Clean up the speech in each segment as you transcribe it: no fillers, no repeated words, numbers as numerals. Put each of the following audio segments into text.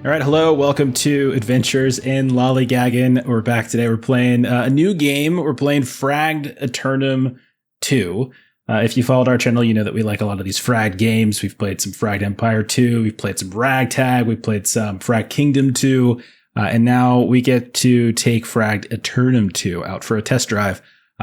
All right, hello, welcome to Adventures in Lollygagging. We're back today. We're playing a new game. We're playing Fragged Aeternum 2. If you followed our channel, you know that we like a lot of these Fragged games. We've played some Fragged Empire 2. We've played some Ragtag. We've played some Fragged Kingdom 2. And now we get to take Fragged Aeternum 2 out for a test drive.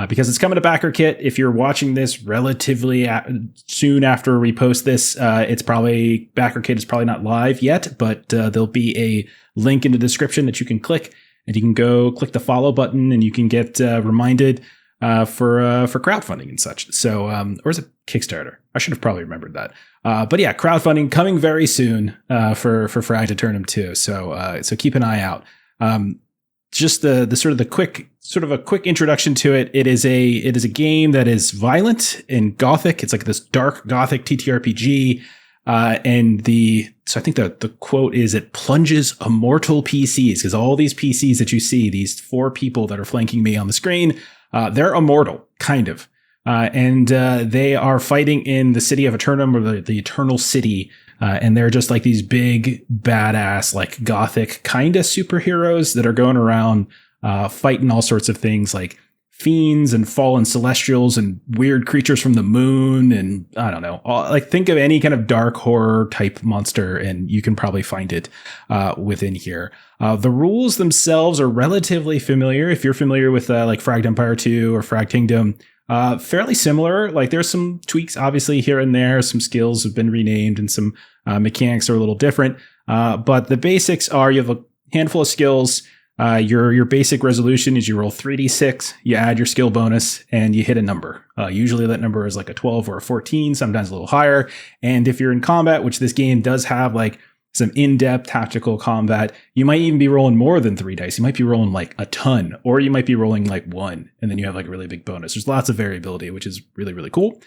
Because it's coming to backer kit. If you're watching this relatively soon after we post this, it's probably backer kit is probably not live yet, but there'll be a link in the description that you can click, and you can go click the follow button, and you can get reminded for crowdfunding and such. So, or is it Kickstarter? I should have probably remembered that. But yeah, crowdfunding coming very soon for Fragged Aeternum 2. So keep an eye out. Just the quick introduction to it. It is a game that is violent and gothic. It's like this dark gothic TTRPG. So I think the quote is it plunges immortal PCs, because all these PCs that you see, these four people that are flanking me on the screen, they're immortal, kind of. And they are fighting in the city of Aeternum, or the Eternal City. And they're just like these big, badass, like gothic kind of superheroes that are going around fighting all sorts of things like fiends and fallen celestials and weird creatures from the moon. And I don't know, like think of any kind of dark horror type monster and you can probably find it within here. The rules themselves are relatively familiar. If you're familiar with like Fragged Empire 2 or Fragged Kingdom, fairly similar. Like there's some tweaks obviously here and there. Some skills have been renamed and some mechanics are a little different. But the basics are you have a handful of skills. Your basic resolution is you roll 3d6, you add your skill bonus, and you hit a number. Usually that number is like a 12 or a 14, sometimes a little higher. And if you're in combat, which this game does have like some in-depth tactical combat, you might even be rolling more than 3 dice. You might be rolling like a ton, or you might be rolling like 1, and then you have like a really big bonus. There's lots of variability, which is really, really cool.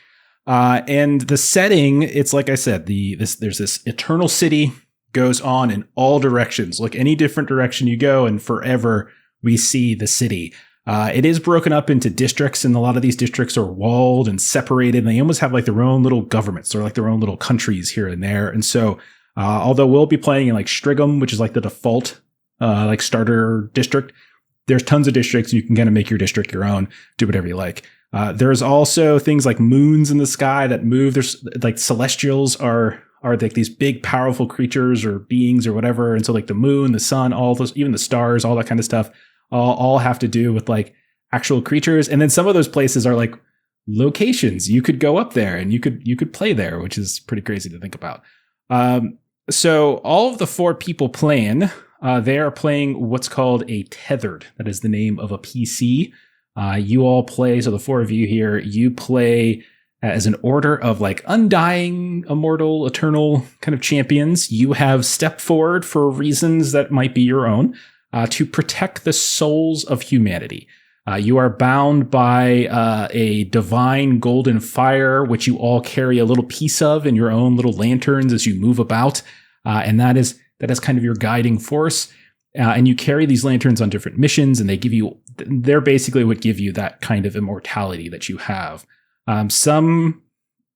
And the setting, it's like I said, there's this eternal city, goes on in all directions. Look, any different direction you go, and forever we see the city. It is broken up into districts, and a lot of these districts are walled and separated, and they almost have like their own little governments, or like their own little countries here and there. And so although we'll be playing in like Strigum, which is like the default like starter district, there's tons of districts. You can kind of make your district your own, do whatever you like. There's also things like moons in the sky that move. There's like celestials are like these big powerful creatures or beings or whatever. And so like the moon, the sun, all those, even the stars, all that kind of stuff, all have to do with like actual creatures. And then some of those places are like locations. You could go up there and you could play there, which is pretty crazy to think about. So all of the four people playing, they are playing what's called a tethered. That is the name of a PC. You all play, so the four of you here, you play as an order of like undying, immortal, eternal kind of champions. You have stepped forward for reasons that might be your own to protect the souls of humanity. You are bound by a divine golden fire, which you all carry a little piece of in your own little lanterns as you move about. And that is kind of your guiding force. And you carry these lanterns on different missions, and they're basically what give you that kind of immortality that you have. Some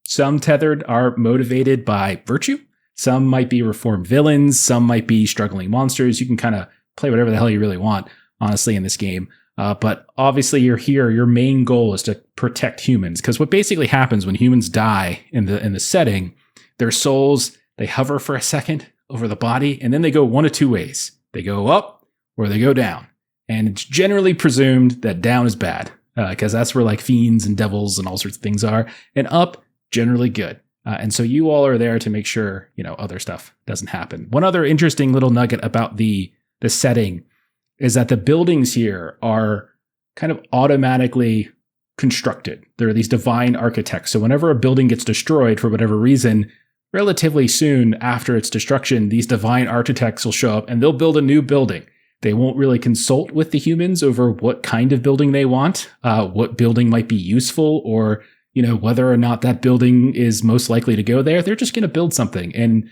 tethered are motivated by virtue. Some might be reformed villains. Some might be struggling monsters. You can kind of play whatever the hell you really want, honestly, in this game. But obviously you're here. Your main goal is to protect humans, because what basically happens when humans die in the setting, their souls, they hover for a second over the body, and then they go one of two ways. They go up or they go down. And it's generally presumed that down is bad, because that's where like fiends and devils and all sorts of things are. And up, generally good. And so you all are there to make sure, other stuff doesn't happen. One other interesting little nugget about the setting is that the buildings here are kind of automatically constructed. There are these divine architects. So whenever a building gets destroyed for whatever reason, relatively soon after its destruction, these divine architects will show up and they'll build a new building. They won't really consult with the humans over what kind of building they want, what building might be useful, or whether or not that building is most likely to go there. They're just going to build something, and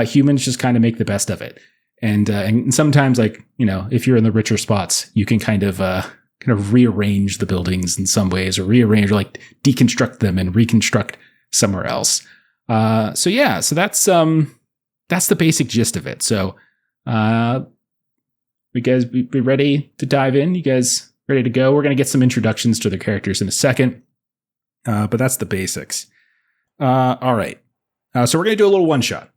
humans just kind of make the best of it. And sometimes, like, if you're in the richer spots, you can kind of rearrange the buildings in some ways, or rearrange, or like deconstruct them and reconstruct somewhere else. So that's the basic gist of it. So You guys be ready to dive in? You guys ready to go? We're going to get some introductions to the characters in a second, but that's the basics. All right. So we're going to do a little one-shot.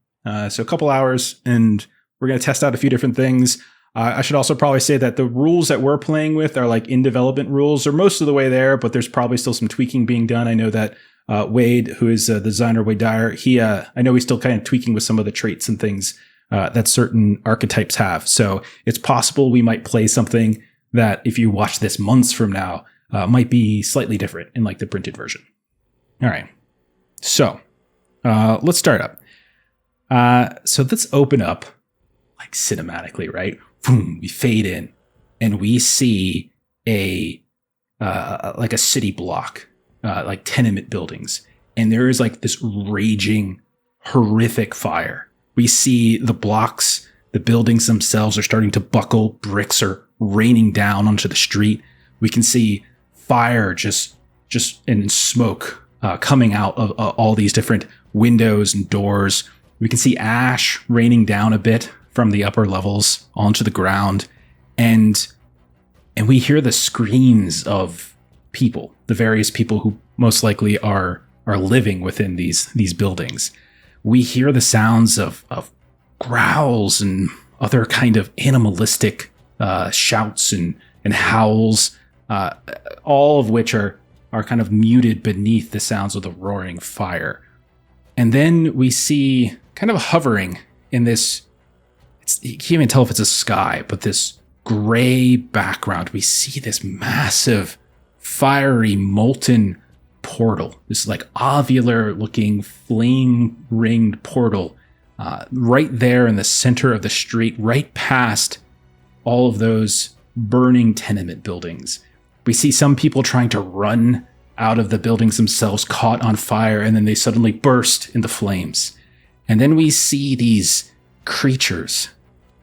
So a couple hours, and we're going to test out a few different things. I should also probably say that the rules that we're playing with are like in development rules, or most of the way there, but there's probably still some tweaking being done. I know that Wade, who is the designer, Wade Dyer, I know he's still kind of tweaking with some of the traits and things that certain archetypes have. So it's possible we might play something that, if you watch this months from now, might be slightly different in like the printed version. All right. So let's start up. So let's open up like cinematically, right? Boom, we fade in and we see like a city block, like tenement buildings. And there is like this raging, horrific fire. We see the blocks, the buildings themselves are starting to buckle. Bricks are raining down onto the street. We can see fire just in smoke coming out of all these different windows and doors. We can see ash raining down a bit from the upper levels onto the ground. And we hear the screams of people, the various people who most likely are living within these buildings. We hear the sounds of growls and other kind of animalistic shouts and howls, all of which are kind of muted beneath the sounds of the roaring fire. And then we see kind of hovering in this, you can't even tell if it's a sky, but this gray background, we see this massive, fiery, molten portal, this like ovular looking flame ringed portal right there in the center of the street, right past all of those burning tenement buildings. We see some people trying to run out of the buildings themselves, caught on fire, and then they suddenly burst into flames. And then we see these creatures,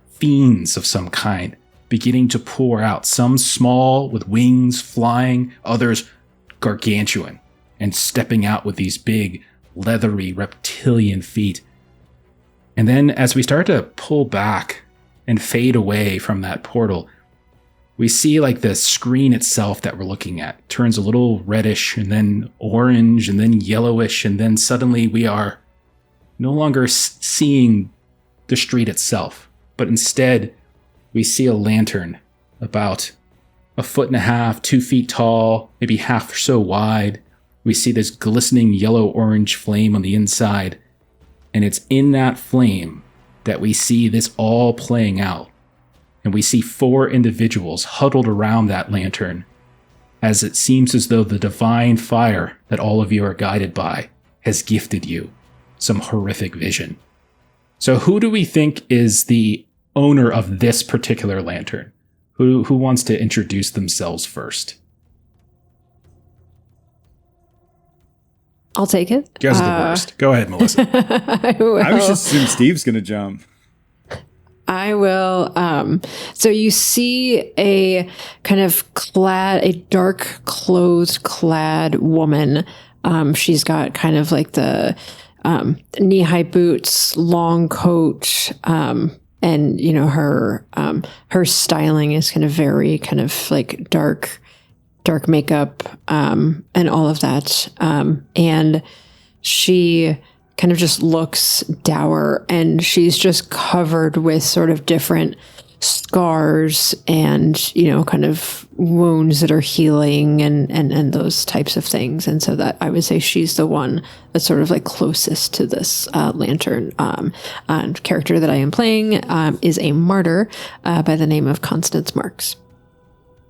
fiends of some kind, beginning to pour out, some small with wings flying, others gargantuan, and stepping out with these big, leathery, reptilian feet. And then as we start to pull back and fade away from that portal, we see like the screen itself that we're looking at turns a little reddish and then orange and then yellowish, and then suddenly we are no longer seeing the street itself, but instead we see a lantern about 1.5 feet, 2 feet tall, maybe half or so wide. We see this glistening yellow-orange flame on the inside, and it's in that flame that we see this all playing out. And we see 4 individuals huddled around that lantern, as it seems as though the divine fire that all of you are guided by has gifted you some horrific vision. So who do we think is the owner of this particular lantern? Who wants to introduce themselves first? I'll take it. You guys are the worst. Go ahead, Melissa. I was just assuming Steve's going to jump. I will. So you see a kind of a dark clothes clad woman. She's got kind of like the knee-high boots, long coat, and her styling is kind of very kind of like dark makeup, and all of that. And she kind of just looks dour, and she's just covered with sort of different scars and, kind of wounds that are healing and those types of things. And so that I would say she's the one that's sort of like closest to this lantern. And character that I am playing is a martyr by the name of Constance Marks.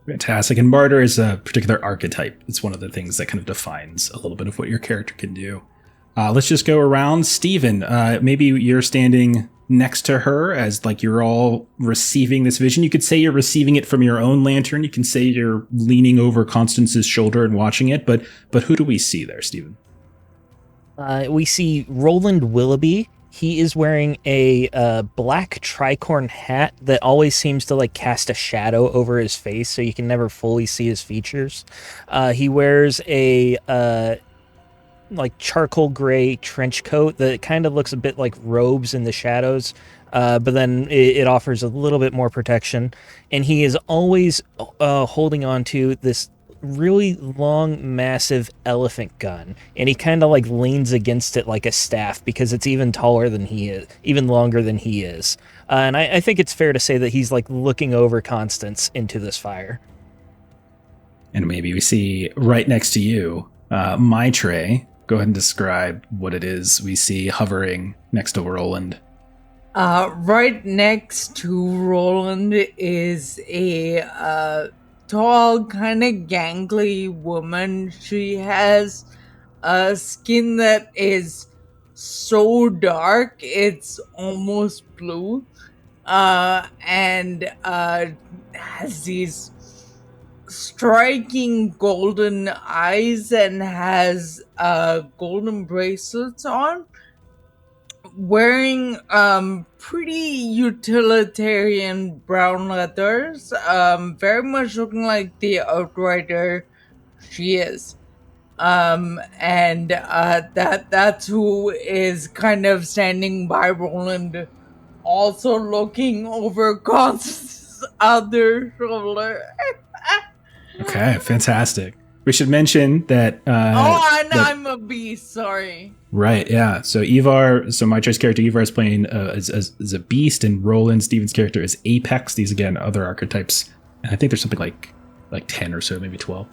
Fantastic. And martyr is a particular archetype. It's one of the things that kind of defines a little bit of what your character can do. Let's just go around. Steven, maybe you're standing next to her as like you're all receiving this vision. You could say you're receiving it from your own lantern. You can say you're leaning over Constance's shoulder and watching it. But who do we see there, Steven? We see Roland Willoughby. He is wearing a black tricorn hat that always seems to like cast a shadow over his face, so you can never fully see his features. He wears a like charcoal gray trench coat that kind of looks a bit like robes in the shadows, but then it offers a little bit more protection. And he is always holding on to this really long, massive elephant gun, and he kind of like leans against it like a staff because it's even taller than he is, even longer than he is. And I think it's fair to say that he's like looking over Constance into this fire. And maybe we see right next to you, Maitre. Go ahead and describe what it is we see hovering next to Roland. Right next to Roland is a tall, kind of gangly woman. She has a skin that is so dark it's almost blue, and has these striking golden eyes and has golden bracelets on, wearing pretty utilitarian brown leathers, very much looking like the outrider she is. And that's who is kind of standing by Roland, also looking over Constance's other shoulder. Okay, fantastic. We should mention that. I'm a beast. Sorry. Right. Yeah. So Maitre's character Ivar is playing as a beast, and Roland Stevens' character is Apex. These again other archetypes. And I think there's something like 10 or so, maybe 12.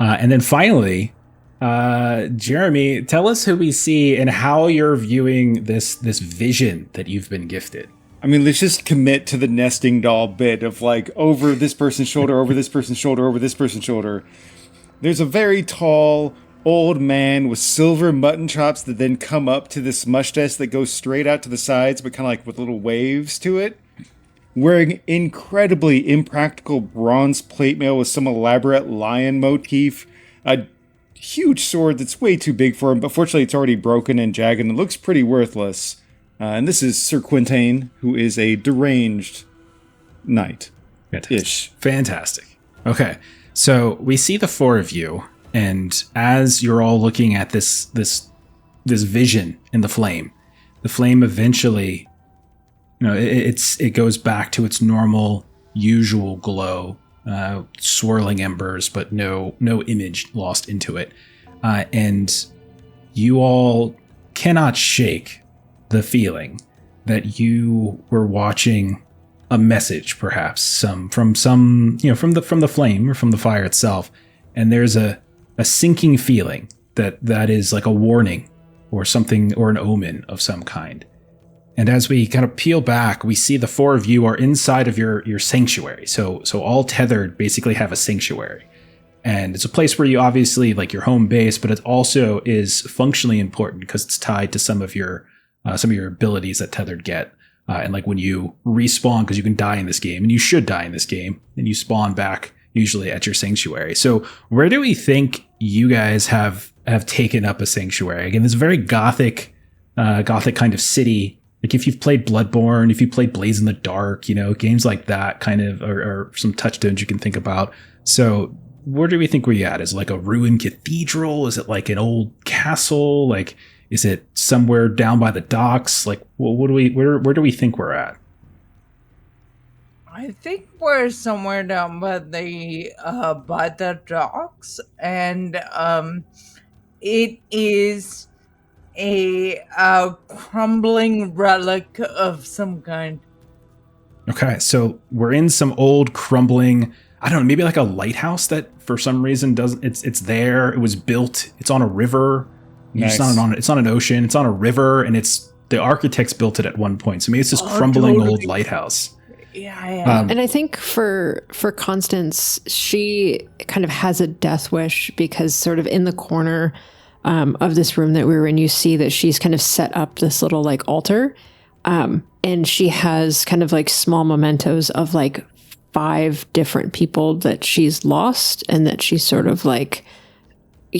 And then finally, Jeremy, tell us who we see and how you're viewing this vision that you've been gifted. I mean, let's just commit to the nesting doll bit of like over this person's shoulder, over this person's shoulder, over this person's shoulder. There's a very tall old man with silver mutton chops that then come up to this mustache that goes straight out to the sides, but kind of like with little waves to it. Wearing incredibly impractical bronze plate mail with some elaborate lion motif. A huge sword that's way too big for him, but fortunately it's already broken and jagged and looks pretty worthless. And this is Sir Quintain, who is a deranged knight. Fantastic. Okay, so we see the four of you, and as you're all looking at this vision in the flame eventually, it goes back to its normal, usual glow, swirling embers, but no image lost into it, and you all cannot shake the feeling that you were watching a message, perhaps from the flame or from the fire itself, and there's a sinking feeling that is like a warning or something, or an omen of some kind. And as we kind of peel back, we see the four of you are inside of your sanctuary. So all tethered basically have a sanctuary, and it's a place where you obviously like your home base, but it also is functionally important because it's tied to some of your abilities that tethered get. And like when you respawn, because you can die in this game, and you should die in this game, and you spawn back usually at your sanctuary. So where do we think you guys have taken up a sanctuary? Again, this is a very gothic kind of city. Like if you've played Bloodborne, if you played Blaze in the Dark, games like that kind of, or some touchstones you can think about. So where do we think we're at? Is it like a ruined cathedral? Is it like an old castle? Like, is it somewhere down by the docks? Like, where do we think we're at? I think we're somewhere down by the docks, and it is a crumbling relic of some kind. Okay, so we're in some old crumbling, I don't know, maybe like a lighthouse that for some reason doesn't. It's there. It was built. It's on a river. Nice. It's not an ocean. It's on a river, and the architects built it at one point. So maybe it's this crumbling old lighthouse. Yeah. And I think for Constance, she kind of has a death wish because sort of in the corner of this room that we were in, you see that she's kind of set up this little like altar, and she has kind of like small mementos of like 5 different people that she's lost and that she's sort of like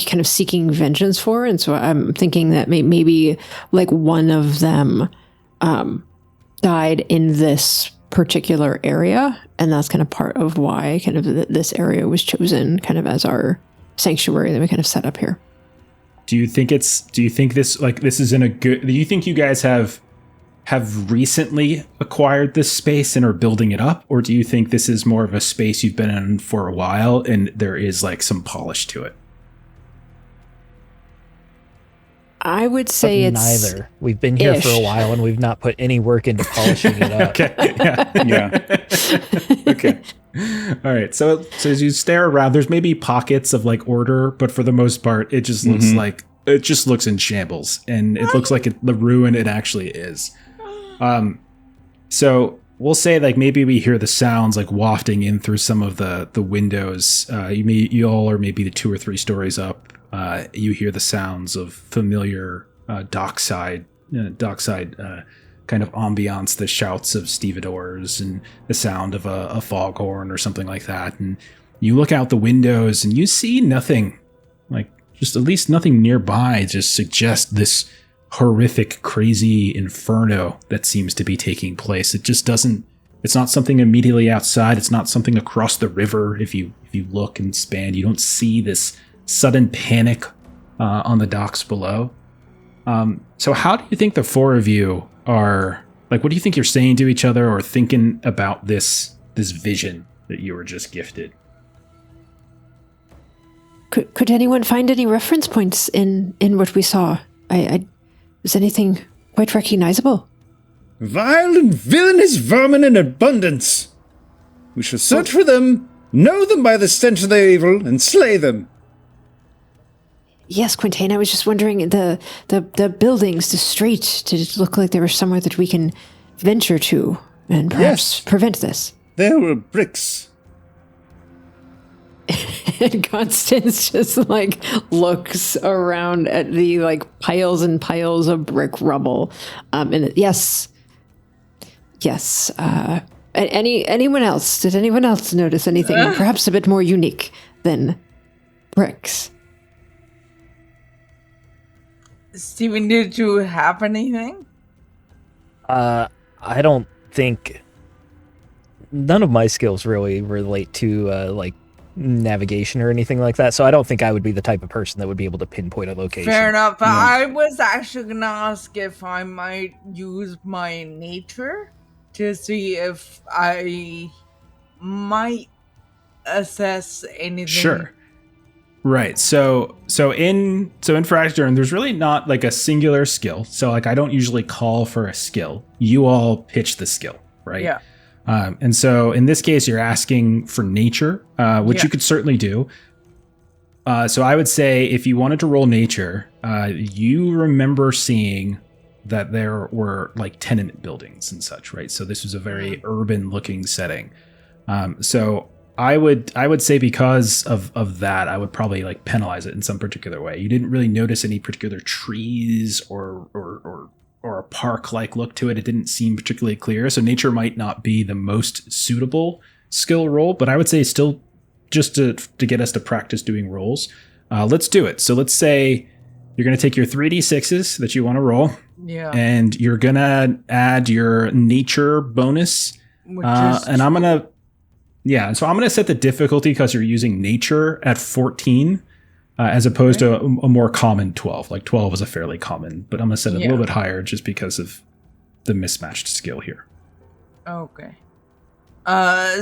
kind of seeking vengeance for. And so I'm thinking that maybe like one of them died in this particular area, and that's kind of part of why kind of this area was chosen kind of as our sanctuary that we kind of set up here. Do you think this is in a good? Do you think you guys have recently acquired this space and are building it up, or do you think this is more of a space you've been in for a while and there is like some polish to it? I would say it's neither. We've been here for a while and we've not put any work into polishing it up. Okay. Yeah. Okay. All right. So as you stare around, there's maybe pockets of like order, but for the most part, it just looks in shambles, and it looks like the ruin it actually is. So we'll say like maybe we hear the sounds like wafting in through some of the windows. You all are maybe the 2 or 3 stories up. You hear the sounds of familiar dockside kind of ambiance, the shouts of stevedores and the sound of a foghorn or something like that. And you look out the windows and you see nothing, like just at least nothing nearby, just suggest this horrific, crazy inferno that seems to be taking place. It's not something immediately outside. It's not something across the river. If you look and span, you don't see this sudden panic on the docks below. So how do you think the 4 of you are, like, what do you think you're saying to each other or thinking about this vision that you were just gifted? Could anyone find any reference points in what we saw? Was anything quite recognizable? Vile and villainous vermin in abundance. We shall search for them, know them by the stench of their evil, and slay them. Yes, Quintain, I was just wondering, the buildings, the street, did it look like there was somewhere that we can venture to and perhaps prevent this? There were bricks. And Constance just like looks around at the like piles and piles of brick rubble. And yes. Anyone else? Did anyone else notice anything perhaps a bit more unique than bricks? Steven, did you have anything? I don't think none of my skills really relate to like navigation or anything like that, so I don't think I would be the type of person that would be able to pinpoint a location. Fair enough. Yeah. I was actually gonna ask if I might use my nature to see if I might assess anything. Sure. Right. So in FRAGGED AETERNUM, there's really not like a singular skill. So like I don't usually call for a skill. You all pitch the skill, right? Yeah. And so in this case, you're asking for nature, which you could certainly do. So I would say if you wanted to roll nature, you remember seeing that there were like tenement buildings and such, right? So this was a very urban looking setting. So I would say because of that, I would probably like penalize it in some particular way. You didn't really notice any particular trees or a park-like look to it. It didn't seem particularly clear. So nature might not be the most suitable skill roll, but I would say still just to get us to practice doing rolls. Let's do it. So let's say you're going to take your 3d6s that you want to roll. Yeah. And you're going to add your nature bonus. And I'm going to set the difficulty because you're using nature at 14. As opposed to a more common 12. Like 12 is a fairly common, but I'm going to set it a little bit higher just because of the mismatched skill here. Okay.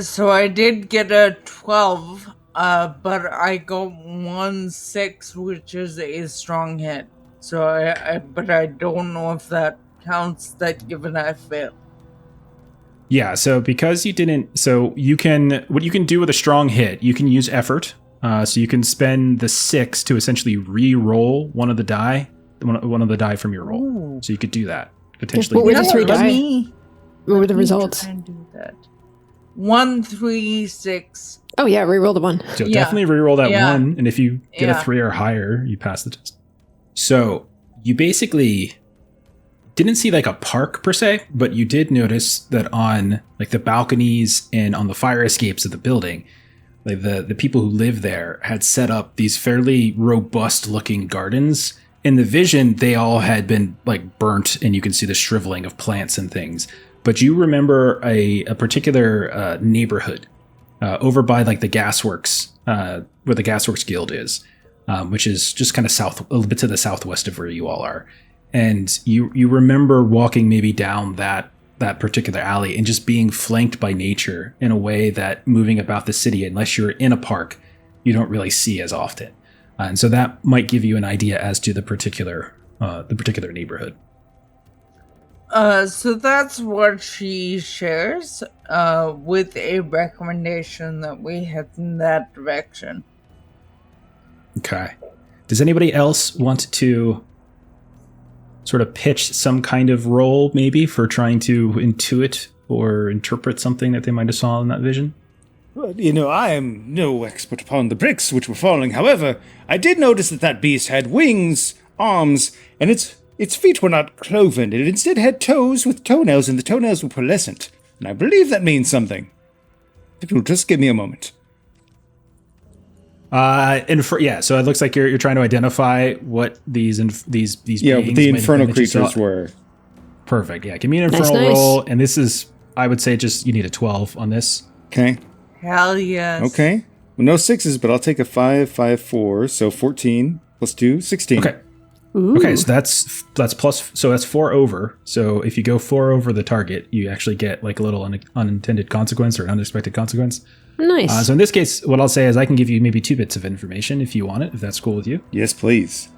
So I did get a 12, but I got 1-6, which is a strong hit. So but I don't know if that counts that given I failed. Yeah, so because you didn't, so you can, what you can do with a strong hit, you can use effort. So you can spend the 6 to essentially re-roll one of the die from your roll. Ooh. So you could do that potentially. What were the 3 die? What were the results? Try and do that. 1, 3, 6. Oh yeah, re-roll the 1. So definitely re-roll that 1, and if you get a 3 or higher, you pass the test. So you basically didn't see like a park per se, but you did notice that on like the balconies and on the fire escapes of the building, like the people who live there had set up these fairly robust looking gardens. In the vision, they all had been like burnt and you can see the shriveling of plants and things. But you remember a particular neighborhood over by like the gasworks, where the gasworks guild is. which is just kind of a little bit to the southwest of where you all are. And you remember walking maybe down that particular alley and just being flanked by nature in a way that moving about the city, unless you're in a park, you don't really see as often. And so that might give you an idea as to the particular neighborhood. So that's what she shares, with a recommendation that we head in that direction. Okay. Does anybody else want to sort of pitch some kind of role, maybe, for trying to intuit or interpret something that they might have saw in that vision? Well, I am no expert upon the bricks which were falling. However, I did notice that beast had wings, arms, and its feet were not cloven. It instead had toes with toenails, and the toenails were pearlescent. And I believe that means something. If you'll just give me a moment. So it looks like you're trying to identify what these beings the infernal creatures were. Perfect. Yeah, give me an infernal roll, and this is, I would say, just you need a 12 on this. Okay. Hell yes. Okay. Well, no 6s, but I'll take a 5, 5, 4, so 14 plus 2, 16. Okay. Ooh. Okay, so that's plus, so that's 4 over. So if you go 4 over the target, you actually get like a little unintended consequence or an unexpected consequence. Nice. So in this case, what I'll say is I can give you maybe 2 bits of information if you want it, if that's cool with you. Yes, please.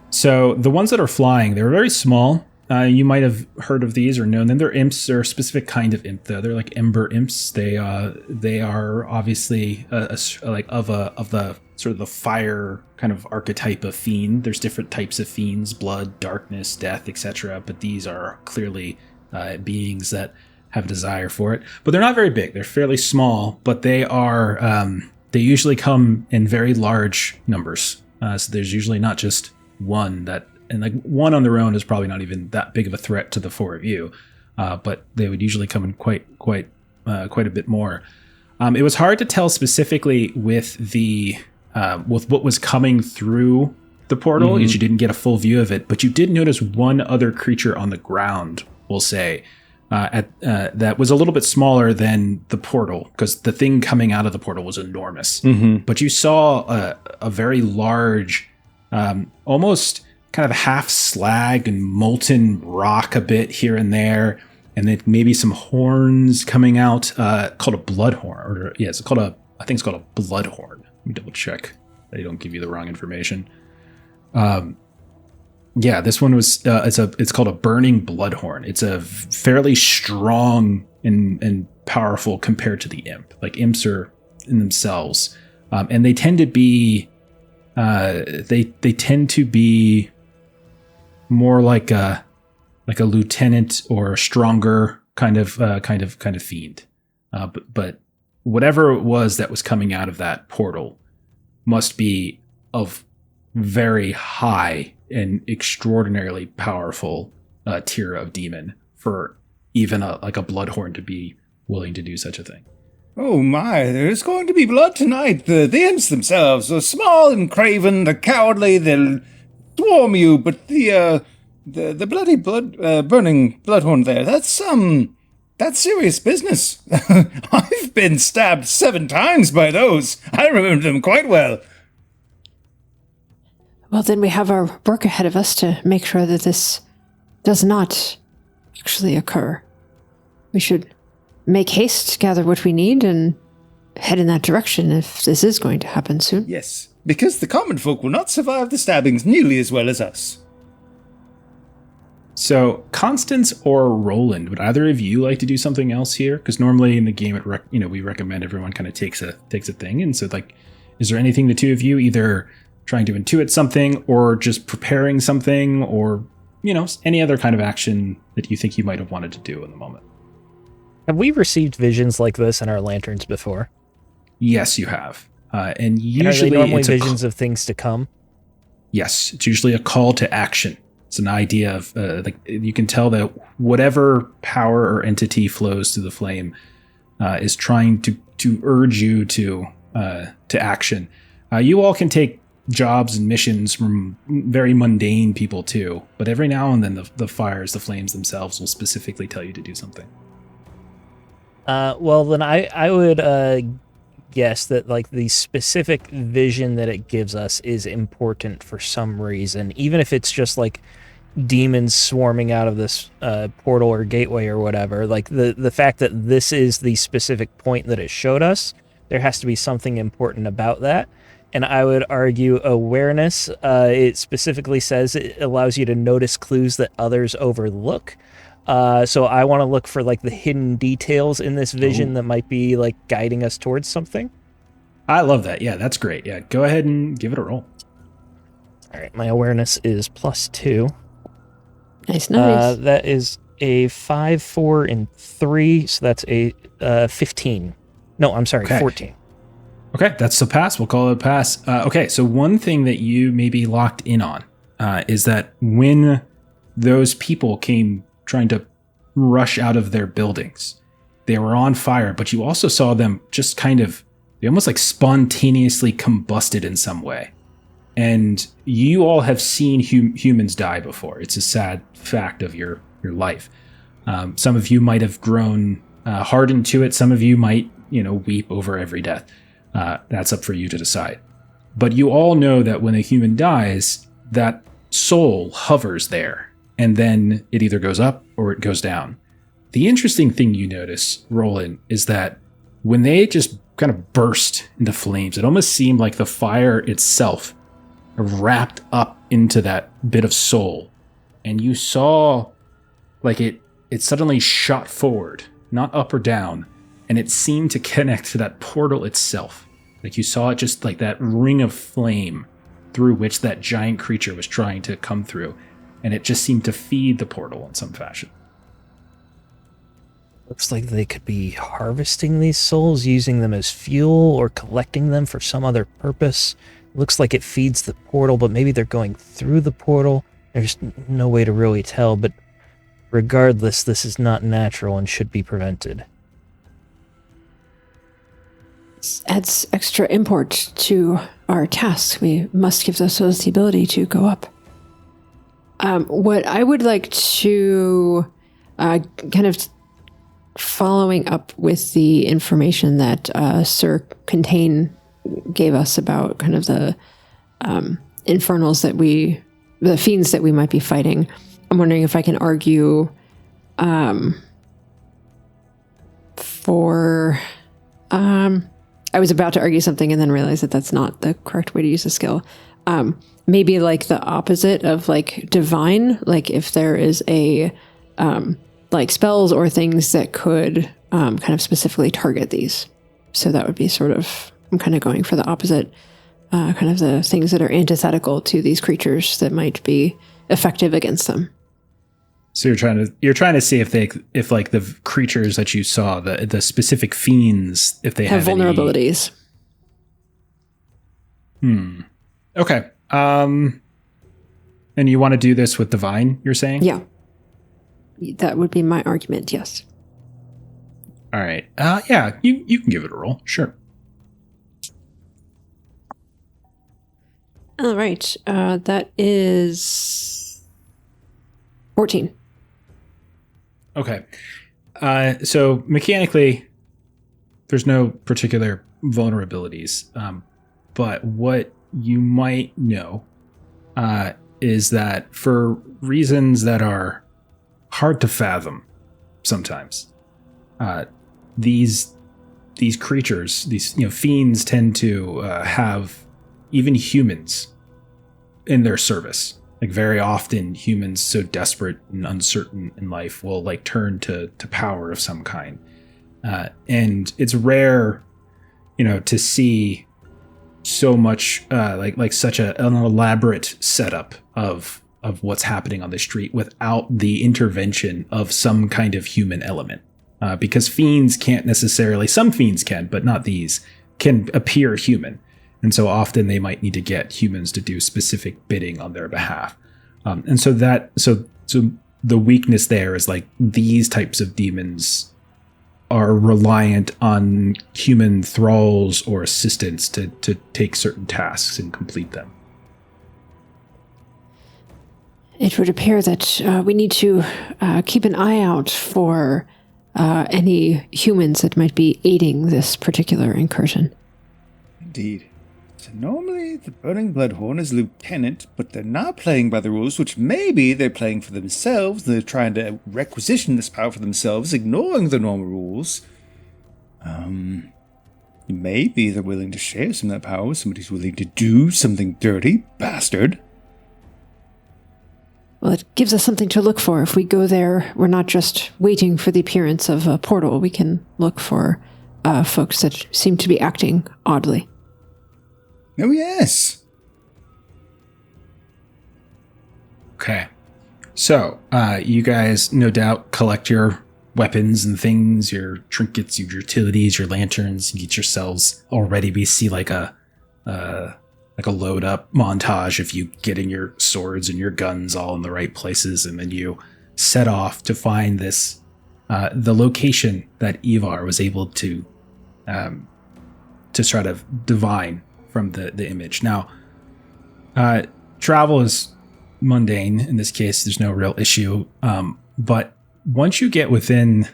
So the ones that are flying, they're very small. You might have heard of these or known them. They're imps. They're a specific kind of imp, though. They're like ember imps. They are obviously like of the sort of the fire kind of archetype of fiend. There's different types of fiends: blood, darkness, death, etc. But these are clearly beings that have a desire for it. But they're not very big. They're fairly small, but they are. They usually come in very large numbers. So there's usually not just one and like one on their own is probably not even that big of a threat to the 4 of you, but they would usually come in quite a bit more. It was hard to tell specifically with what was coming through the portal, as you didn't get a full view of it, but you did notice one other creature on the ground, we'll say, that was a little bit smaller than the portal, because the thing coming out of the portal was enormous. But you saw a very large, almost kind of half slag and molten rock a bit here and there, and then maybe some horns coming out, called a blood horn. I think it's called a blood horn. Let me double check that I don't give you the wrong information. This one was it's called a burning blood horn. It's a fairly strong and powerful compared to the imp. Like imps are in themselves, and they tend to be they tend to be more like a lieutenant or a stronger kind of fiend. But whatever it was that was coming out of that portal must be of very high and extraordinarily powerful tier of demon for even a bloodhorn to be willing to do such a thing. Oh my, there's going to be blood tonight. The imps themselves are small and craven, they're cowardly, they'll swarm you, but the bloody burning bloodhorn there, that's serious business. I've been stabbed 7 times by those. I remember them quite well. Well, then we have our work ahead of us to make sure that this does not actually occur. We should make haste, gather what we need, and head in that direction if this is going to happen soon. Yes, because the common folk will not survive the stabbings nearly as well as us. So, Constance or Roland, would either of you like to do something else here? Because normally in the game, we recommend everyone kind of takes a thing. And so, is there anything the two of you either trying to intuit something or just preparing something or, any other kind of action that you think you might have wanted to do in the moment? Have we received visions like this in our lanterns before? Yes, you have. And usually are they normally it's visions of things to come? Yes, it's usually a call to action. It's an idea of you can tell that whatever power or entity flows through the flame is trying to urge you to action. You all can take jobs and missions from very mundane people too, but every now and then the flames themselves will specifically tell you to do something. Well, then I would guess that like the specific vision that it gives us is important for some reason, even if it's just like demons swarming out of this portal or gateway or whatever. Like the fact that this is the specific point that it showed us, there has to be something important about that. And I would argue awareness, it specifically says it allows you to notice clues that others overlook. So I want to look for like the hidden details in this vision that might be like guiding us towards something. I love that. Yeah, that's great. Yeah, go ahead and give it a roll. All right, my awareness is +2. Nice. That is a 5, 4, and 3, so that's a 15. No, I'm sorry, Okay. 14. Okay, that's a pass. We'll call it a pass. Okay, so one thing that you may be locked in on is that when those people came trying to rush out of their buildings, they were on fire, but you also saw them just kind of, they almost like spontaneously combusted in some way. And you all have seen humans die before. It's a sad fact of your life. Some of you might have grown hardened to it. Some of you might, weep over every death. That's up for you to decide. But you all know that when a human dies, that soul hovers there, and then it either goes up or it goes down. The interesting thing you notice, Roland, is that when they just kind of burst into flames, it almost seemed like the fire itself wrapped up into that bit of soul. And you saw like it suddenly shot forward, not up or down, and it seemed to connect to that portal itself. Like you saw it just like that ring of flame through which that giant creature was trying to come through. And it just seemed to feed the portal in some fashion. Looks like they could be harvesting these souls, using them as fuel, or collecting them for some other purpose. Looks like it feeds the portal, but maybe they're going through the portal. There's no way to really tell, but regardless, this is not natural and should be prevented. Adds extra import to our tasks. We must give those souls the ability to go up. What I would like to kind of following up with the information that Sir Quintain gave us about kind of the infernals the fiends that we might be fighting. I'm wondering if I can argue for I was about to argue something and then realized that that's not the correct way to use a skill. Maybe like the opposite of like divine, like if there is a like spells or things that could kind of specifically target these. So that would be sort of, I'm kind of going for the opposite, kind of the things that are antithetical to these creatures that might be effective against them. So you're trying to see if like the creatures that you saw, the specific fiends, if they have vulnerabilities. Okay. And you want to do this with divine, you're saying? Yeah. That would be my argument, yes. All right. Yeah, you can give it a roll. Sure. All right. That is 14. Okay. So mechanically, there's no particular vulnerabilities. But what you might know is that for reasons that are hard to fathom sometimes, these creatures, these fiends tend to have even humans in their service. Like very often humans so desperate and uncertain in life will like turn to power of some kind. And it's rare, to see so much like such an elaborate setup of what's happening on the street without the intervention of some kind of human element. Because fiends can't necessarily, some fiends can, but not these, can appear human. And so often they might need to get humans to do specific bidding on their behalf. And so the weakness there is like these types of demons are reliant on human thralls or assistants to take certain tasks and complete them. It would appear that we need to keep an eye out for any humans that might be aiding this particular incursion. Indeed. So normally the Burning Bloodhorn is lieutenant, but they're not playing by the rules, which maybe they're playing for themselves. They're trying to requisition this power for themselves, ignoring the normal rules. Maybe they're willing to share some of that power with somebody who's willing to do something dirty, bastard. Well, it gives us something to look for. If we go there, we're not just waiting for the appearance of a portal. We can look for folks that seem to be acting oddly. Oh, yes. Okay. So, you guys no doubt collect your weapons and things, your trinkets, your utilities, your lanterns, and get yourselves all ready. We see like a load up montage of you getting your swords and your guns all in the right places, and then you set off to find this the location that Ivar was able to try to divine from the image. Now, travel is mundane in this case. There's no real issue, but once you get within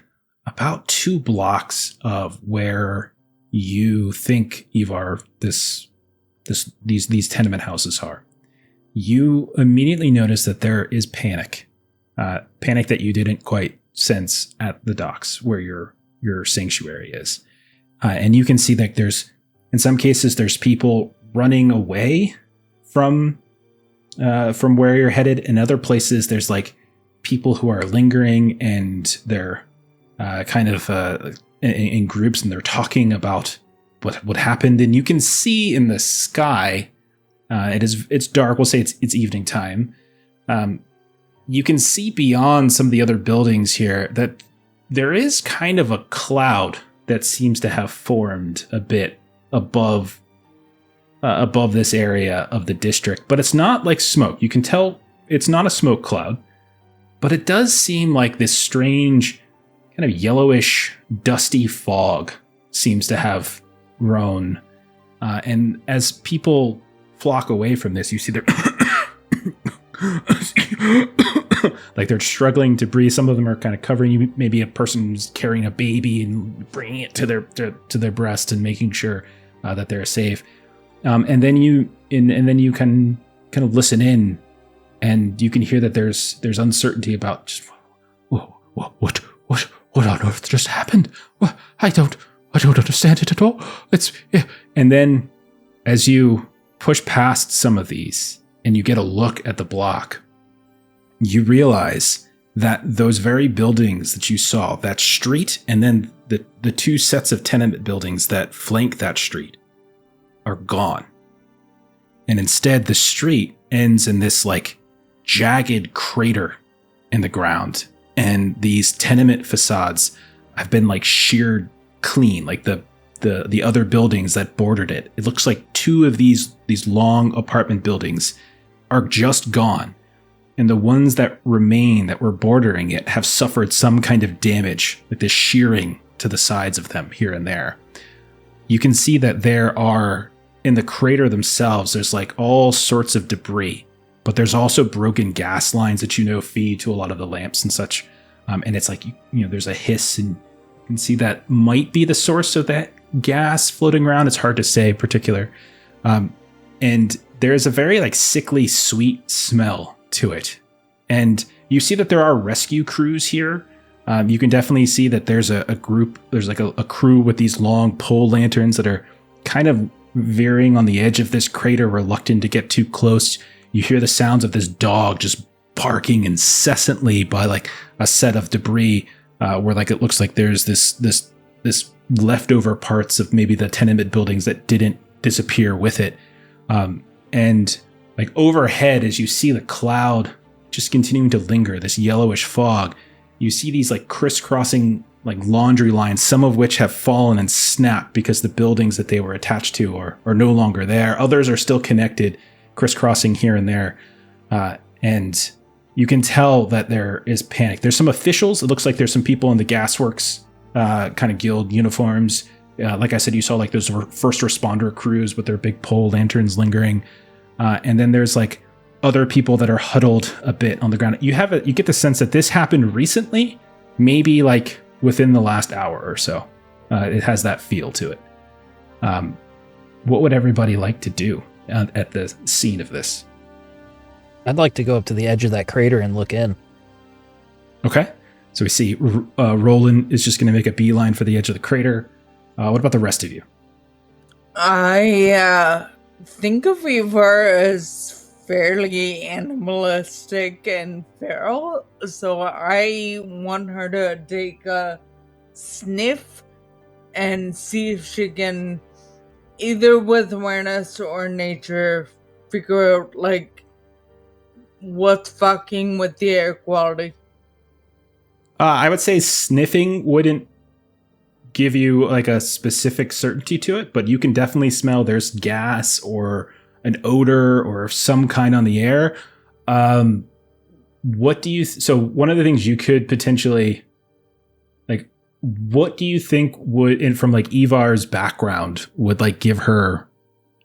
about 2 blocks of where you think Ivar these tenement houses are, you immediately notice that there is panic that you didn't quite sense at the docks where your sanctuary is, and you can see that in some cases there's people running away from where you're headed. In other places there's like people who are lingering, and they're kind of in groups, and they're talking about what happened. And you can see in the sky, it's dark. We'll say it's evening time. You can see beyond some of the other buildings here that there is kind of a cloud that seems to have formed a bit above this area of the district, but it's not like smoke. You can tell it's not a smoke cloud, but it does seem like this strange kind of yellowish, dusty fog seems to have grown. And as people flock away from this, you see they're like they're struggling to breathe. Some of them are kind of covering you. Maybe a person's carrying a baby and bringing it to their breast and making sure that they're safe. And then you can kind of listen in, and you can hear that there's uncertainty about just, what on earth just happened? What? I don't understand it at all. And then as you push past some of these and you get a look at the block, you realize that those very buildings that you saw, that street, and then the 2 sets of tenement buildings that flank that street are gone. And instead the street ends in this like jagged crater in the ground, and these tenement facades have been like sheared clean, like the other buildings that bordered it. It looks like 2 of these long apartment buildings are just gone, and the ones that remain that were bordering it have suffered some kind of damage, like this shearing to the sides of them here and there. You can see that there are, in the crater themselves, there's like all sorts of debris, but there's also broken gas lines that feed to a lot of the lamps and such. And it's like, there's a hiss, and you can see that might be the source of that gas floating around. It's hard to say particular. And there's a very like sickly sweet smell to it. And you see that there are rescue crews here. You can definitely see that there's a group, there's like a crew with these long pole lanterns that are kind of veering on the edge of this crater, reluctant to get too close. You hear the sounds of this dog just barking incessantly by like a set of debris, where like it looks like there's this leftover parts of maybe the tenement buildings that didn't disappear with it. And like overhead, as you see the cloud just continuing to linger, this yellowish fog, you see these like crisscrossing like laundry lines, some of which have fallen and snapped because the buildings that they were attached to are no longer there. Others are still connected, crisscrossing here and there. And you can tell that there is panic. There's some officials. It looks like there's some people in the gasworks kind of guild uniforms. Like I said, you saw like those first responder crews with their big pole lanterns lingering. And then there's like other people that are huddled a bit on the ground. You get the sense that this happened recently, maybe like within the last hour or so. It has that feel to it. What would everybody like to do at the scene of this? I'd like to go up to the edge of that crater and look in. Okay. So we see Roland is just going to make a beeline for the edge of the crater. What about the rest of you? I think of Ivar as fairly animalistic and feral, so I want her to take a sniff and see if she can, either with awareness or nature, figure out, like, what's fucking with the air quality. I would say sniffing wouldn't give you like a specific certainty to it, but you can definitely smell there's gas or an odor or some kind on the air. What do you so one of the things you could potentially, like, what do you think would, and from like Ivar's background, would like give her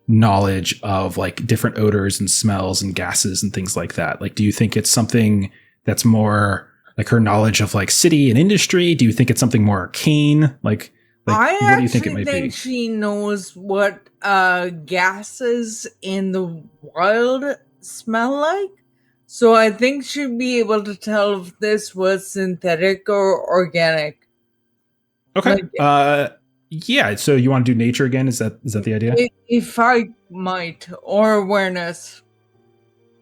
knowledge of like different odors and smells and gases and things like that? Like, do you think it's something that's more like her knowledge of like city and industry? Do you think it's something more arcane? Like what do you think it might be? I think she knows what gases in the wild smell like. So I think she'd be able to tell if this was synthetic or organic. Okay. Yeah. So you want to do nature again? Is that the idea? If I might, or awareness.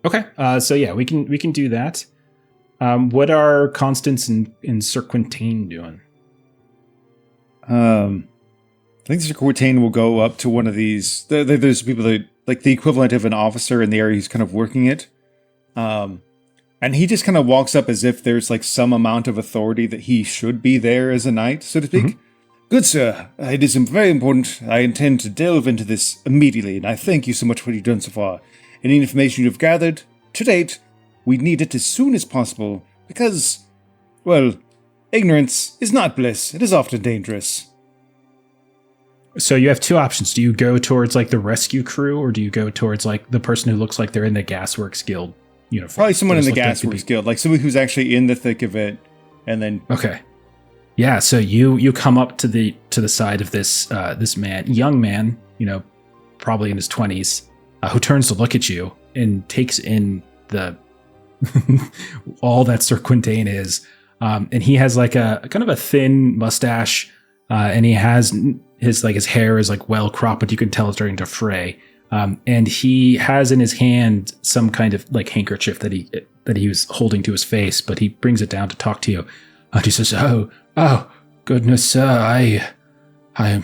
Okay. So yeah, we can do that. What are Constance and Sir Quintain doing? I think Sir Quintain will go up to one of these. There's people that, like, the equivalent of an officer in the area he's kind of working it. And he just kind of walks up as if there's like some amount of authority that he should be there as a knight, so to speak. Mm-hmm. Good sir, it is very important. I intend to delve into this immediately, and I thank you so much for what you've done so far. Any information you've gathered to date, we need it as soon as possible, because, well, ignorance is not bliss. It is often dangerous. So you have two options. Do you go towards like the rescue crew, or do you go towards like the person who looks like they're in the Gasworks Guild uniform? Probably someone in the Gasworks Guild, like someone who's actually in the thick of it, and then... Okay. Yeah, so you come up to the side of this young man, probably in his 20s, who turns to look at you and takes in the all that Sir Quintain is, and he has like a kind of a thin mustache, and he has his hair is like well cropped, but you can tell it's starting to fray. And he has in his hand some kind of like handkerchief that he was holding to his face, but he brings it down to talk to you. And he says, "Oh, goodness, sir, I'm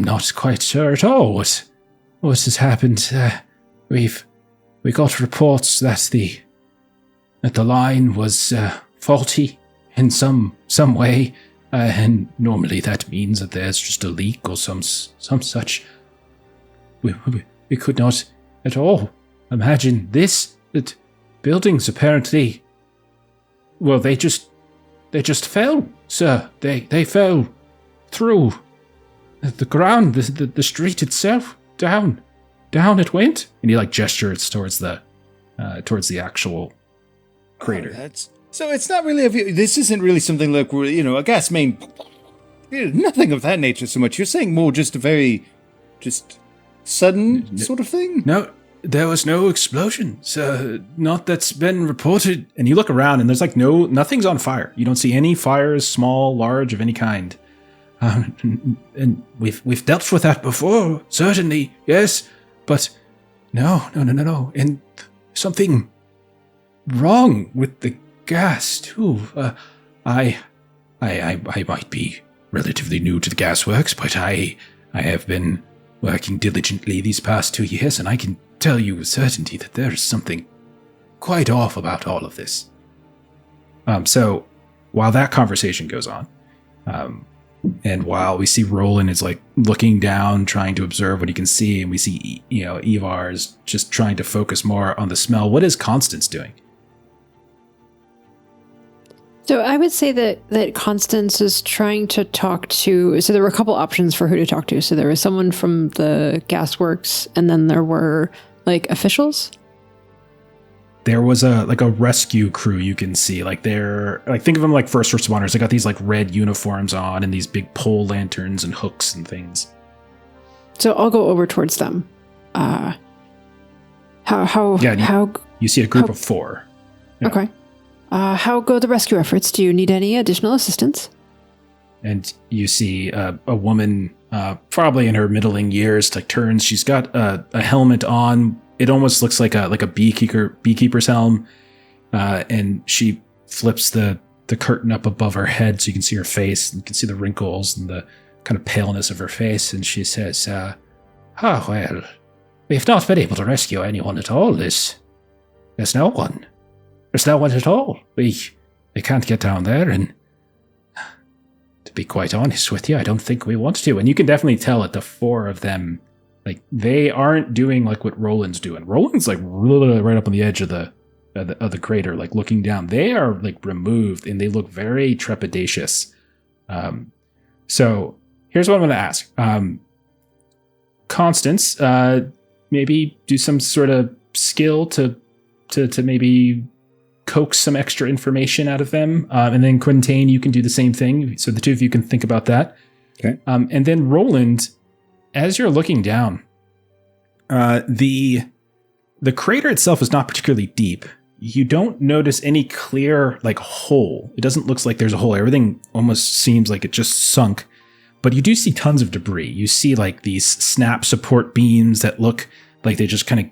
not quite sure at all what has happened. We got reports that the line was faulty in some way, and normally that means that there's just a leak or some such. We could not at all imagine this. That buildings apparently, well, they just fell, sir. They fell through the ground, the street itself, down it went." And he like gestures towards the actual crater. So it's not really this isn't really something like, a gas main, nothing of that nature so much. You're saying more just a very just sudden sort of thing? No, there was no explosion, sir. Not that's been reported. And you look around and there's like nothing's on fire. You don't see any fires, small, large, of any kind. And we've dealt with that before, certainly, yes. But no. And something wrong with the gas too. I might be relatively new to the gasworks, but I have been working diligently these past 2 years, and I can tell you with certainty that there is something quite off about all of this. So while that conversation goes on, and while we see Roland is like looking down, trying to observe what he can see, and we see, Ivar is just trying to focus more on the smell. What is Constance doing? So I would say that Constance is trying to talk to, so there were a couple options for who to talk to. So there was someone from the gasworks, and then there were like officials. there was a rescue crew you can see. Like they're like, think of them like first responders. They got these like red uniforms on and these big pole lanterns and hooks and things. So I'll go over towards them. You see a group of 4. Yeah. Okay. How go the rescue efforts? Do you need any additional assistance? And you see a woman, probably in her middling years, like turns. She's got a helmet on. It almost looks like a beekeeper's helm. And she flips the curtain up above her head so you can see her face. And you can see the wrinkles and the kind of paleness of her face. And she says, well, we've not been able to rescue anyone at all. There's no one. There's no one at all. We can't get down there, and to be quite honest with you, I don't think we want to. And you can definitely tell that the 4 of them, like, they aren't doing like what Roland's doing. Roland's like really right up on the edge of the crater, like looking down. They are like removed, and they look very trepidatious. So here's what I'm going to ask. Constance, maybe do some sort of skill to maybe coax some extra information out of them. And then Quintain, you can do the same thing. So the 2 of you can think about that. Okay. And then Roland, as you're looking down, the crater itself is not particularly deep. You don't notice any clear like hole. It doesn't look like there's a hole. Everything almost seems like it just sunk. But you do see tons of debris. You see like these snap support beams that look like they just kind of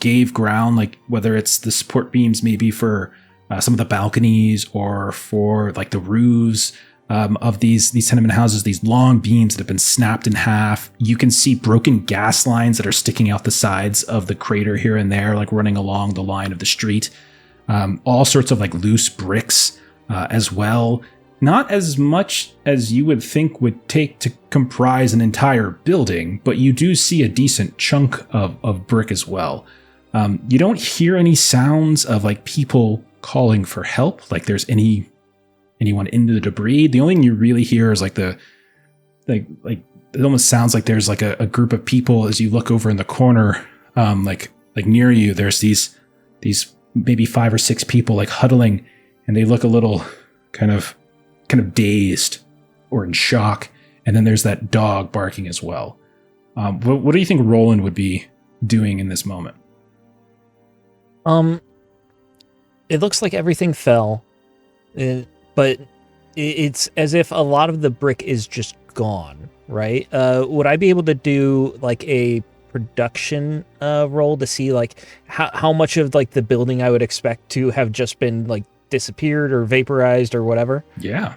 gave ground, like whether it's the support beams maybe for some of the balconies or for like the roofs of these tenement houses, these long beams that have been snapped in half. You can see broken gas lines that are sticking out the sides of the crater here and there, like running along the line of the street. All sorts of like loose bricks as well. Not as much as you would think would take to comprise an entire building, but you do see a decent chunk of brick as well. You don't hear any sounds of like people calling for help, like there's anyone into the debris. The only thing you really hear is like it almost sounds like there's like a group of people as you look over in the corner, like near you. There's these maybe 5 or 6 people like huddling, and they look a little kind of dazed or in shock. And then there's that dog barking as well. What do you think Roland would be doing in this moment? It looks like everything fell, but it's as if a lot of the brick is just gone, right? Would I be able to do like a production roll to see like how much of like the building I would expect to have just been like disappeared or vaporized or whatever? Yeah,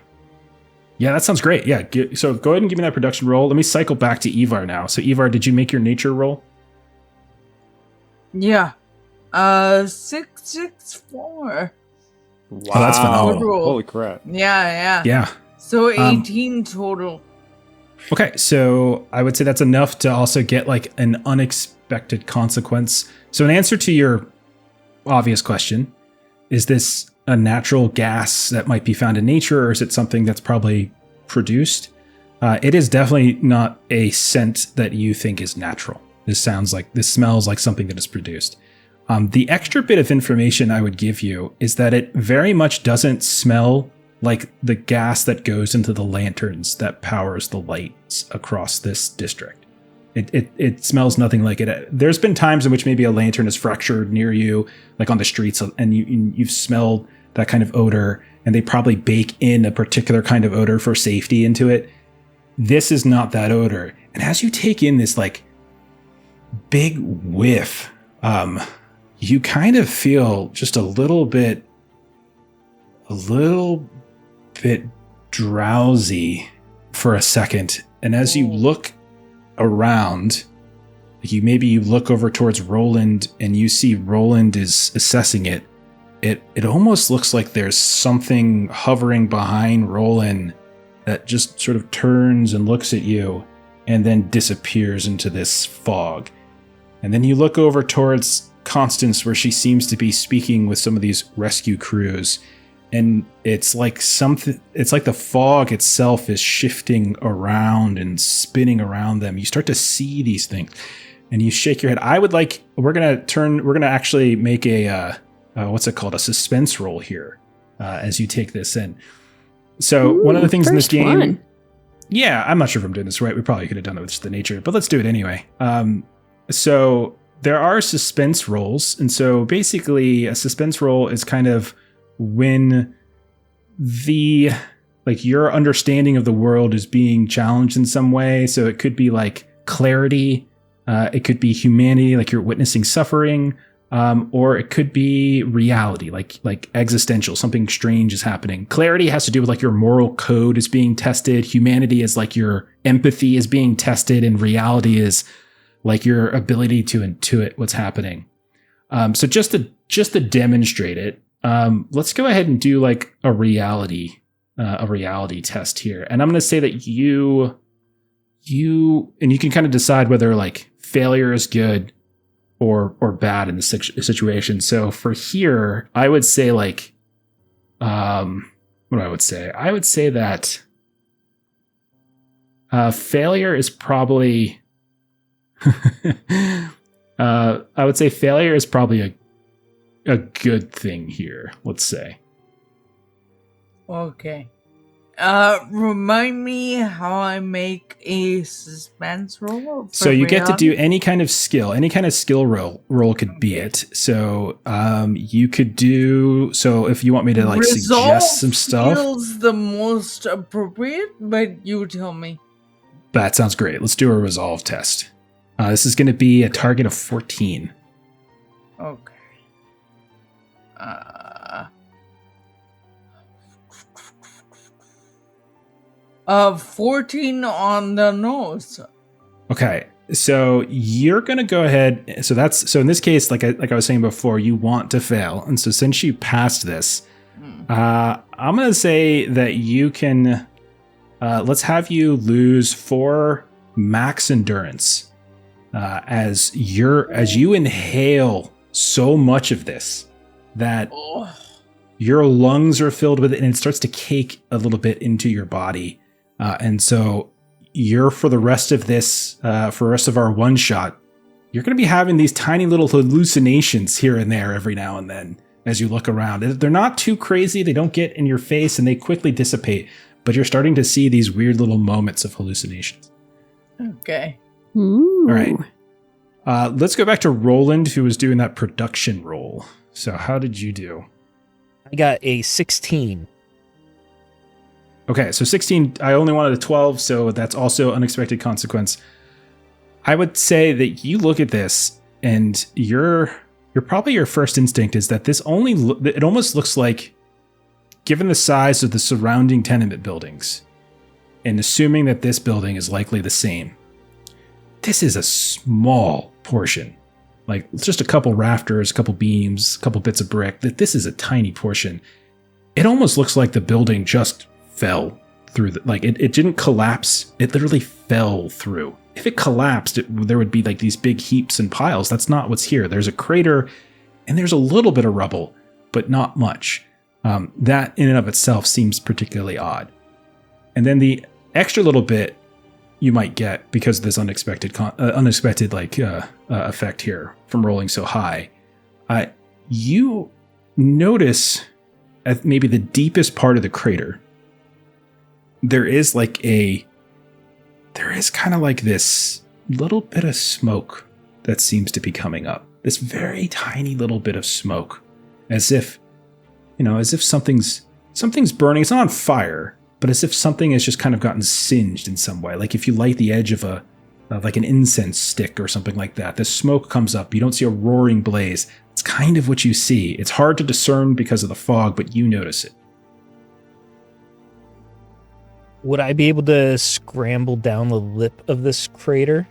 that sounds great. Yeah, so go ahead and give me that production roll. Let me cycle back to Ivar now. So Ivar, did you make your nature roll? Yeah. 664. Wow. Oh, that's phenomenal. Holy crap. Yeah. So 18 total. Okay, so I would say that's enough to also get like an unexpected consequence. So in answer to your obvious question, is this a natural gas that might be found in nature, or is it something that's probably produced? It is definitely not a scent that you think is natural. This smells like something that is produced. The extra bit of information I would give you is that it very much doesn't smell like the gas that goes into the lanterns that powers the lights across this district. It smells nothing like it. There's been times in which maybe a lantern is fractured near you, like on the streets, and you've smelled that kind of odor, and they probably bake in a particular kind of odor for safety into it. This is not that odor. And as you take in this like big whiff, you kind of feel just a little bit drowsy for a second. And as you look around, you look over towards Roland and you see Roland is assessing it. It almost looks like there's something hovering behind Roland that just sort of turns and looks at you and then disappears into this fog. And then you look over towards Constance, where she seems to be speaking with some of these rescue crews, and it's like the fog itself is shifting around and spinning around them. You start to see these things and you shake your head. We're gonna actually make a what's it called? A suspense roll here as you take this in. So one of the things in this game, one. Yeah, I'm not sure if I'm doing this right. We probably could have done it with just the nature, but let's do it anyway. So there are suspense rolls. And so basically a suspense roll is kind of when your understanding of the world is being challenged in some way. So it could be like clarity. It could be humanity, like you're witnessing suffering. Or it could be reality, like existential, something strange is happening. Clarity has to do with like your moral code is being tested. Humanity is like your empathy is being tested, and reality is like your ability to intuit what's happening. So just to demonstrate it, let's go ahead and do like a reality test here. And I'm going to say that you can kind of decide whether like failure is good or bad in the situation. So for here, I would say like, what I would say? I would say that failure is probably, I would say failure is probably a good thing here, let's say. Okay. Remind me how I make a suspense roll. So you get to do any kind of skill roll could be it. So you could do, so if you want me to like suggest some stuff. Feels the most appropriate, but you tell me. That sounds great. Let's do a resolve test. This is going to be a target of 14. Okay. 14 on the nose. Okay, so you're gonna go ahead. So in this case, like I was saying before, you want to fail, and so since you passed this, I'm gonna say that you can. Let's have you lose 4 max endurance as you inhale so much of this that your lungs are filled with it, and it starts to cake a little bit into your body. And so you're, for the rest of this, for the rest of our one shot, you're going to be having these tiny little hallucinations here and there every now and then as you look around. They're not too crazy. They don't get in your face and they quickly dissipate, but you're starting to see these weird little moments of hallucinations. Okay. Ooh. All right. Let's go back to Roland, who was doing that production roll. So how did you do? I got a 16. Okay, so 16, I only wanted a 12, so that's also unexpected consequence. I would say that you look at this, and your first instinct is that it almost looks like, given the size of the surrounding tenement buildings, and assuming that this building is likely the same, this is a small portion. Like, just a couple rafters, a couple beams, a couple bits of brick. This is a tiny portion. It almost looks like the building just fell through it didn't collapse. It literally fell through. If it collapsed, there would be like these big heaps and piles. That's not what's here. There's a crater and there's a little bit of rubble, but not much. That in and of itself seems particularly odd. And then the extra little bit you might get because of this unexpected effect here from rolling so high. You notice at maybe the deepest part of the crater, there is kind of like this little bit of smoke that seems to be coming up. This very tiny little bit of smoke, as if something's burning. It's not on fire, but as if something has just kind of gotten singed in some way. Like if you light the edge of like an incense stick or something like that, the smoke comes up. You don't see a roaring blaze. It's kind of what you see. It's hard to discern because of the fog, but you notice it. Would I be able to scramble down the lip of this crater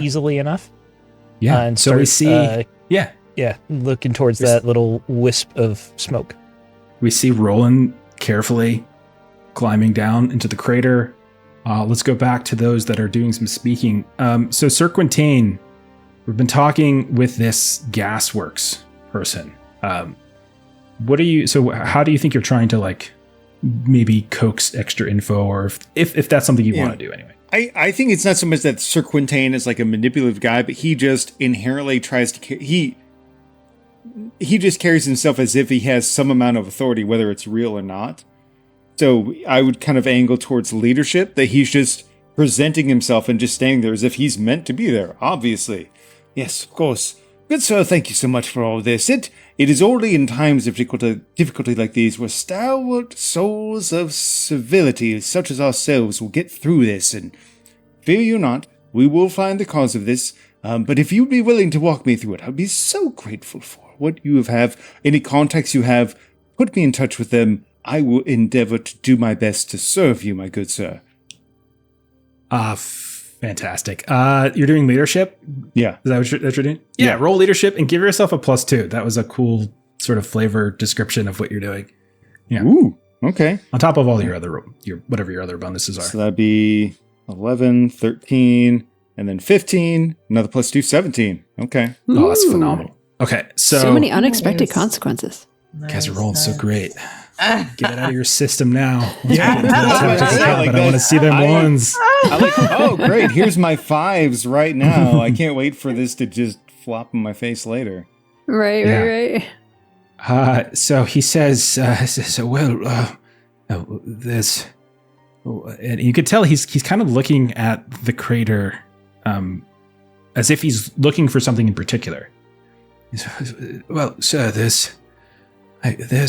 easily enough? Yeah, and so start, we see... looking towards that little wisp of smoke. We see Roland carefully climbing down into the crater. Let's go back to those that are doing some speaking. So Sir Quintain, we've been talking with this gasworks person. How do you think you're trying to like maybe coax extra info, or if that's something you want to do anyway? I think it's not so much that Sir Quintain is like a manipulative guy, but he just inherently tries to... he just carries himself as if he has some amount of authority, whether it's real or not. So I would kind of angle towards leadership, that he's just presenting himself and just staying there as if he's meant to be there, obviously. Yes, of course. Good sir, thank you so much for all this. It is only in times of difficulty like these where stalwart souls of civility such as ourselves will get through this, and fear you not, we will find the cause of this. But if you'd be willing to walk me through it, I'd be so grateful for what you have. Any contacts you have, put me in touch with them. I will endeavor to do my best to serve you, my good sir. Fantastic. You're doing leadership? Yeah. Is that what you're doing? Yeah, roll leadership and give yourself a +2. That was a cool sort of flavor description of what you're doing. Yeah. Ooh, okay. On top of all your whatever your other bonuses are. So that'd be 11, 13, and then 15, another +2, 17. Okay. Oh, that's Ooh. phenomenal. Okay, So many unexpected consequences. You guys are rolling so great. Get it out of your system now. Yeah. But I want to see them ones. I like, oh, great. Here's my 5s right now. I can't wait for this to just flop in my face later. Right. So he says, there's... And you could tell he's kind of looking at the crater as if he's looking for something in particular. Well, sir, there's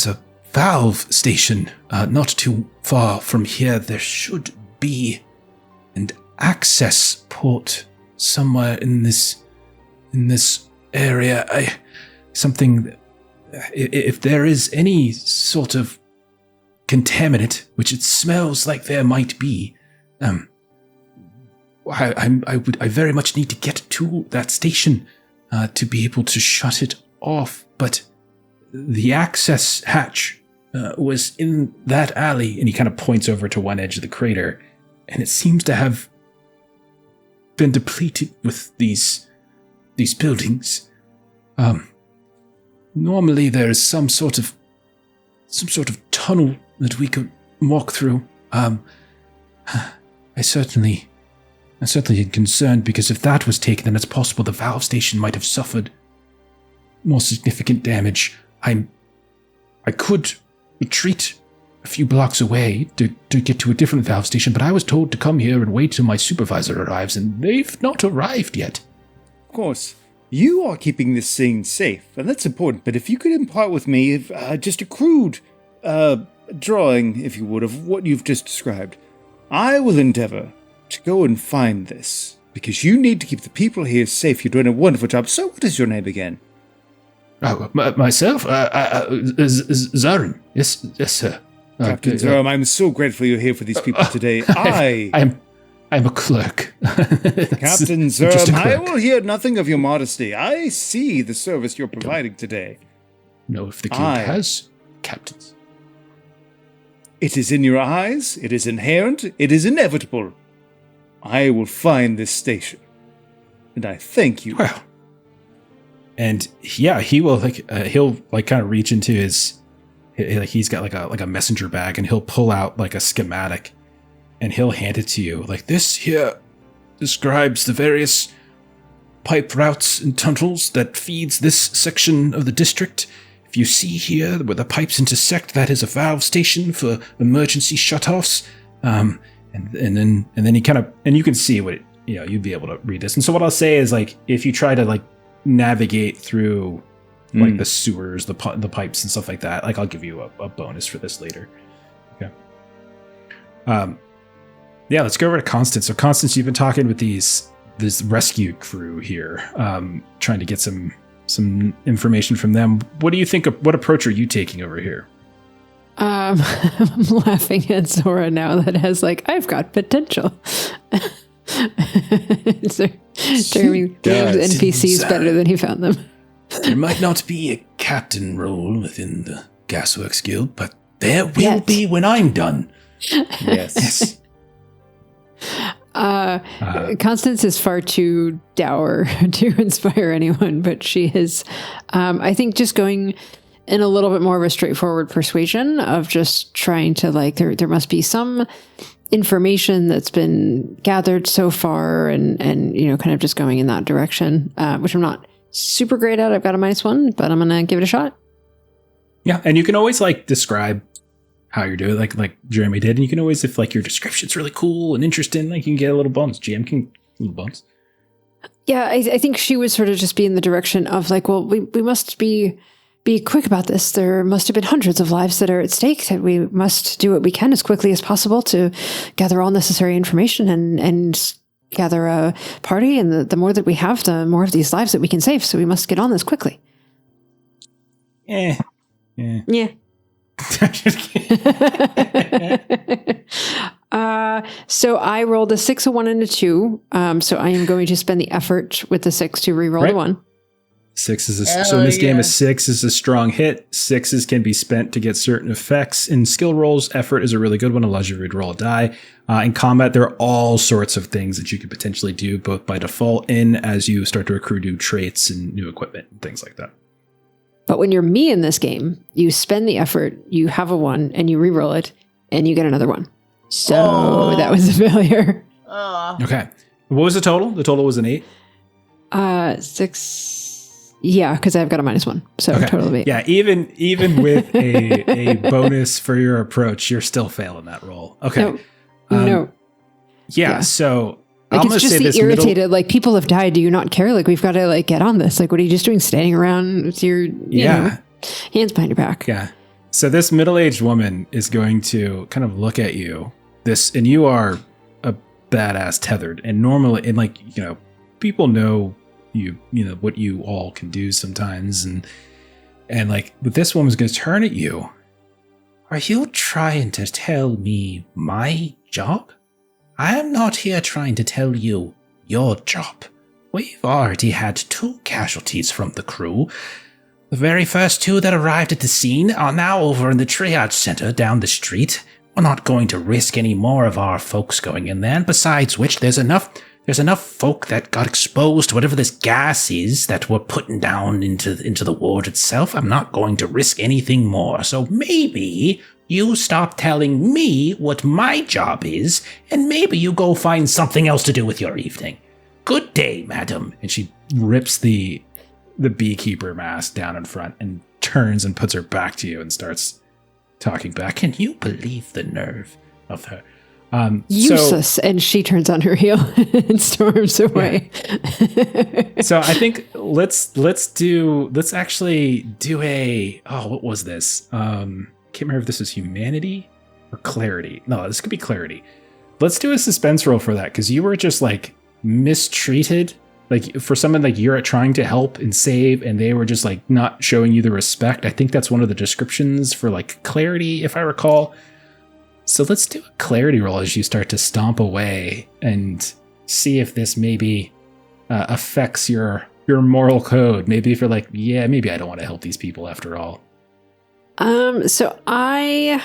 a valve station not too far from here. There should be an access port somewhere in this area. If there is any sort of contaminant, which it smells like there might be, I very much need to get to that station to be able to shut it off. But the access hatch was in that alley, and he kind of points over to one edge of the crater, and it seems to have been depleted with these buildings. Normally there is some sort of tunnel that we could walk through. I certainly am concerned, because if that was taken, then it's possible the valve station might have suffered more significant damage. I could retreat a few blocks away to get to a different valve station, but I was told to come here and wait till my supervisor arrives, and they've not arrived yet. Of course, you are keeping this scene safe, and that's important, but if you could impart with me just a crude drawing, if you would, of what you've just described, I will endeavor to go and find this, because you need to keep the people here safe. You're doing a wonderful job. So what is your name again? Oh, myself? Zarin. Yes, sir. Captain Zerm, I'm so grateful you're here for these people today. I'm a clerk. Captain Zerm, I will hear nothing of your modesty. I see the service you're providing today. Know if the guild has captains. It is in your eyes. It is inherent. It is inevitable. I will find this station. And I thank you. Well. And yeah, he will he'll kind of reach into his, he's got like a messenger bag, and he'll pull out like a schematic, and he'll hand it to you. Like, this here describes the various pipe routes and tunnels that feeds this section of the district. If you see here where the pipes intersect, that is a valve station for emergency shutoffs. And then he kind of, and you can see what you'd be able to read this. And so what I'll say is, like, if you try to navigate through the sewers, the pipes and stuff like that, like, I'll give you a bonus for this later. Okay. Yeah, let's go over to Constance. So Constance, you've been talking with this rescue crew here, trying to get some information from them. What do you think? What approach are you taking over here? I'm laughing at Zora now that has I've got potential. So Jeremy names NPCs better than he found them. There might not be a captain role within the Gasworks Guild, but there will be when I'm done. Yes. Constance is far too dour to inspire anyone, but she is, I think, just going in a little bit more of a straightforward persuasion of just trying to there must be some information that's been gathered so far, and kind of just going in that direction, which I'm not super great at. I've got a -1, but I'm gonna give it a shot. Yeah, and you can always like describe how you're doing, like Jeremy did, and you can always, if like your description's really cool and interesting, like you can get a little bonus. GM can little bonus. Yeah, I think she would sort of just be in the direction of like, well, we must be quick about this. There must have been hundreds of lives that are at stake, that we must do what we can as quickly as possible to gather all necessary information and gather a party. And the more that we have, the more of these lives that we can save. So we must get on this quickly. Yeah. So I rolled a 6, a 1, and a 2. So I am going to spend the effort with the 6 to reroll the 1. 6 is so in this game, a 6 is a strong hit. 6s can be spent to get certain effects. In skill rolls, effort is a really good one. Allows you to roll a die. In combat, there are all sorts of things that you could potentially do, both by default and as you start to accrue new traits and new equipment and things like that. But when you're me in this game, you spend the effort, you have a 1, and you reroll it, and you get another 1. So that was a failure. Okay. What was the total? The total was an 8? 6. Yeah, because I've got a -1. So Okay. total of 8. Yeah, even with a bonus for your approach, you're still failing that roll. Okay. No. Yeah, so Like, I'm it's gonna just say the this irritated, like, people have died. Do you not care? Like, we've got to, like, get on this. Like, what are you just doing? Standing around with your, you know, hands behind your back. Yeah. So this middle-aged woman is going to kind of look at you. And you are a badass tethered. And normally, and like, you know, people know you know, what you all can do sometimes. And like, but this woman's going to turn at you. Are you trying to tell me my job? I am not here trying to tell you your job. We've already had 2 casualties from the crew. The very first 2 that arrived at the scene are now over in the triage center down the street. We're not going to risk any more of our folks going in there. And besides which, there's enough folk that got exposed to whatever this gas is that we're putting down into the ward itself. I'm not going to risk anything more. So maybe you stop telling me what my job is, and maybe you go find something else to do with your evening. Good day, madam. And she rips the beekeeper mask down in front and turns and puts her back to you and starts talking back. Can you believe the nerve of her? Useless. And she turns on her heel and storms away. Yeah. So I think let's actually do what was this? Can't remember if this is humanity or clarity. No, this could be clarity. Let's do a suspense roll for that, because you were just like mistreated. Like, for someone like you're trying to help and save, and they were just like not showing you the respect. I think that's one of the descriptions for like clarity, if I recall. So let's do a clarity roll as you start to stomp away and see if this maybe affects your moral code. Maybe if you're like, yeah, maybe I don't want to help these people after all. So I'm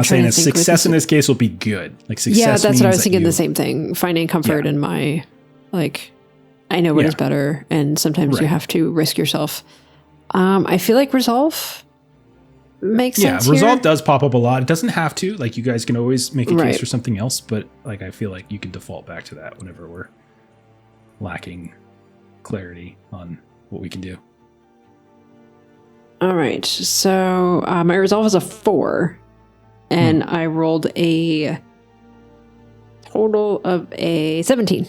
saying a success in this case will be good. Like, success. Yeah, that's what I was thinking. You, the same thing. Finding comfort in my, like, I know what is better, and sometimes you have to risk yourself. I feel like resolve makes sense. Yeah, resolve does pop up a lot. It doesn't have to. Like, you guys can always make a case for something else, but like, I feel like you can default back to that whenever we're lacking clarity on what we can do. All right. So my resolve is a 4. And I rolled a total of a 17.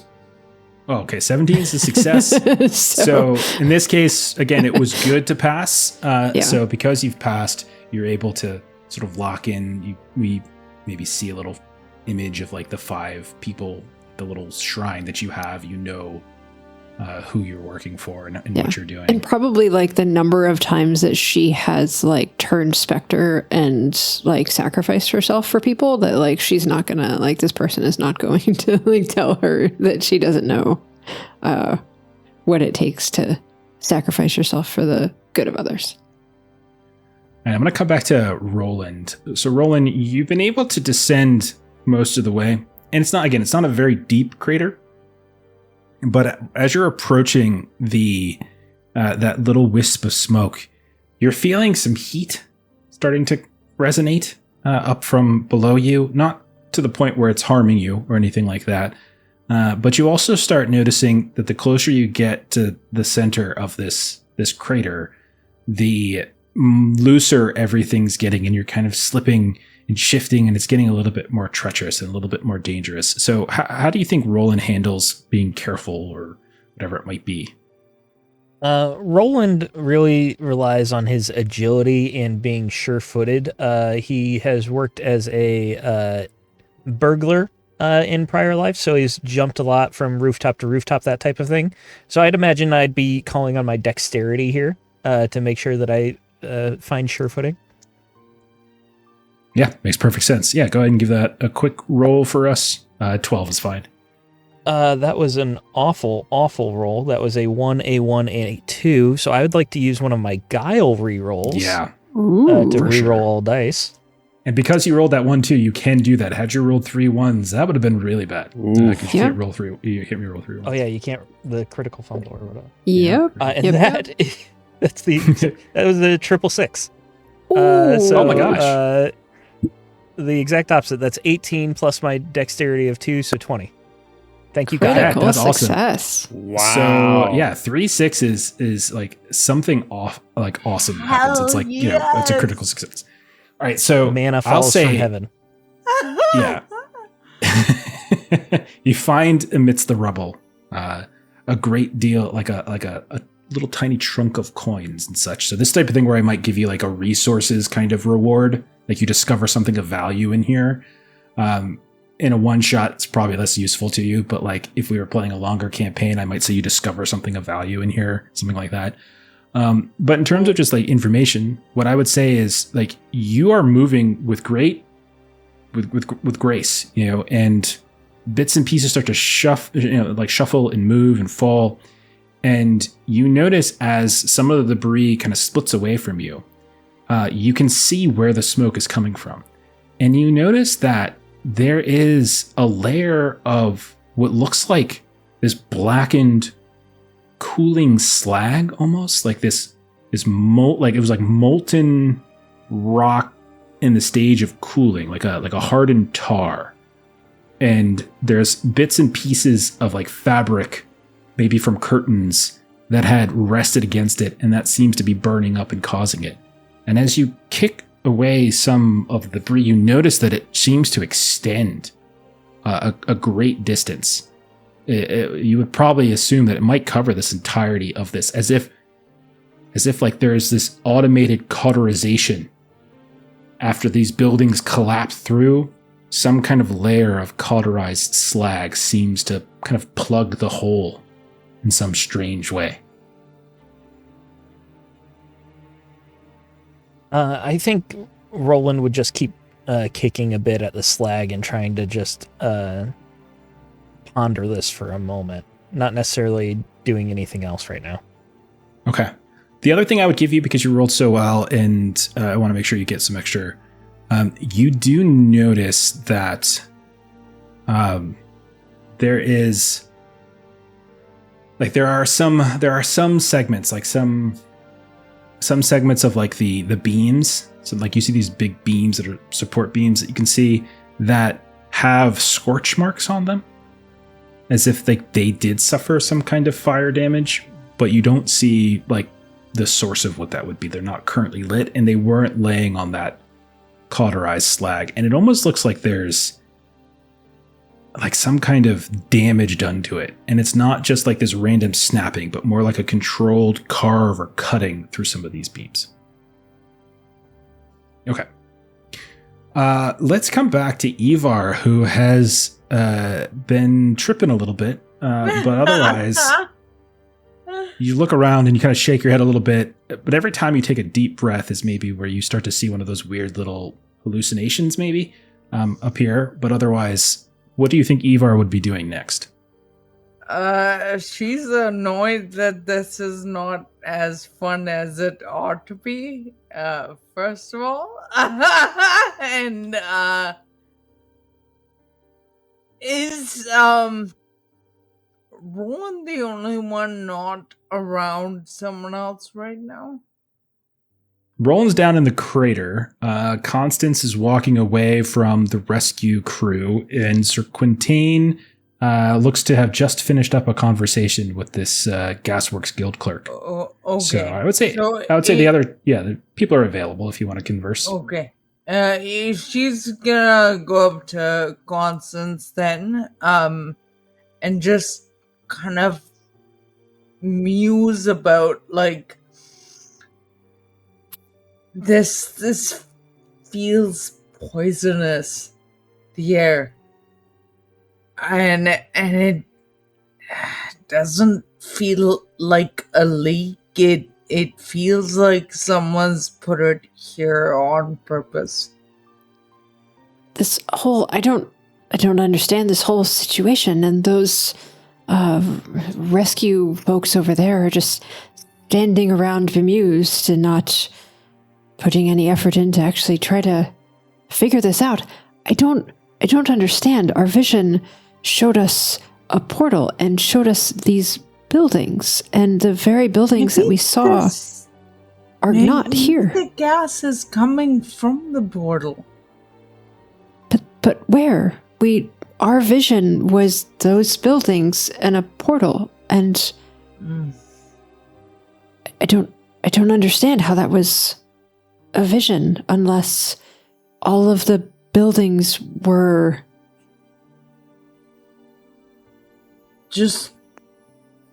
Oh, okay. 17 is a success. so in this case, again, it was good to pass. So because you've passed, you're able to sort of lock in. We maybe see a little image of like the 5 people, the little shrine that you have, who you're working for and what you're doing. And probably like the number of times that she has like turned Spectre and like sacrificed herself for people, that like she's not gonna, like, this person is not going to like tell her that she doesn't know what it takes to sacrifice yourself for the good of others. And I'm going to come back to Roland. So Roland, you've been able to descend most of the way. And it's not a very deep crater. But as you're approaching that little wisp of smoke, you're feeling some heat starting to resonate up from below you. Not to the point where it's harming you or anything like that, But you also start noticing that the closer you get to the center of this crater, the looser everything's getting, and you're kind of slipping and shifting, and it's getting a little bit more treacherous and a little bit more dangerous. So how do you think Roland handles being careful or whatever it might be? Roland really relies on his agility and being sure-footed. He has worked as a burglar in prior life, so he's jumped a lot from rooftop to rooftop, that type of thing. So I'd imagine I'd be calling on my dexterity here to make sure that I find sure-footing. Yeah, makes perfect sense. Yeah, go ahead and give that a quick roll for us. 12 is fine. That was an awful roll. That was a 1, a 1, and a 2. So I would like to use one of my guile rerolls. Yeah. To for reroll sure. all dice. And because you rolled that 1 too, you can do that. Had you rolled 3 1s, that would have been really bad. You can't roll 3. You can't reroll 3 1s. Oh yeah, you can't the critical fumble or whatever. Yep. And Yep. that was the 666. Ooh. Oh my gosh. The exact opposite. That's 18 plus my dexterity of 2, so 20. Thank you, guys. Critical that's awesome. success. Wow. So yeah, 3 6 is like something off, like awesome happens. It's like it's a critical success. All right, so Mana I'll falls say from heaven. yeah. You find amidst the rubble a great deal, like a little tiny trunk of coins and such. So this type of thing where I might give you like a resources kind of reward, like you discover something of value in here. In a one shot, it's probably less useful to you, but like if we were playing a longer campaign, I might say you discover something of value in here, something like that. But in terms of just like information, what I would say is like you are moving with grace, you know, and bits and pieces start to shuffle and move and fall. And you notice as some of the debris kind of splits away from you, you can see where the smoke is coming from. And you notice that there is a layer of what looks like this blackened cooling slag, almost like like it was like molten rock in the stage of cooling, like a hardened tar. And there's bits and pieces of like fabric, maybe from curtains, that had rested against it, and that seems to be burning up and causing it. And as you kick away some of the debris, you notice that it seems to extend a great distance. You would probably assume that it might cover this entirety of this, as if like there's this automated cauterization. After these buildings collapse through, some kind of layer of cauterized slag seems to kind of plug the hole in some strange way. I think Roland would just keep kicking a bit at the slag and trying to just ponder this for a moment, not necessarily doing anything else right now. Okay. The other thing I would give you, because you rolled so well, and I want to make sure you get some extra, you do notice that there is, like, there are some segments, like some segments of like the beams. So like you see these big beams that are support beams that you can see that have scorch marks on them, as if they did suffer some kind of fire damage, but you don't see like the source of what that would be. They're not currently lit, and they weren't laying on that cauterized slag. And it almost looks like there's like some kind of damage done to it. And it's not just like this random snapping, but more like a controlled carve or cutting through some of these beams. Okay. Let's come back to Ivar, who has been tripping a little bit, but otherwise you look around and you kind of shake your head a little bit, but every time you take a deep breath is maybe where you start to see one of those weird little hallucinations maybe appear. But otherwise, what do you think Ivar would be doing next? She's annoyed that this is not as fun as it ought to be, first of all. And, is, Roland the only one not around someone else right now? Roland's down in the crater. Constance is walking away from the rescue crew, and Sir Quintain looks to have just finished up a conversation with this Gasworks Guild clerk. Okay. So I would say the people are available if you want to converse. Okay. She's gonna go up to Constance then, and just kind of muse about like this feels poisonous, the air, and it doesn't feel like a leak. It feels like someone's put it here on purpose. This whole I don't understand this whole situation, and those rescue folks over there are just standing around bemused and not putting any effort in to actually try to figure this out. I don't understand. Our vision showed us a portal and showed us these buildings, and the very buildings that we saw are not here. The gas is coming from the portal. But where? Our vision was those buildings and a portal, and I don't understand how that was a vision unless all of the buildings were just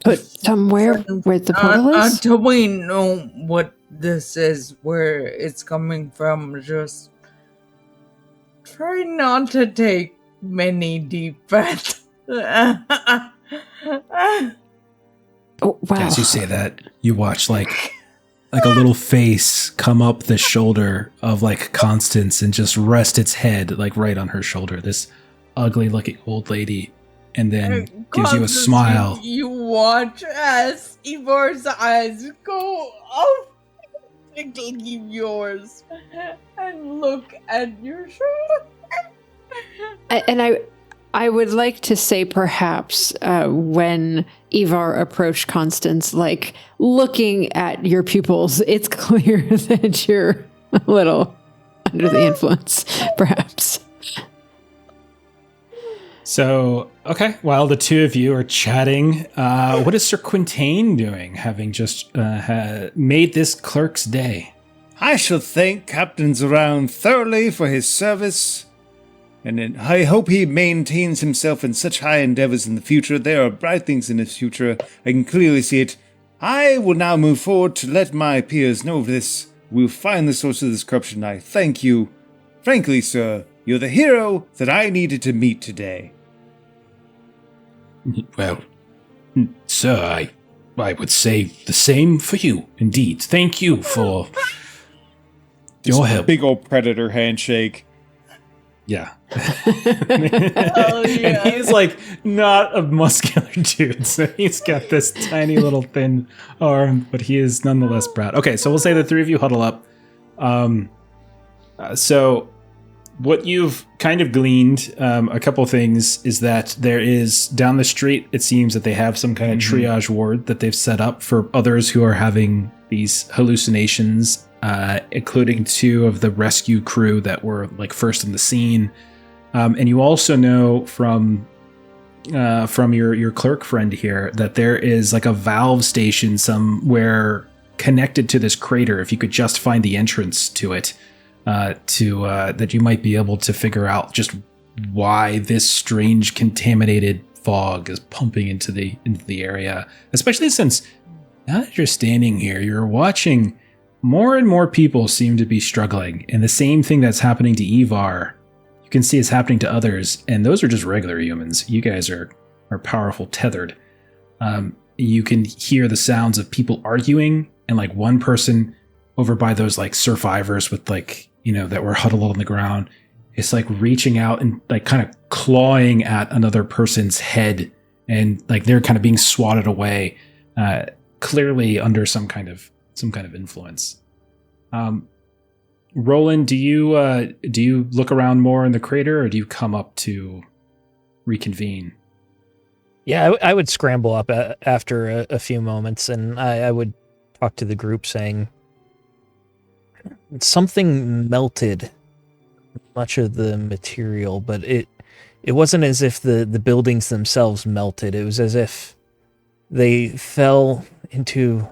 put somewhere where the portal is? Until we know what this is, where it's coming from, just try not to take many deep breaths. Oh, wow. As you say that, you watch like a little face come up the shoulder of like Constance and just rest its head like right on her shoulder. This ugly looking old lady, and then gives you a smile. You watch as Ivor's eyes go up, tickling yours, and look at your shoulder. And I would like to say perhaps when Ivar approached Constance, like looking at your pupils, it's clear that you're a little under the influence, perhaps. So, okay, while the two of you are chatting, what is Sir Quintain doing, having just made this clerk's day? I shall thank Captain Zoran thoroughly for his service, and I hope he maintains himself in such high endeavors in the future. There are bright things in his future. I can clearly see it. I will now move forward to let my peers know of this. We'll find the source of this corruption. I thank you. Frankly, sir, you're the hero that I needed to meet today. Well, sir, I would say the same for you, indeed. Thank you for your help. Big old predator handshake. Yeah. Oh, yeah. And he's like not a muscular dude, so he's got this tiny little thin arm, but he is nonetheless proud. Okay, so we'll say the three of you huddle up. So what you've kind of gleaned, a couple things, is that there is down the street, it seems that they have some kind of triage ward that they've set up for others who are having these hallucinations, including two of the rescue crew that were like first in the scene. And you also know from your clerk friend here that there is like a valve station somewhere connected to this crater. If you could just find the entrance to it, that you might be able to figure out just why this strange contaminated fog is pumping into the area. Especially since now that you're standing here, you're watching more and more people seem to be struggling, and the same thing that's happening to Ivar, you can see is happening to others, and those are just regular humans. You guys are powerful, tethered. You can hear the sounds of people arguing, and like one person over by those like survivors with like, that were huddled on the ground, it's like reaching out and like kind of clawing at another person's head, and like they're kind of being swatted away, clearly under some kind of influence. Roland, do you look around more in the crater, or do you come up to reconvene? Yeah, I would scramble up after a few moments, and I would talk to the group saying, something melted much of the material, but it it wasn't as if the buildings themselves melted. It was as if they fell into,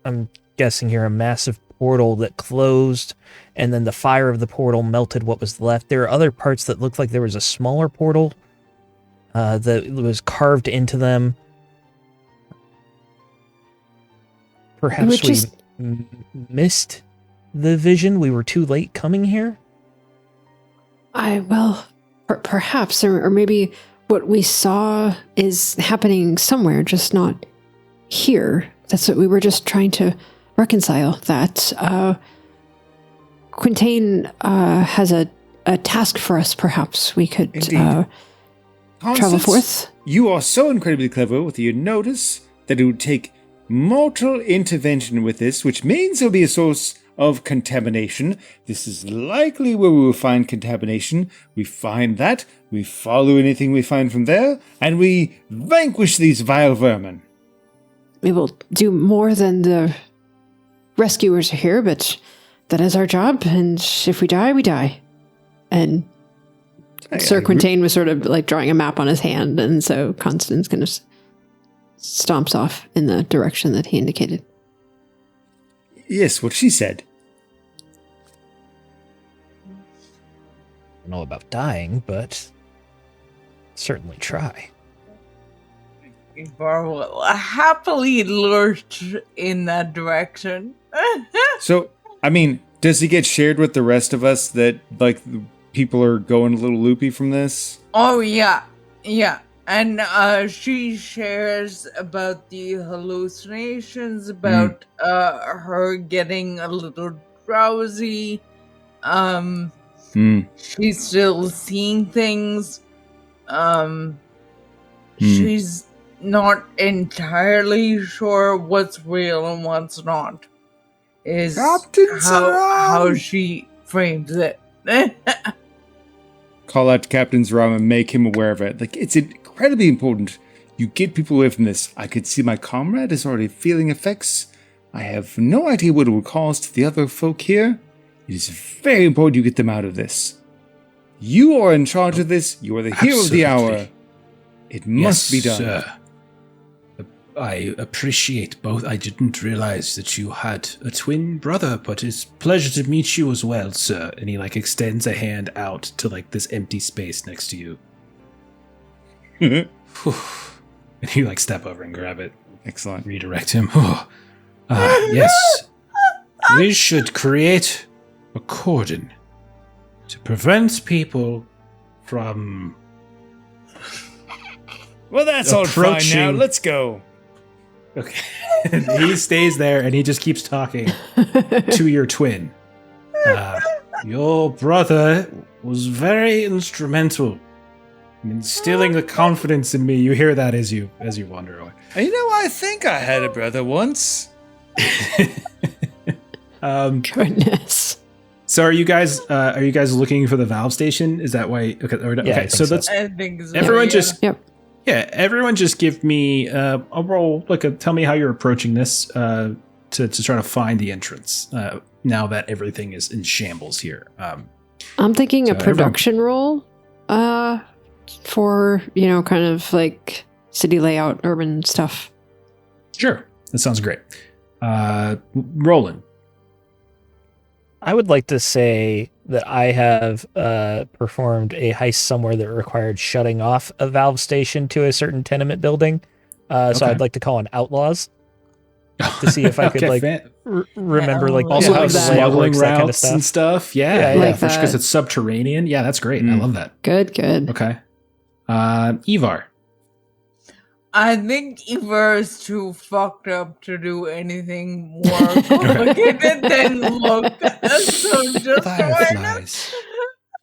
I'm guessing here, a massive portal that closed, and then the fire of the portal melted what was left. There are other parts that looked like there was a smaller portal that was carved into them. Perhaps we missed the vision. We were too late coming here. Perhaps, or maybe what we saw is happening somewhere, just not here. That's what we were just trying to reconcile. That Quintain has a task for us. Perhaps we could travel forth. You are so incredibly clever with your notice that it would take mortal intervention with this, which means there'll be a source of contamination. This is likely where we will find contamination. We find that, we follow anything we find from there, and we vanquish these vile vermin. We will do more than the rescuers are here, but that is our job, and if we die, we die. And Sir Quintain was sort of like drawing a map on his hand, and so Constance kind of stomps off in the direction that he indicated. Yes, what she said. I don't know about dying, but certainly try. Ivar will happily lurch in that direction. So, I mean, does it get shared with the rest of us that, like, people are going a little loopy from this? Oh, yeah. Yeah. And she shares about the hallucinations, about her getting a little drowsy. She's still seeing things. She's not entirely sure what's real and what's not. Is how she frames it. Call out to Captain Zaram and make him aware of it. Like, it's incredibly important you get people away from this. I could see my comrade is already feeling effects. I have no idea what it will cause to the other folk here. It is very important you get them out of this. You are in charge of this. You are the hero of the hour. It must be done. Sir. I appreciate both. I didn't realize that you had a twin brother, but it's a pleasure to meet you as well, sir. And he extends a hand out to this empty space next to you. And you step over and grab it. Excellent. Redirect him. Yes. We should create a cordon to prevent people from... Well, that's all fine now. Let's go. Okay. He stays there and he just keeps talking to your twin. Your brother was very instrumental in instilling the confidence in me. You hear that as you wander away. I think I had a brother once. Goodness. So are you guys looking for the valve station? Is that why? Okay. Okay. So let's. I think so. Everyone just. Yep. Yeah, everyone just give me a roll, tell me how you're approaching this to try to find the entrance now that everything is in shambles here. I'm thinking a production roll for, kind of like city layout, urban stuff. Sure, that sounds great. Roland. I would like to say that I have performed a heist somewhere that required shutting off a valve station to a certain tenement building. So I'd like to call on outlaws to see if I could remember also how smuggling routes that kind of stuff. and stuff. Yeah, because it's subterranean. Yeah, that's great. I love that. Good. Okay. Ivar. I think Ivar is too fucked up to do anything more complicated than look. So just Fireflies.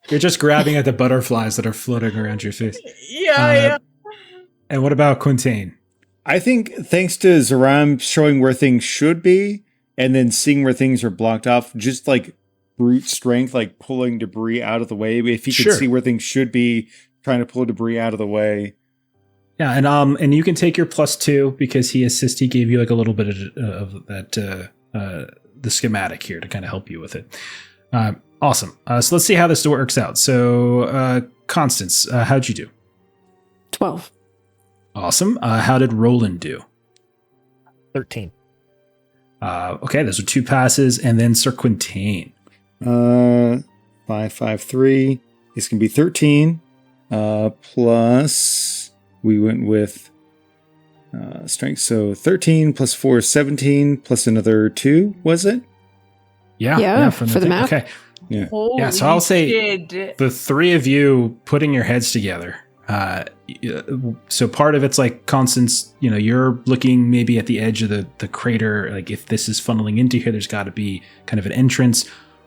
You're just grabbing at the butterflies that are floating around your face. Yeah. And what about Quintain? I think thanks to Zaram showing where things should be and then seeing where things are blocked off, just brute strength, pulling debris out of the way. If he could see where things should be, trying to pull debris out of the way. Yeah, and you can take your +2 because he gave you a little bit of that the schematic here to kind of help you with it. Awesome. So let's see how this works out. So Constance, how'd you do? 12. Awesome. How did Roland do? 13. Okay, those are 2 passes, and then Sir Quintain. 5, 5, 3. It's going to be 13. Plus, we went with strength. So 13 plus 4 is 17, plus another 2, was it? Yeah, for the map. Okay. Yeah. Yeah, so I'll say the 3 of you putting your heads together. So part of it's like Constance, you're looking maybe at the edge of the crater. Like if this is funneling into here, there's got to be kind of an entrance.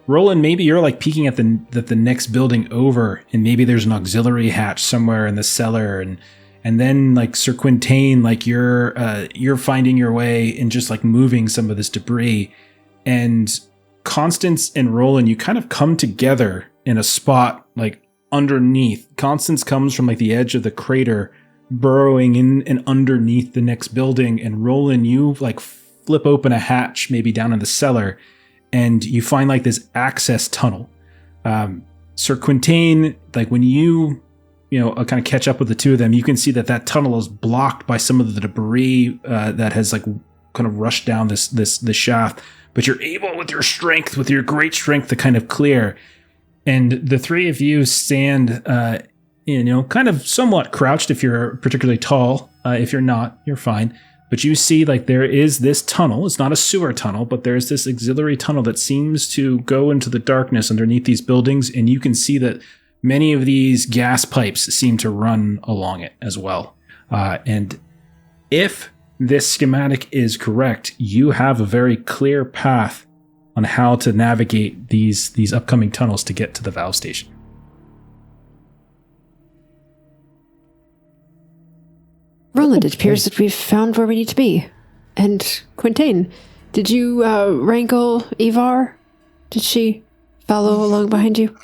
Roland, maybe you're like peeking at the next building over, and maybe there's an auxiliary hatch somewhere in the cellar, and then like Sir Quintain, like you're finding your way and just like moving some of this debris. And Constance and Roland, you kind of come together in a spot like underneath. Constance comes from like the edge of the crater, burrowing in and underneath the next building, and Roland, you like flip open a hatch maybe down in the cellar, and you find like this access tunnel. Sir Quintain, like when you kind of catch up with the 2 of them, you can see that tunnel is blocked by some of the debris that has like kind of rushed down this shaft. But you're able with your great strength to kind of clear. And the 3 of you stand, kind of somewhat crouched if you're particularly tall. If you're not, you're fine. But you see like there is this tunnel. It's not a sewer tunnel, but there's this auxiliary tunnel that seems to go into the darkness underneath these buildings. And you can see that many of these gas pipes seem to run along it as well. And if this schematic is correct, you have a very clear path on how to navigate these upcoming tunnels to get to the valve station. Roland, it appears that we've found where we need to be. And Quintain, did you wrangle Ivar? Did she follow along behind you?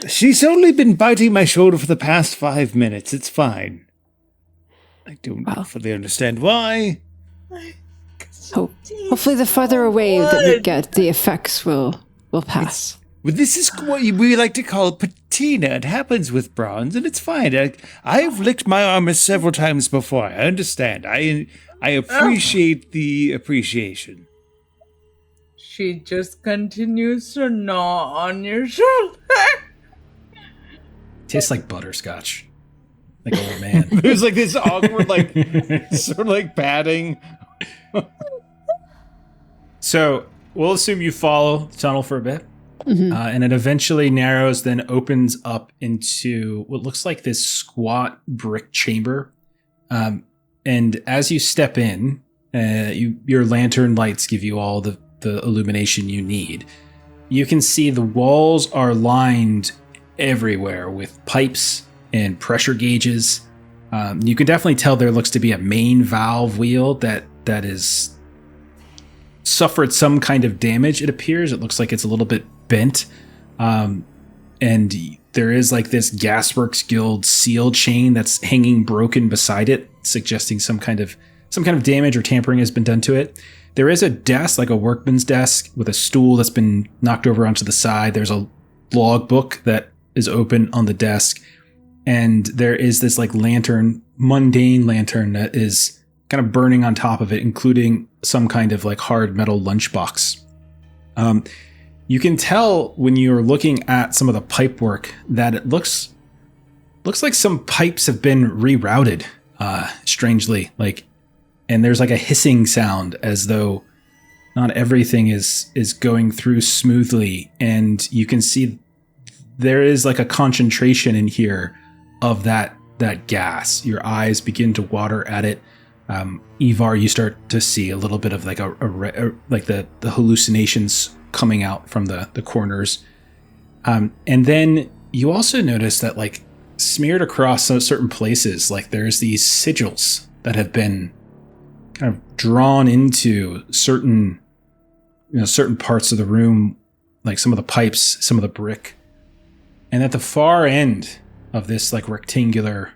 She's only been biting my shoulder for the past 5 minutes. It's fine. I don't fully understand why. Hopefully the farther away that we get, the effects will pass. Well, this is what we like to call patina. It happens with bronze, and it's fine. I've licked my armor several times before. I understand. I appreciate the appreciation. She just continues to gnaw on your shoulder. Tastes like butterscotch. Like an old man. There's like this awkward, like, sort of like padding. So we'll assume you follow the tunnel for a bit. Mm-hmm. And it eventually narrows, then opens up into what looks like this squat brick chamber. And as you step in, your lantern lights give you all the illumination you need. You can see the walls are lined everywhere with pipes and pressure gauges. You can definitely tell there looks to be a main valve wheel that is suffered some kind of damage. It appears it looks like it's a little bit bent, and there is like this Gasworks Guild seal chain that's hanging broken beside it, suggesting some kind of damage or tampering has been done to it. There is a desk, like a workman's desk, with a stool that's been knocked over onto the side. There's a logbook that is open on the desk, and there is this like mundane lantern that is kind of burning on top of it, including some kind of like hard metal lunchbox. You can tell when you're looking at some of the pipe work that it looks like some pipes have been rerouted, strangely, and there's like a hissing sound as though not everything is going through smoothly. And you can see there is like a concentration in here of that gas. Your eyes begin to water at it. Ivar, you start to see a little bit of like the hallucinations coming out from the corners. And then you also notice that like smeared across certain places, like there's these sigils that have been kind of drawn into certain parts of the room, like some of the pipes, some of the brick. And at the far end of this like rectangular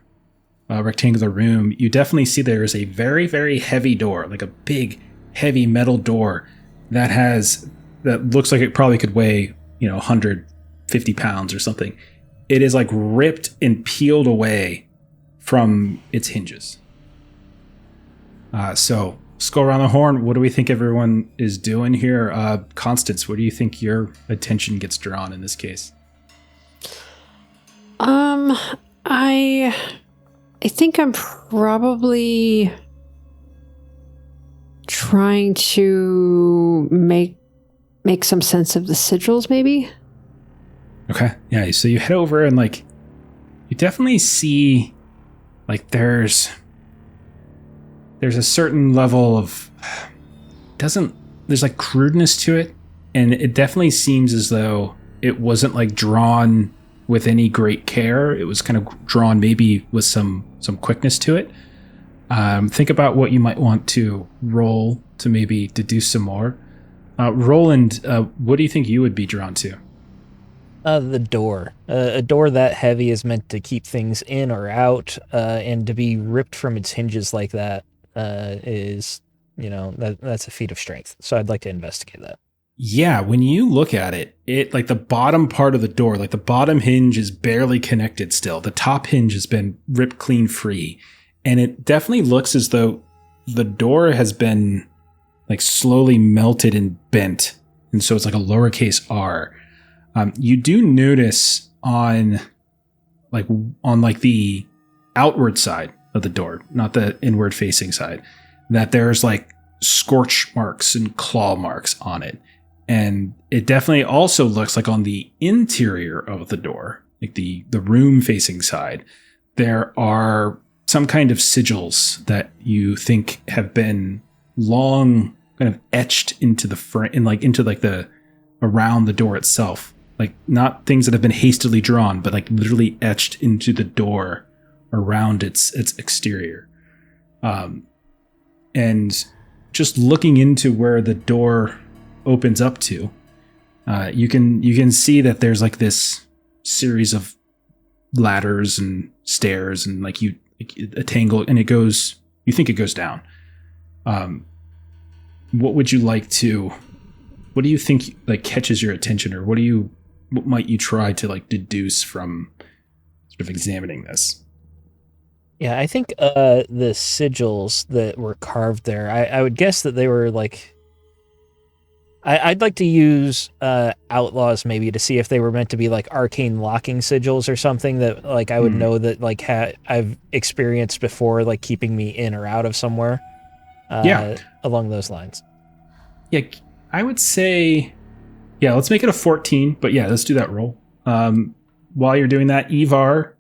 room, you definitely see there is a very, very heavy door, like a big, heavy metal door that looks like it probably could weigh, 150 pounds or something. it is like ripped and peeled away from its hinges. So let's go around the horn. What do we think everyone is doing here? Constance, what do you think your attention gets drawn in this case? I think I'm probably trying to make some sense of the sigils, maybe. Okay. Yeah. So you head over and like, you definitely see like there's a certain level of there's like crudeness to it. And it definitely seems as though it wasn't like drawn with any great care. It was kind of drawn maybe with some quickness to it. Think about what you might want to roll to maybe deduce some more. Roland, what do you think you would be drawn to? The door. A door that heavy is meant to keep things in or out, and to be ripped from its hinges like that is, that's a feat of strength. So I'd like to investigate that. Yeah, when you look at it, like the bottom part of the door, like the bottom hinge is barely connected still. The top hinge has been ripped clean free. And it definitely looks as though the door has been like slowly melted and bent. And so it's like a lowercase r. You do notice on the outward side of the door, not the inward facing side, that there's like scorch marks and claw marks on it. And it definitely also looks like on the interior of the door, like the room facing side, there are some kind of sigils that you think have been long kind of etched into the frame and like into like the around the door itself. Like not things that have been hastily drawn, but like literally etched into the door around its exterior. And just looking into where the door opens up to, you can see that there's like this series of ladders and stairs and like a tangle, and you think it goes down. What do you think like catches your attention, or what might you try to like deduce from sort of examining this? Yeah, I think the sigils that were carved there, I would guess that they were like, I'd like to use Outlaws maybe to see if they were meant to be like arcane locking sigils or something that like I would know that like I've experienced before, like keeping me in or out of somewhere. Along those lines. Yeah, I would say, yeah, let's make it a 14, but yeah, let's do that roll. While you're doing that, Ivar,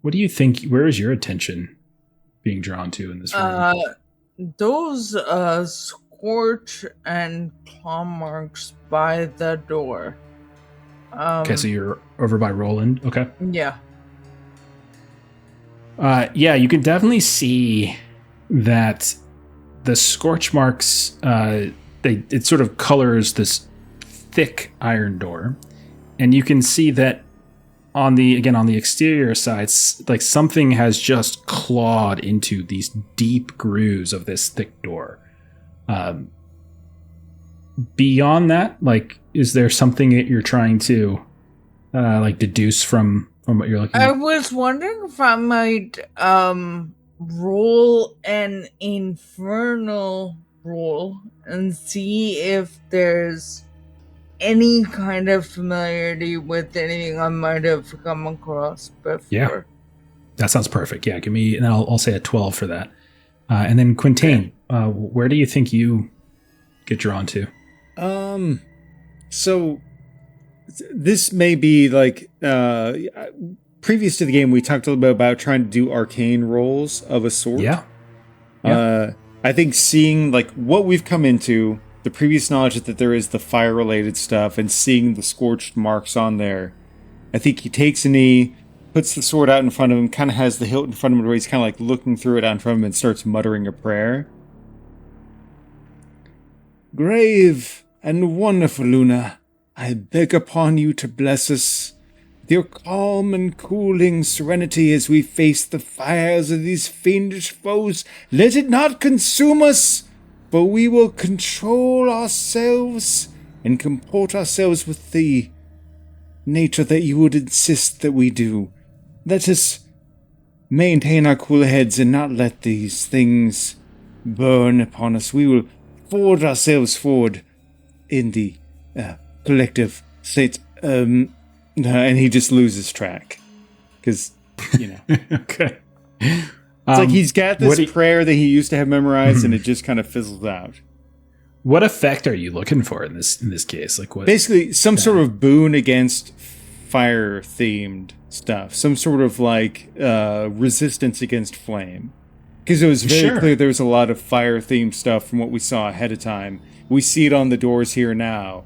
what do you think, where is your attention being drawn to in this room? Those scorch and claw marks by the door. Okay, so you're over by Roland. Okay. Yeah. Yeah, you can definitely see that the scorch marks, it sort of colors this thick iron door. And you can see that on the exterior side, like something has just clawed into these deep grooves of this thick door. Beyond that, like, is there something that you're trying to like deduce from what you're looking at? I was wondering if I might roll an infernal roll and see if there's any kind of familiarity with anything I might have come across before. Yeah, that sounds perfect. Yeah, give me, and I'll say a 12 for that. And then Quintain, where do you think you get drawn to? So this may be like previous to the game, we talked a little bit about trying to do arcane rolls of a sort. Yeah. I think seeing like what we've come into, the previous knowledge that there is the fire related stuff, and seeing the scorched marks on there, I think he takes a knee, puts the sword out in front of him, kind of has the hilt in front of him where he's kind of like looking through it out in front of him and starts muttering a prayer. Grave and wonderful Luna, I beg upon you to bless us with your calm and cooling serenity as we face the fires of these fiendish foes. Let it not consume us, for we will control ourselves and comport ourselves with the nature that you would insist that we do. Let us maintain our cool heads and not let these things burn upon us. We will forward ourselves forward in the collective state. And he just loses track. Because, Okay. It's like he's got this prayer that he used to have memorized, and it just kind of fizzles out. What effect are you looking for in this case? Like what? Basically, some sort of boon against fire-themed stuff. Some sort of resistance against flame. Because it was very clear there was a lot of fire-themed stuff from what we saw ahead of time. We see it on the doors here now.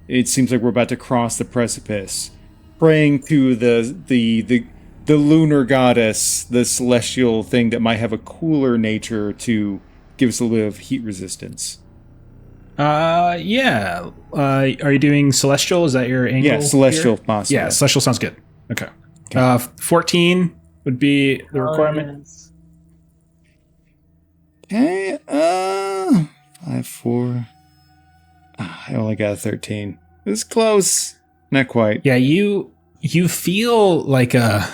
It seems like we're about to cross the precipice. Praying to the lunar goddess, the celestial thing that might have a cooler nature to give us a little bit of heat resistance. Yeah. Are you doing celestial? Is that your angle? Yeah, celestial here? possibly. Yeah, celestial sounds good. Okay. 14 would be the requirement. Okay, 5, 4. I only got a 13. It was close. Not quite. Yeah, you feel like a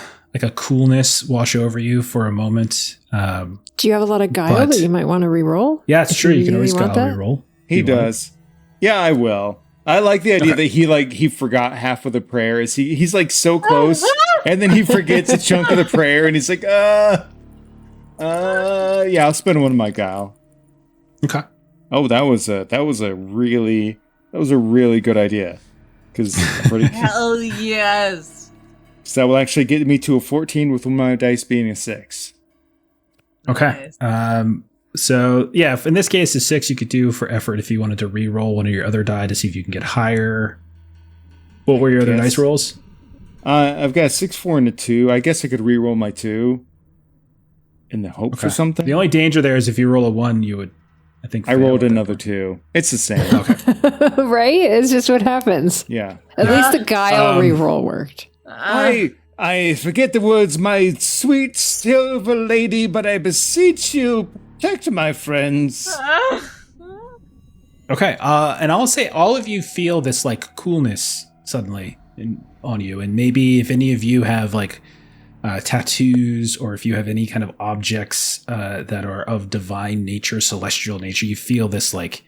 coolness wash over you for a moment. Do you have a lot of guile that you might want to reroll? Yeah, it's true. You can always guile reroll. He does. Yeah, I will. I like the idea that he forgot half of the prayer. He's like so close, and then he forgets a chunk of the prayer, and he's like, yeah, I'll spend one of my guile. Okay. Oh, that was a really good idea. Because hell yes. So that will actually get me to a 14 with one of my dice being a 6. Okay. Nice. So yeah, in this case, a 6 you could do for effort if you wanted to re-roll one of your other die to see if you can get higher. What were your other dice rolls? I've got a 6, 4, and a 2. I guess I could re-roll my 2 in the hope for something. The only danger there is if you roll a 1, you would, I think. I rolled another 2. It's the same. Okay. Right? It's just what happens. Yeah. At least the guile reroll worked. I forget the words, my sweet silver lady, but I beseech you, protect my friends. Okay, and I'll say all of you feel this like coolness suddenly on you, and maybe if any of you have like tattoos, or if you have any kind of objects that are of divine nature, celestial nature, you feel this like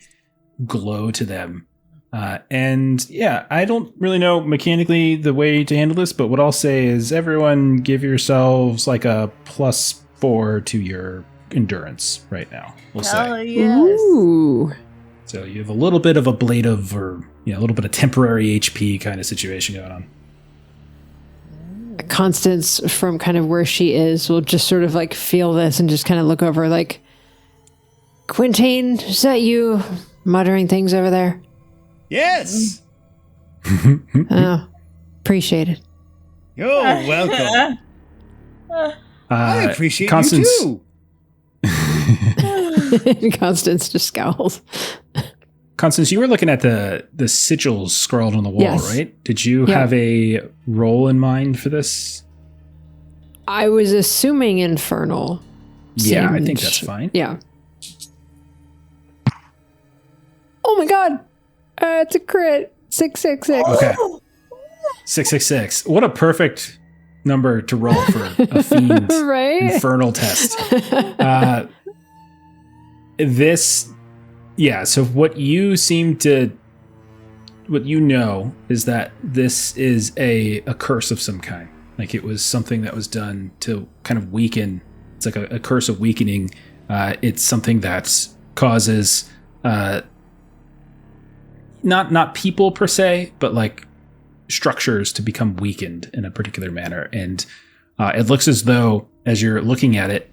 glow to them. And yeah, I don't really know mechanically the way to handle this, but what I'll say is everyone give yourselves like a +4 to your endurance right now. We'll say. Yes. Ooh. So you have a little bit of ablative or a little bit of temporary HP kind of situation going on. Constance, from kind of where she is, will just sort of like feel this and just kind of look over like, Quintain, is that you muttering things over there? Yes. Oh, appreciate it. You're welcome. I appreciate Constance, you too. Constance just scowls. Constance, you were looking at the sigils scrawled on the wall, Yes. right? Did you have a role in mind for this? I was assuming infernal. Yeah, I think that's fine. Yeah. Oh my god. It's a crit. 666. Okay. 666. What a perfect number to roll for a fiend Right? infernal test. So what you know is that this is a curse of some kind. Like it was something that was done to kind of weaken. It's like a curse of weakening. It's something that causes not people per se, but like structures to become weakened in a particular manner. And it looks as though, as you're looking at it,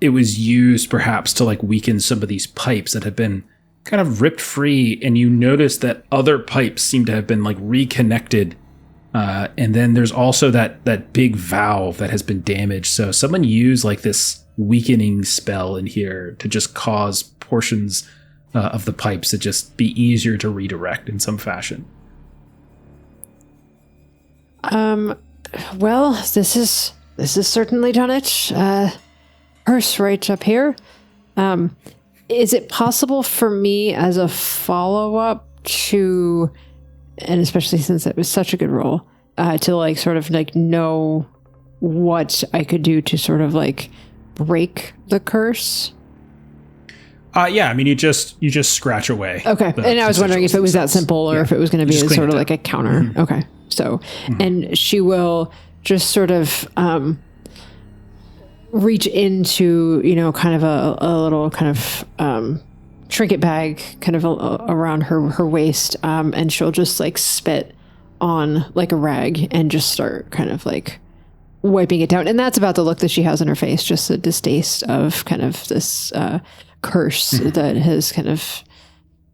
it was used perhaps to like weaken some of these pipes that have been kind of ripped free. And you notice that other pipes seem to have been like reconnected. And then there's also that big valve that has been damaged. So someone used like this weakening spell in here to just cause portions of the pipes to just be easier to redirect in some fashion. Well, this is certainly done it. Purse right up here. Is it possible for me as a follow-up to, and especially since it was such a good roll, to like sort of like know what I could do to sort of like break the curse? Yeah, I mean, you just scratch away. Okay, and I was wondering if it was that simple or if it was going to be sort of like a counter. Mm-hmm. Okay, so, and she will just sort of reach into, you know, kind of a little kind of trinket bag kind of around her waist, and she'll just like spit on like a rag and just start kind of like wiping it down. And that's about the look that she has on her face, just a distaste of kind of this curse that has kind of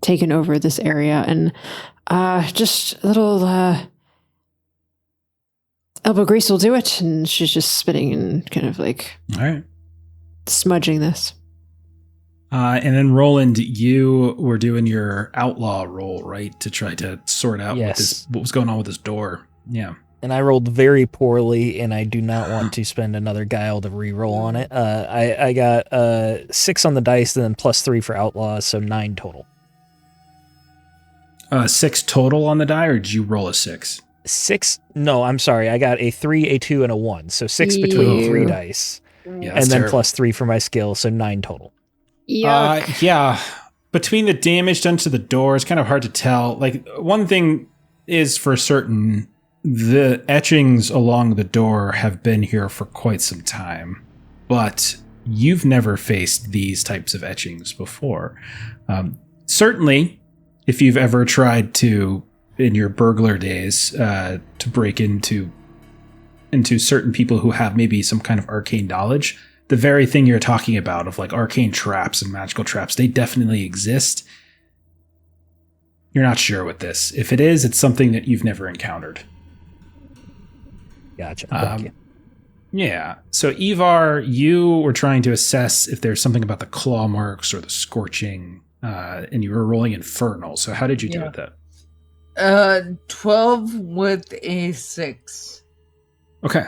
taken over this area. And just a little elbow grease will do it. And she's just spitting and kind of like all right, smudging this. And then Roland, you were doing your outlaw roll, right, to try to sort out what was going on with this door. Yeah. And I rolled very poorly, and I do not want to spend another guile to re-roll on it. I got 6 on the dice, and then +3 for outlaws, so 9 total. 6 total on the die, or did you roll a 6? 6? No, I'm sorry. I got a 3, a 2, and a 1. So 6 between 3 dice. Yeah, and then terrible. +3 for my skill, so 9 total. Yeah. Between the damage done to the door, it's kind of hard to tell. Like, one thing is for certain, the etchings along the door have been here for quite some time, but you've never faced these types of etchings before. Certainly, if you've ever tried to, in your burglar days, to break into certain people who have maybe some kind of arcane knowledge, the very thing you're talking about of like arcane traps and magical traps, they definitely exist. You're not sure with this. If it is, it's something that you've never encountered. Gotcha. Thank you. Yeah. So Ivar, you were trying to assess if there's something about the claw marks or the scorching, and you were rolling infernal. So how did you do with that? 12 with a 6. Okay.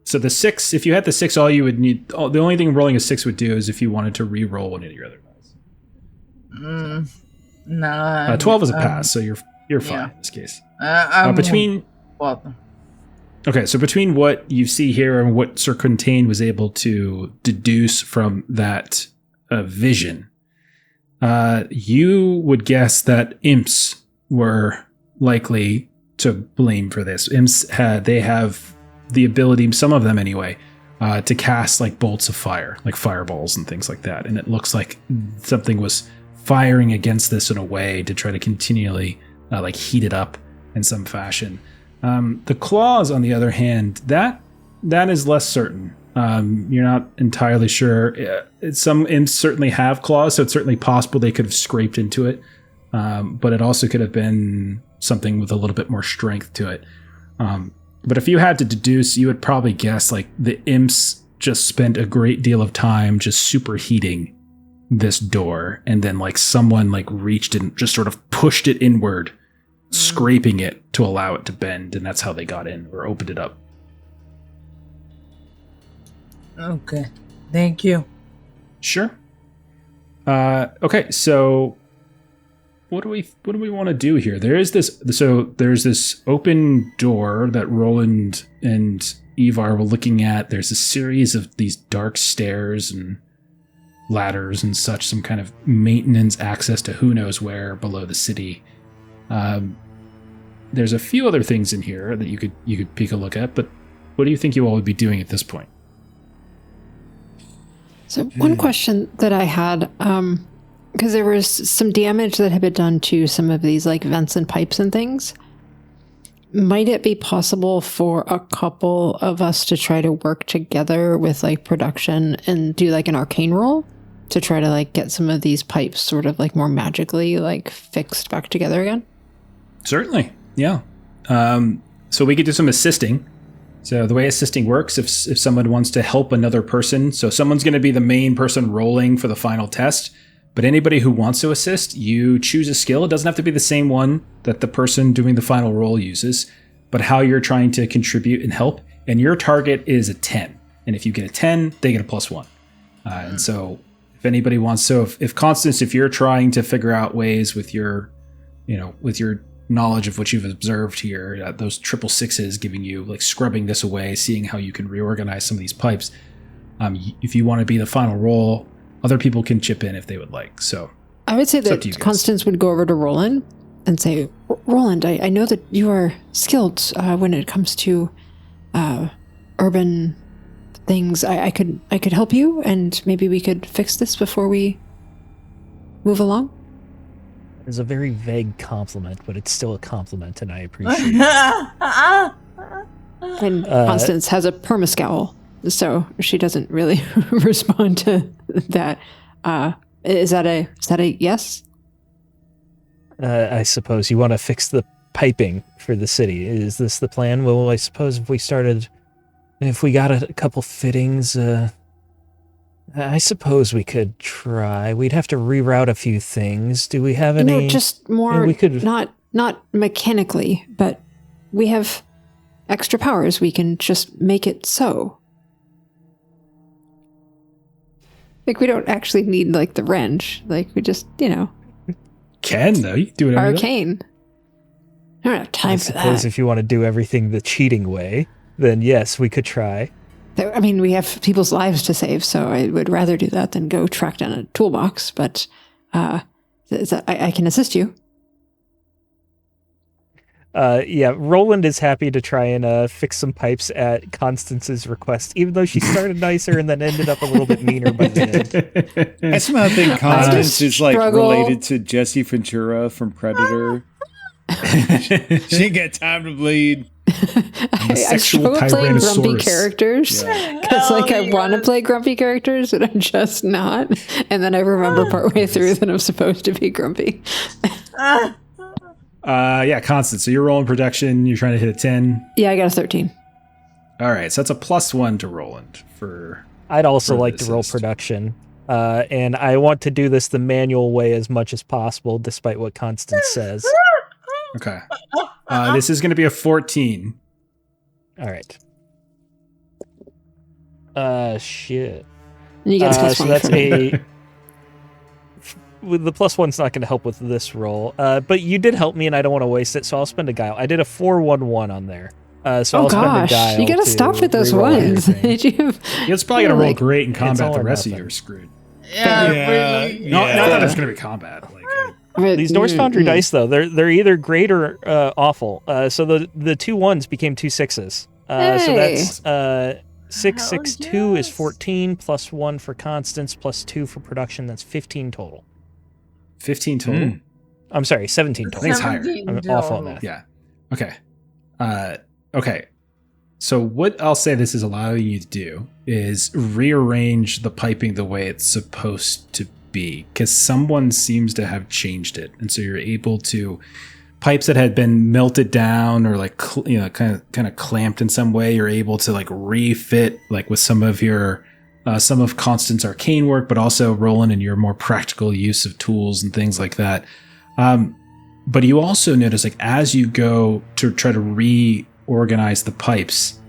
So the 6, if you had the 6, all you would need, the only thing rolling a 6 would do is if you wanted to re-roll one of your other dice. Nah. 12 is a pass, so you're fine in this case. Okay, so between what you see here and what Sir Quintain was able to deduce from that vision, you would guess that imps were likely to blame for this. Imps they have the ability, some of them anyway, to cast like bolts of fire, like fireballs and things like that. And it looks like something was firing against this in a way to try to continually like heat it up in some fashion. The claws, on the other hand, that is less certain. You're not entirely sure. Some imps certainly have claws, so it's certainly possible they could have scraped into it. But it also could have been something with a little bit more strength to it. But if you had to deduce, you would probably guess like the imps just spent a great deal of time just superheating this door, and then like someone like reached and just sort of pushed it inward, scraping it to allow it to bend, and that's how they got in or opened it up. Okay. Thank you. Sure. Okay, so what do we want to do here? There's this open door that Roland and Ivar were looking at. There's a series of these dark stairs and ladders and such, some kind of maintenance access to who knows where below the city. There's a few other things in here that you could take a look at, but what do you think you all would be doing at this point? So one question that I had, because there was some damage that had been done to some of these like vents and pipes and things. Might it be possible for a couple of us to try to work together with like production and do like an arcane roll to try to like get some of these pipes sort of like more magically like fixed back together again? Certainly, yeah. So we could do some assisting. So the way assisting works, if someone wants to help another person, so someone's going to be the main person rolling for the final test, but anybody who wants to assist, you choose a skill. It doesn't have to be the same one that the person doing the final roll uses, but how you're trying to contribute and help. And your target is a 10. And if you get a 10, they get a +1. And so if anybody wants, so if Constance, if you're trying to figure out ways with your knowledge of what you've observed here, those triple sixes giving you like scrubbing this away, seeing how you can reorganize some of these pipes. If you want to be the final roll, other people can chip in if they would like. So I would say that Constance would go over to Roland and say, Roland, I know that you are skilled when it comes to urban things. I could help you, and maybe we could fix this before we move along. It's a very vague compliment, but it's still a compliment, and I appreciate it. And Constance has a permascowl, so she doesn't really respond to that. Is that a yes? I suppose you want to fix the piping for the city. Is this the plan? Well, I suppose if we got a couple fittings, I suppose we could try. We'd have to reroute a few things. Do we have any? No, just more. We could not mechanically, but we have extra powers. We can just make it so. Like, we don't actually need like the wrench. Like, we just, can though. You can do it. Arcane. I don't have time for that. I suppose if you want to do everything the cheating way, then yes, we could try. I mean, we have people's lives to save, so I would rather do that than go track down a toolbox. But I can assist you. Yeah, Roland is happy to try and fix some pipes at Constance's request, even though she started nicer and then ended up a little bit meaner by the end. I somehow think Constance is like related to Jesse Ventura from Predator. She ain't got time to bleed. I struggle playing grumpy characters because I want to play grumpy characters, but I'm just not. And then I remember partway through that I'm supposed to be grumpy. Yeah, Constance. So you're rolling production. You're trying to hit a 10. Yeah, I got a 13. All right, so that's a +1 to Roland for. I'd also like to roll production, and I want to do this the manual way as much as possible, despite what Constance says. Okay. This is going to be a 14. All right. Shit. And you get a +1. So that's a. With the +1's not going to help with this roll, but you did help me, and I don't want to waste it, so I'll spend a guile. I did a 4-1-1 on there. So I'll spend a guile. You got to stop with those ones. It's probably going to roll great in combat. The rest of you are screwed. Yeah. Not that it's going to be combat. These Norse Foundry dice, though, they're either great or awful. So the 2 1s became 2 6s. So that's 6, 6, 2 is 14, +1 for Constance, +2 for production. That's 15 total. 15 total? I'm sorry, 17 total. I think it's higher. I'm awful at math. Yeah. Okay. Okay. So what I'll say this is allowing you to do is rearrange the piping the way it's supposed to be, because someone seems to have changed it, and so you're able to pipes that had been melted down or like kind of clamped in some way. You're able to like refit like with some of your some of Constance's arcane work, but also Roland and your more practical use of tools and things like that. But you also notice like as you go to try to reorganize the pipes,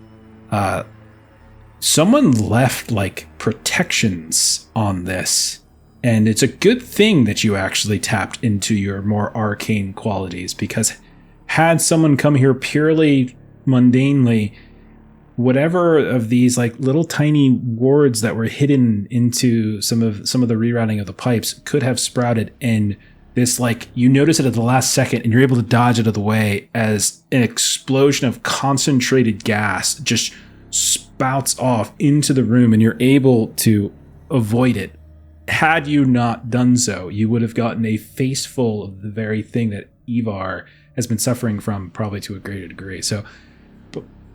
someone left like protections on this. And it's a good thing that you actually tapped into your more arcane qualities, because had someone come here purely mundanely, whatever of these like little tiny wards that were hidden into some of the rerouting of the pipes could have sprouted, and this like you notice it at the last second and you're able to dodge it out of the way as an explosion of concentrated gas just spouts off into the room, and you're able to avoid it. Had you not done so, you would have gotten a face full of the very thing that Ivar has been suffering from, probably to a greater degree. So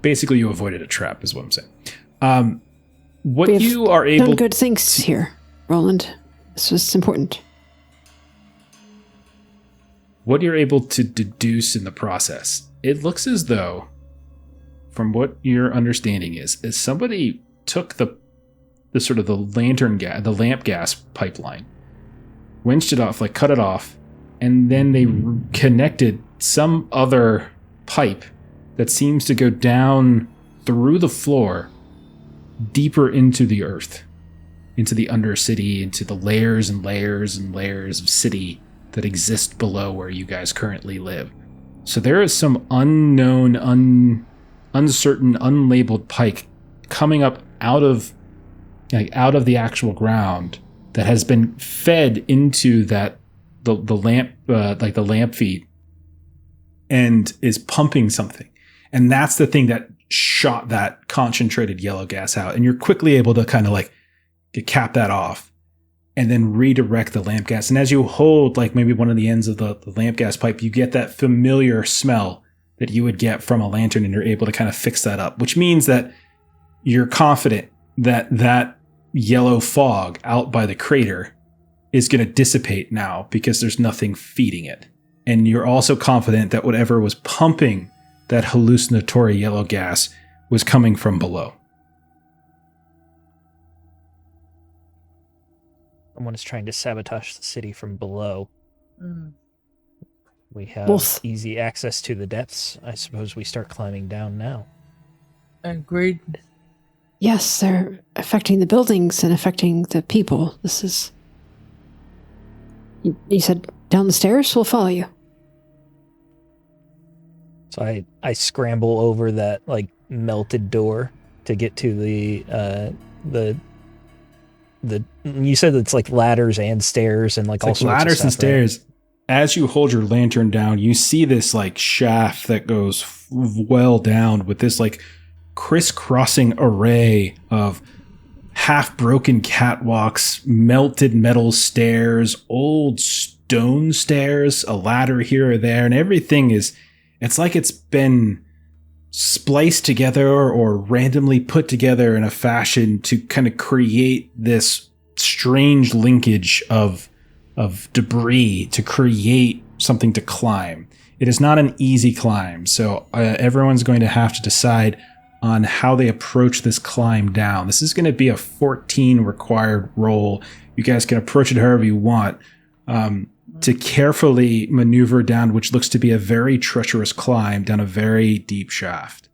basically you avoided a trap is what I'm saying. What you are able done good things here, Roland. This was important. What you're able to deduce in the process, it looks as though, from what your understanding is somebody took the sort of the lamp gas pipeline, winched it off, like cut it off, and then they connected some other pipe that seems to go down through the floor deeper into the earth, into the undercity, into the layers and layers and layers of city that exist below where you guys currently live. So there is some unknown, uncertain, unlabeled pike coming up out of the actual ground that has been fed into the lamp, like the lamp feed, and is pumping something. And that's the thing that shot that concentrated yellow gas out. And you're quickly able to kind of like cap that off and then redirect the lamp gas. And as you hold like maybe one of the ends of the lamp gas pipe, you get that familiar smell that you would get from a lantern, and you're able to kind of fix that up, which means that you're confident that that yellow fog out by the crater is going to dissipate now because there's nothing feeding it. And you're also confident that whatever was pumping that hallucinatory yellow gas was coming from below. Someone is trying to sabotage the city from below. We have easy access to the depths. I suppose we start climbing down now. Agreed. Yes, they're affecting the buildings and affecting the people. This is... You said down the stairs? We'll follow you. So I scramble over that like melted door to get to the you said it's like ladders and stairs and like all like sorts ladders of stuff, and stairs. Right? As you hold your lantern down, you see this like shaft that goes well down with this like crisscrossing array of half broken catwalks, melted metal stairs, old stone stairs, a ladder here or there, and everything is, it's like it's been spliced together or randomly put together in a fashion to kind of create this strange linkage of debris to create something to climb. It is not an easy climb, so everyone's going to have to decide on how they approach this climb down. This is going to be a 14 required roll. You guys can approach it however you want to carefully maneuver down, which looks to be a very treacherous climb down a very deep shaft.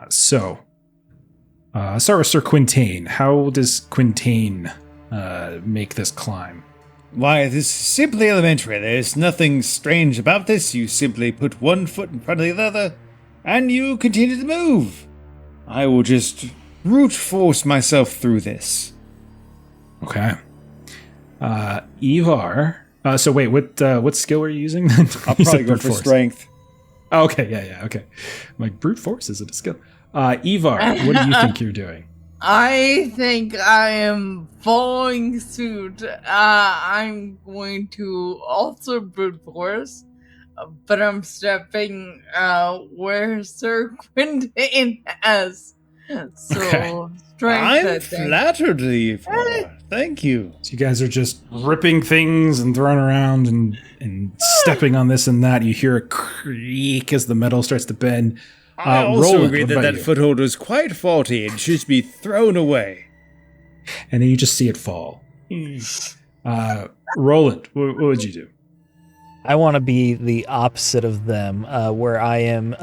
So start with Sir Quintain. How does Quintain make this climb? Why, this is simply elementary. There's nothing strange about this. You simply put one foot in front of the other, and you continue to move. I will just brute force myself through this. Okay. Ivar. So wait, what skill were you using? I'll probably go for strength. Oh, okay, yeah, okay. I'm like, brute force is a skill. Ivar, what do you think you're doing? I think I am following suit. I'm going to also brute force, but I'm stepping where Sir Quintain has. So okay. strength. I'm flattered, Ivar. Thank you. So you guys are just ripping things and throwing around and stepping on this and that. You hear a creak as the metal starts to bend. I also Roland, agree that foothold is quite faulty and should be thrown away. And then you just see it fall. Roland, what would you do? I want to be the opposite of them, where I am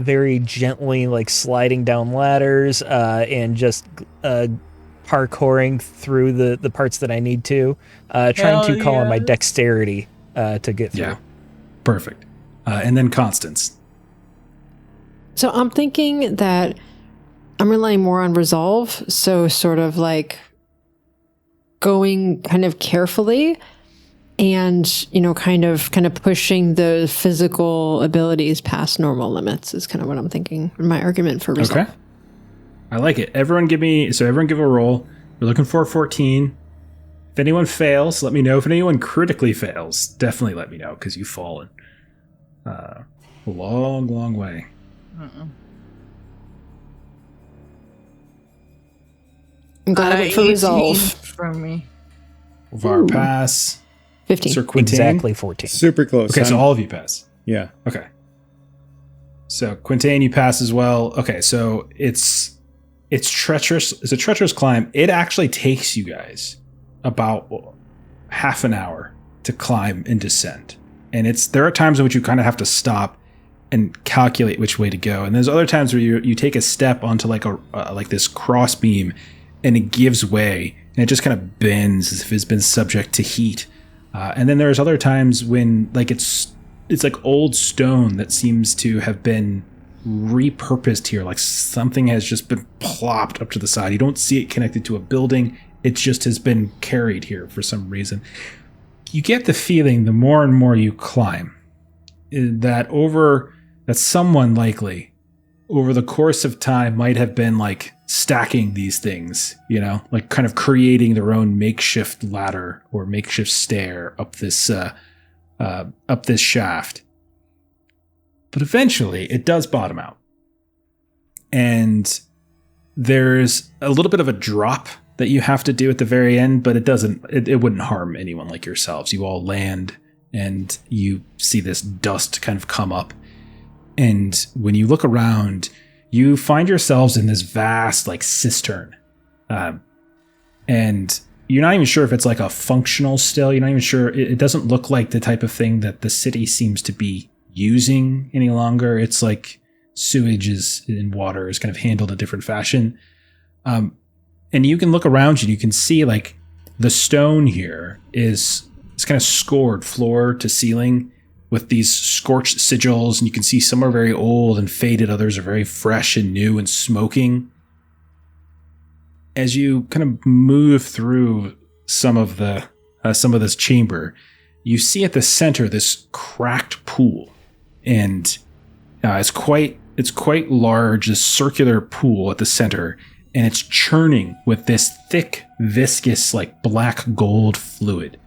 very gently like sliding down ladders and just parkouring through the parts that I need to, trying to call on my dexterity to get through. Yeah, perfect. And then Constance. So I'm thinking that I'm relying more on resolve, so sort of like going kind of carefully and, you know, kind of pushing the physical abilities past normal limits is kind of what I'm thinking. My argument for resolve. Okay. I like it. Everyone give a roll. We're looking for a 14. If anyone fails, let me know. If anyone critically fails, definitely let me know because you've fallen a long, long way. I'm glad I went for resolve. For me. Var pass. 15. Sir Quintain. Exactly 14. Super close. Okay, so all of you pass. Yeah. Okay. So Quintain, you pass as well. Okay, so it's treacherous. It's a treacherous climb. It actually takes you guys about half an hour to climb and descend. And there are times in which you kind of have to stop and calculate which way to go. And there's other times where you take a step onto like like this cross beam and it gives way and it just kind of bends as if it's been subject to heat. And then there's other times when like it's it's like old stone that seems to have been repurposed here. Like something has just been plopped up to the side. You don't see it connected to a building. It just has been carried here for some reason. You get the feeling the more and more you climb that someone likely over the course of time might have been like stacking these things, you know, like kind of creating their own makeshift ladder or makeshift stair up this shaft. But eventually it does bottom out. And there's a little bit of a drop that you have to do at the very end, but it wouldn't harm anyone like yourselves. You all land and you see this dust kind of come up. And when you look around, you find yourselves in this vast like cistern. And you're not even sure if it's like a functional still. You're not even sure. It doesn't look like the type of thing that the city seems to be using any longer. It's like sewage and water is kind of handled a different fashion. And you can look around you and you can see like the stone here is kind of scored floor to ceiling with these scorched sigils, and you can see some are very old and faded, others are very fresh and new and smoking. As you kind of move through some of this chamber, you see at the center this cracked pool, and it's quite large, this circular pool at the center, and it's churning with this thick, viscous, like black gold fluid.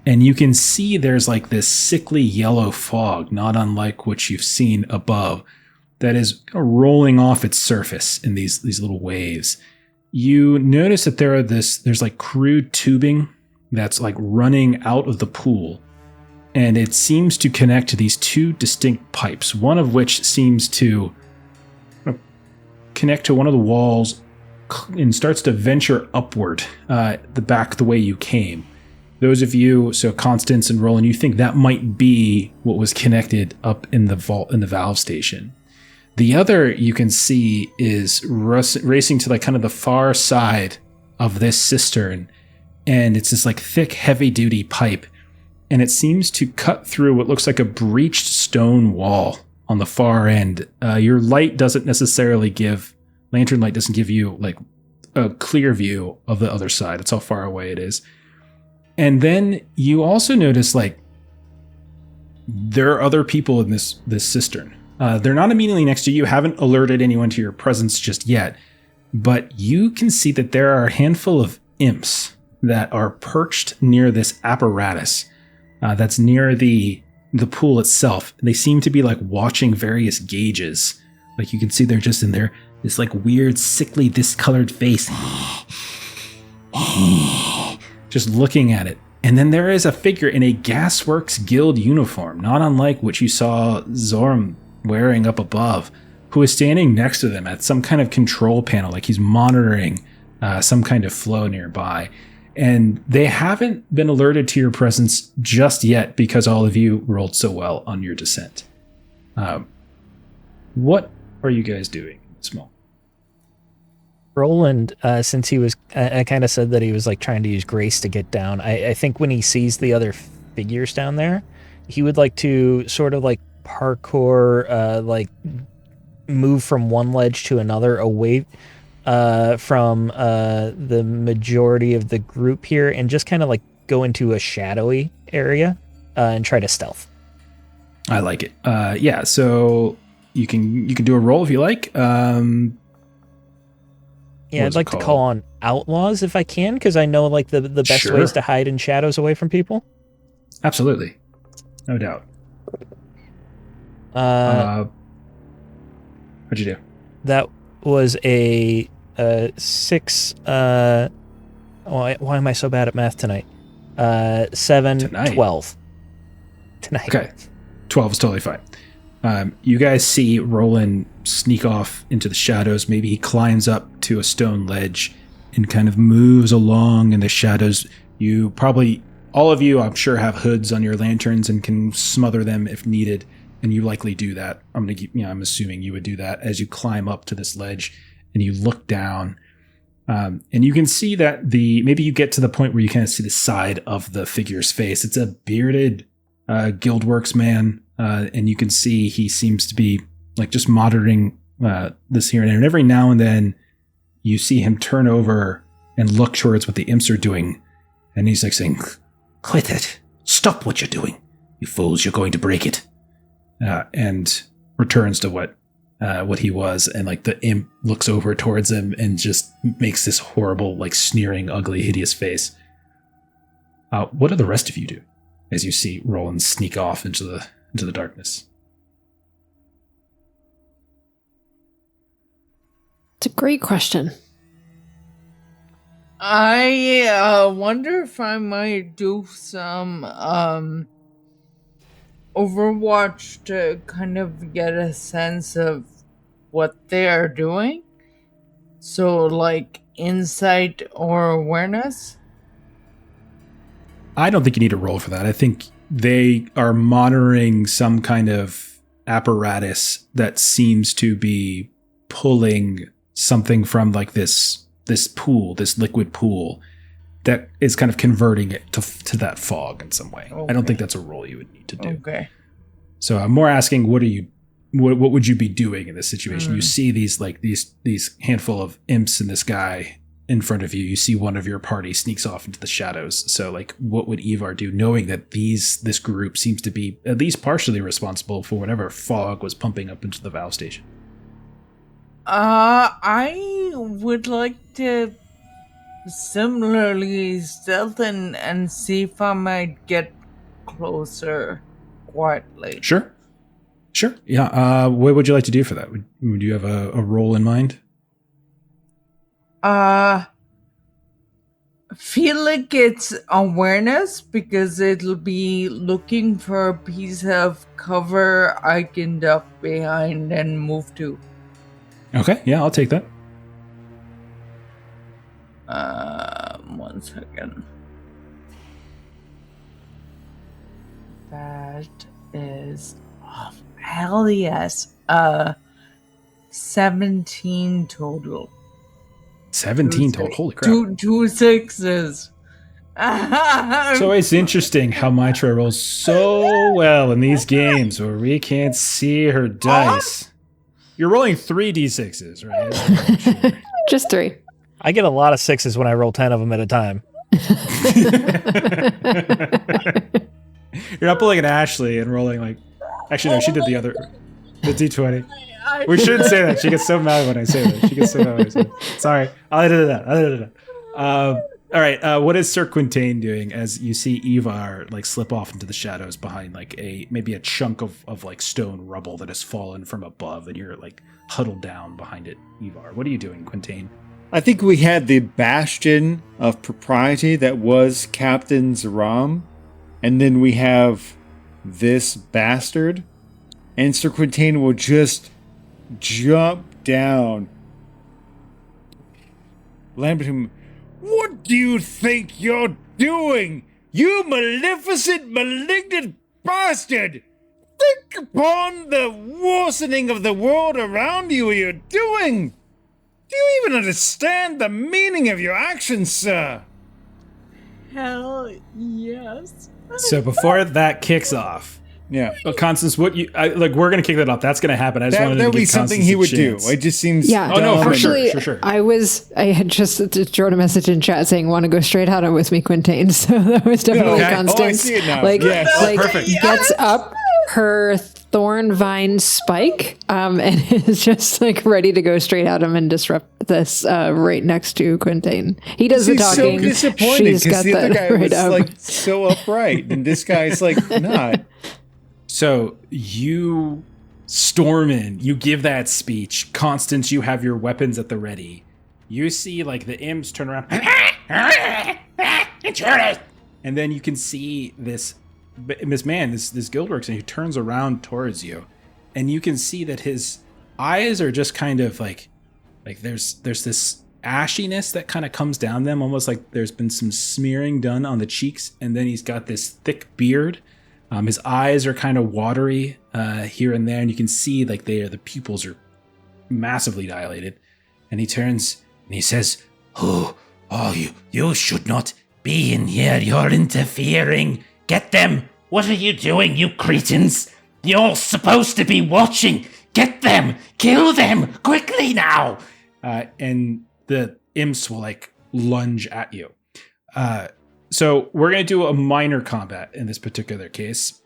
And you can see there's like this sickly yellow fog, not unlike what you've seen above, that is rolling off its surface in these little waves. You notice that there's like crude tubing that's like running out of the pool, and it seems to connect to these two distinct pipes, one of which seems to connect to one of the walls and starts to venture upward the way you came. Those of you, so Constance and Roland, you think that might be what was connected up in the vault in the valve station. The other you can see is racing to like kind of the far side of this cistern, and it's this like thick, heavy-duty pipe, and it seems to cut through what looks like a breached stone wall on the far end. Your light doesn't necessarily lantern light doesn't give you like a clear view of the other side. That's how far away it is. And then you also notice like there are other people in this cistern. They're not immediately next to you, haven't alerted anyone to your presence just yet, but you can see that there are a handful of imps that are perched near this apparatus that's near the pool itself. They seem to be like watching various gauges. Like you can see they're just in there, this like weird, sickly, discolored face. Just looking at it. And then there is a figure in a Gasworks Guild uniform, not unlike what you saw Zorm wearing up above, who is standing next to them at some kind of control panel, like he's monitoring some kind of flow nearby. And they haven't been alerted to your presence just yet because all of you rolled so well on your descent. What are you guys doing, Small? Roland, since he was, I kind of said that he was like trying to use grace to get down. I think when he sees the other figures down there, he would like to sort of like parkour, like move from one ledge to another away from the majority of the group here, and just kind of like go into a shadowy area and try to stealth. I like it. Yeah, so you can do a roll if you like. Yeah, I'd like to call on outlaws if I can, because I know like the best ways to hide in shadows away from people. Absolutely. No doubt. What'd you do? That was a 6. Why am I so bad at math tonight? 7, 12. Tonight. Okay. 12 is totally fine. You guys see Roland sneak off into the shadows. Maybe he climbs up to a stone ledge and kind of moves along in the shadows. You probably, all of you, I'm sure, have hoods on your lanterns and can smother them if needed. And you likely do that. I'm assuming you would do that as you climb up to this ledge and you look down. And you can see that maybe you get to the point where you kind of see the side of the figure's face. It's a bearded, Guildworks man, and you can see he seems to be like just monitoring this here and there. And every now and then you see him turn over and look towards what the imps are doing. And he's like saying, "Quit it. Stop what you're doing. You fools, you're going to break it." And returns to what he was. And like the imp looks over towards him and just makes this horrible, like sneering, ugly, hideous face. What do the rest of you do as you see Roland sneak off into the darkness? It's a great question. I wonder if I might do some Overwatch to kind of get a sense of what they are doing. So, like, insight or awareness? I don't think you need a roll for that. I think they are monitoring some kind of apparatus that seems to be pulling something from like this pool, this liquid pool, that is kind of converting it to that fog in some way. Okay. I don't think that's a roll you would need to do. Okay. So I'm more asking, what would you be doing in this situation? You see these handful of imps and this guy in front of you. You see one of your party sneaks off into the shadows. So like, what would Ivar do, knowing that this group seems to be at least partially responsible for whatever fog was pumping up into the valve station? I would like to similarly stealth and see if I might get closer quietly. Sure. Yeah. What would you like to do for that? Would you have a role in mind? Feel like it's awareness because it'll be looking for a piece of cover I can duck behind and move to. Okay, yeah, I'll take that. 1 second. That is hell yes. 17 total. 17 total. Holy crap. Two sixes. So it's interesting how Mitra rolls so well in these games where we can't see her dice. You're rolling 3d6s, right? Just 3. I get a lot of 6s when I roll 10 of them at a time. You're not pulling an Ashley and rolling like... Actually, no, she did the d20. We shouldn't say that. She gets so mad when I say that. Sorry. I'll edit it out. All right. What is Sir Quintain doing as you see Ivar like slip off into the shadows behind like maybe a chunk of like stone rubble that has fallen from above, and you're like huddled down behind it, Ivar? What are you doing, Quintain? I think we had the bastion of propriety that was Captain Zaram, and then we have this bastard, and Sir Quintain will just jump down. Land him. What do you think you're doing, you maleficent, malignant bastard? Think upon the worsening of the world around you you're doing. Do you even understand the meaning of your actions, sir? Hell yes. So before that kicks off, yeah, Constance, we're gonna kick that off. That's gonna happen. I just wanted to give be something Constance he a would chance. do. It just seems Yeah. Oh no, for Actually, sure. I had just thrown a message in chat saying, "Want to go straight at it with me, Quintain?" So that was definitely Okay. Constance. Oh, I see it now. Like, Yes. like Perfect. gets up her thorn vine spike, and is just like ready to go straight at him and disrupt this right next to Quintain. He does the talking. He's so disappointed She's because got the other that guy right was up. like so upright, and this guy's like not. So you storm in, you give that speech. Constance, you have your weapons at the ready. You see like the imps turn around. And then you can see this Guildworks, and he turns around towards you. And you can see that his eyes are just kind of like there's this ashiness that kind of comes down them, almost like there's been some smearing done on the cheeks. And then he's got this thick beard. His eyes are kind of watery here and there, and you can see like the pupils are massively dilated. And he turns and he says, "Oh, you should not be in here. You're interfering. Get them What are you doing, you cretins? You're supposed to be watching. Get them! Kill them! Quickly now! And the imps will like lunge at you. So we're going to do a minor combat in this particular case.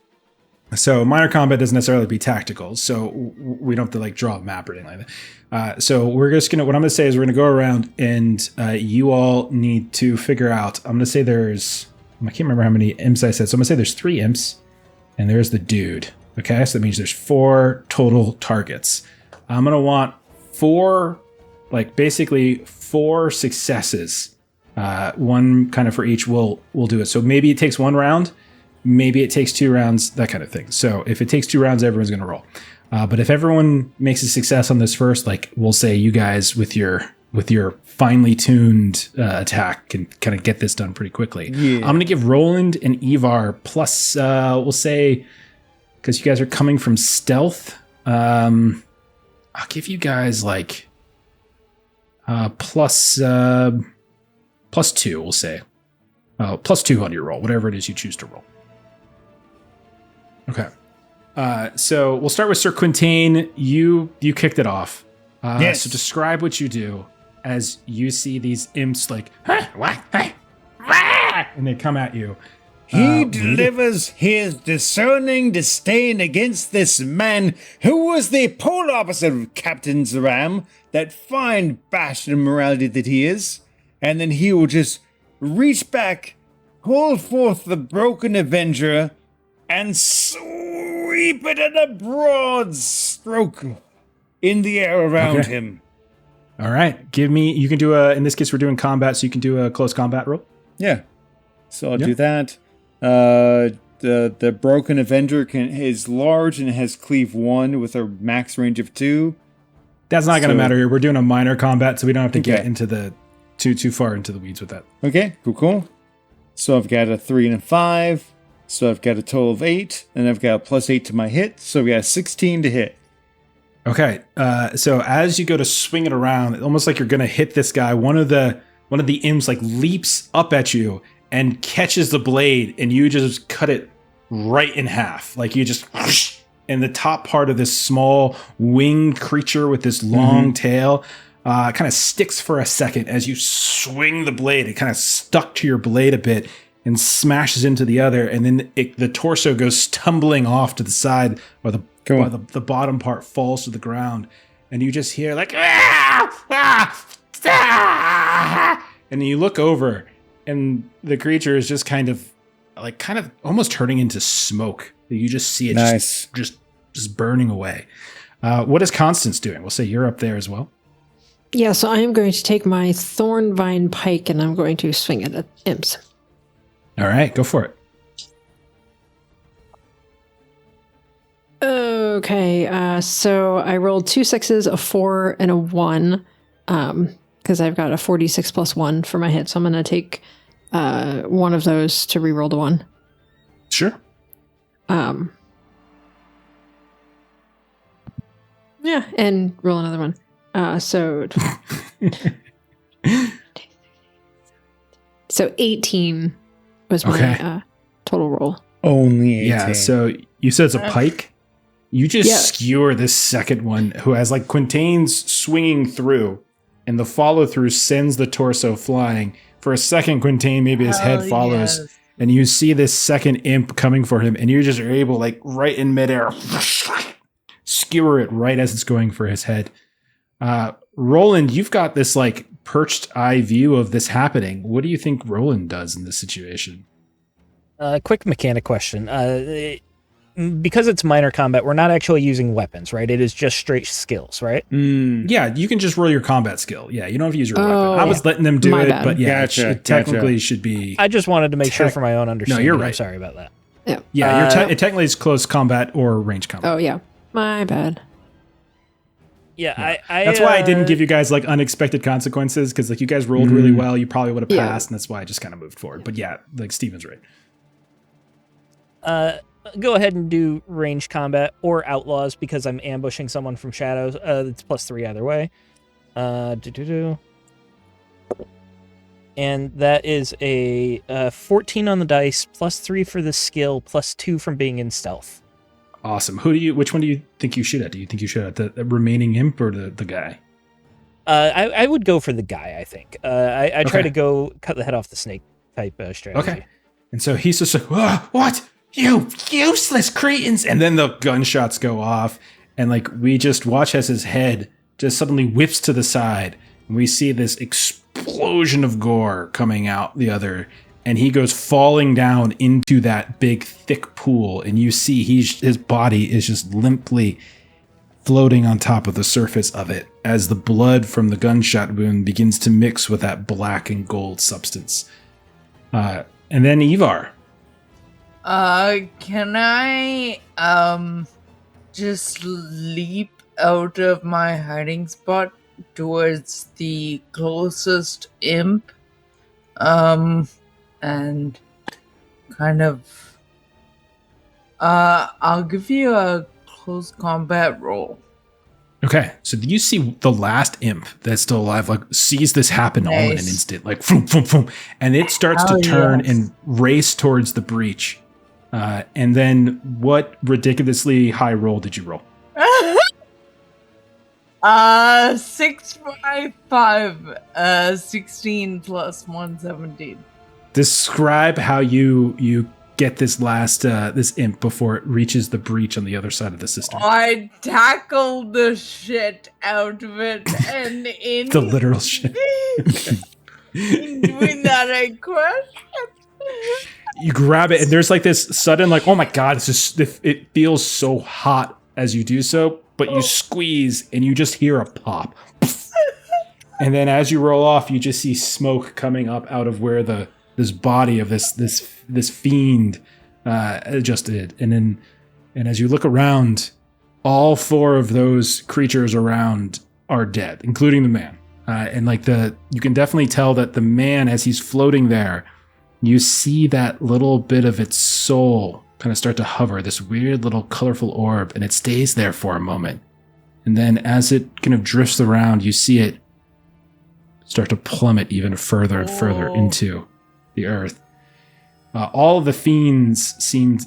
So minor combat doesn't necessarily be tactical, so we don't have to like draw a map or anything like that. So we're just gonna, what I'm gonna say is we're gonna go around and you all need to figure out, I'm gonna say there's, I can't remember how many imps I said, so I'm gonna say there's 3 imps and there's the dude. Okay, so that means there's 4 total targets. I'm gonna want 4, like basically 4 successes. One kind of for each will do it. So maybe it takes 1 round. Maybe it takes 2 rounds, that kind of thing. So if it takes 2 rounds, everyone's going to roll. But if everyone makes a success on this first, like we'll say you guys with your finely tuned attack can kind of get this done pretty quickly. Yeah. I'm going to give Roland and Ivar plus, we'll say, because you guys are coming from stealth, I'll give you guys like plus 2, we'll say. Plus 2 on your roll, whatever it is you choose to roll. Okay. So we'll start with Sir Quintain. You kicked it off. Yes. So describe what you do as you see these imps like, What? Hey. and they come at you. He delivers his discerning disdain against this man who was the polar opposite of Captain Zeram, that fine bastard of morality that he is. And then he will just reach back, hold forth the broken Avenger, and sweep it at a broad stroke in the air around him. All right. Give me, you can do in this case, we're doing combat, so you can do a close combat roll. Yeah. So I'll do that. The broken Avenger is large and has cleave 1 with a max range of 2. That's not going to matter here. We're doing a minor combat, so we don't have to get into the too far into the weeds with that. Okay, cool. So I've got a 3 and a 5. So I've got a total of 8, and I've got a plus 8 to my hit. So I've got a 16 to hit. Okay. So as you go to swing it around, almost like you're going to hit this guy, one of the imps like leaps up at you and catches the blade, and you just cut it right in half. Like you just, and the top part of this small winged creature with this long tail kind of sticks for a second as you swing the blade. It kind of stuck to your blade a bit and smashes into the other, and then the torso goes tumbling off to the side, or the bottom part falls to the ground, and you just hear like, and you look over, and the creature is just kind of almost turning into smoke. You just see it just burning away. What is Constance doing? We'll say you're up there as well. Yeah, so I am going to take my Thornvine Pike and I'm going to swing it at imps. All right, go for it. Okay, so I rolled 2 6s, a 4, and a 1, because I've got a 4d6 plus 1 for my hit, so I'm going to take one of those to reroll the 1. Sure. Yeah, and roll another one. So 18 was my total roll. Only 18. Yeah, so you said it's a pike. You just skewer this second one, who has like Quintain's swinging through, and the follow through sends the torso flying. For a second, Quintain, maybe his head follows, and you see this second imp coming for him, and you just are able, like right in midair, skewer it right as it's going for his head. Roland, you've got this like perched eye view of this happening. What do you think Roland does in this situation? Quick mechanic question. Because it's minor combat, we're not actually using weapons, right? It is just straight skills, right? Yeah, you can just roll your combat skill. Yeah, you don't have to use your weapon. I was letting them do it, but yeah, it technically should be... I just wanted to make sure for my own understanding. No, you're right. I'm sorry about that. Yeah, it technically is close combat or range combat. Oh, yeah. My bad. Yeah. That's why I didn't give you guys like unexpected consequences, because like you guys rolled really well. You probably would have passed, and that's why I just kind of moved forward. But yeah, like Steven's right. Go ahead and do range combat or outlaws, because I'm ambushing someone from shadows. It's +3 either way. and that is a 14 on the dice, +3 for the skill, +2 from being in stealth. Awesome. Which one do you think you shoot at? Do you think you shoot at the remaining imp or the guy? I would go for the guy, I think. I try Okay. to go cut the head off the snake type strategy. Okay. And so he's just like, what? You useless cretins! And then the gunshots go off, and like we just watch as his head just suddenly whips to the side, and we see this explosion of gore coming out the other, and he goes falling down into that big thick pool, and you see his body is just limply floating on top of the surface of it as the blood from the gunshot wound begins to mix with that black and gold substance. And then Ivar. Can I just leap out of my hiding spot towards the closest imp? And kind of I'll give you a close combat roll. Okay, so you see the last imp that's still alive, like sees this happen all in an Nice. instant, like boom, boom, boom, and it starts to Oh, turn yes. and race towards the breach. And then, what ridiculously high roll did you roll? 655, 16 plus 117. Describe how you get this last this imp before it reaches the breach on the other side of the cistern. I tackled the shit out of it, and in The literal shit. in doing that, I crushed You grab it, and there's like this sudden, like, oh my god, it's just it feels so hot as you do so, but you squeeze and you just hear a pop. And then as you roll off, you just see smoke coming up out of where this body of this fiend adjusted. And as you look around, all four of those creatures around are dead, including the man. And like you can definitely tell that the man, as he's floating there, you see that little bit of its soul kind of start to hover, this weird little colorful orb, and it stays there for a moment. And then as it kind of drifts around, you see it start to plummet even further and further into the earth. All of the fiends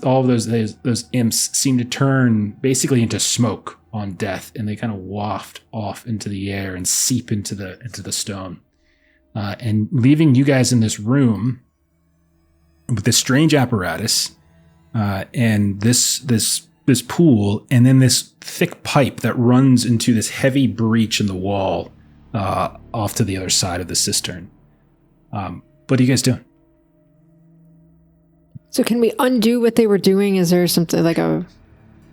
all of those imps seem to turn basically into smoke on death, and they kind of waft off into the air and seep into the stone, and leaving you guys in this room with this strange apparatus, and this pool, and then this thick pipe that runs into this heavy breach in the wall off to the other side of the cistern. What are you guys doing? So can we undo what they were doing? Is there something like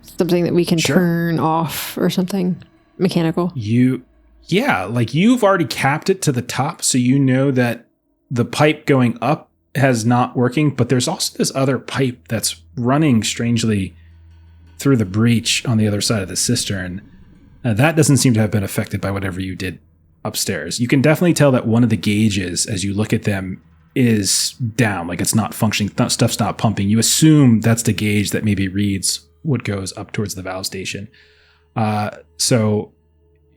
something that we can Sure. turn off or something mechanical? You've already capped it to the top, so you know that the pipe going up has not working, but there's also this other pipe that's running strangely through the breach on the other side of the cistern. That doesn't seem to have been affected by whatever you did upstairs. You can definitely tell that one of the gauges, as you look at them, is down, like it's not functioning, stuff's not pumping. You assume that's the gauge that maybe reads what goes up towards the valve station. So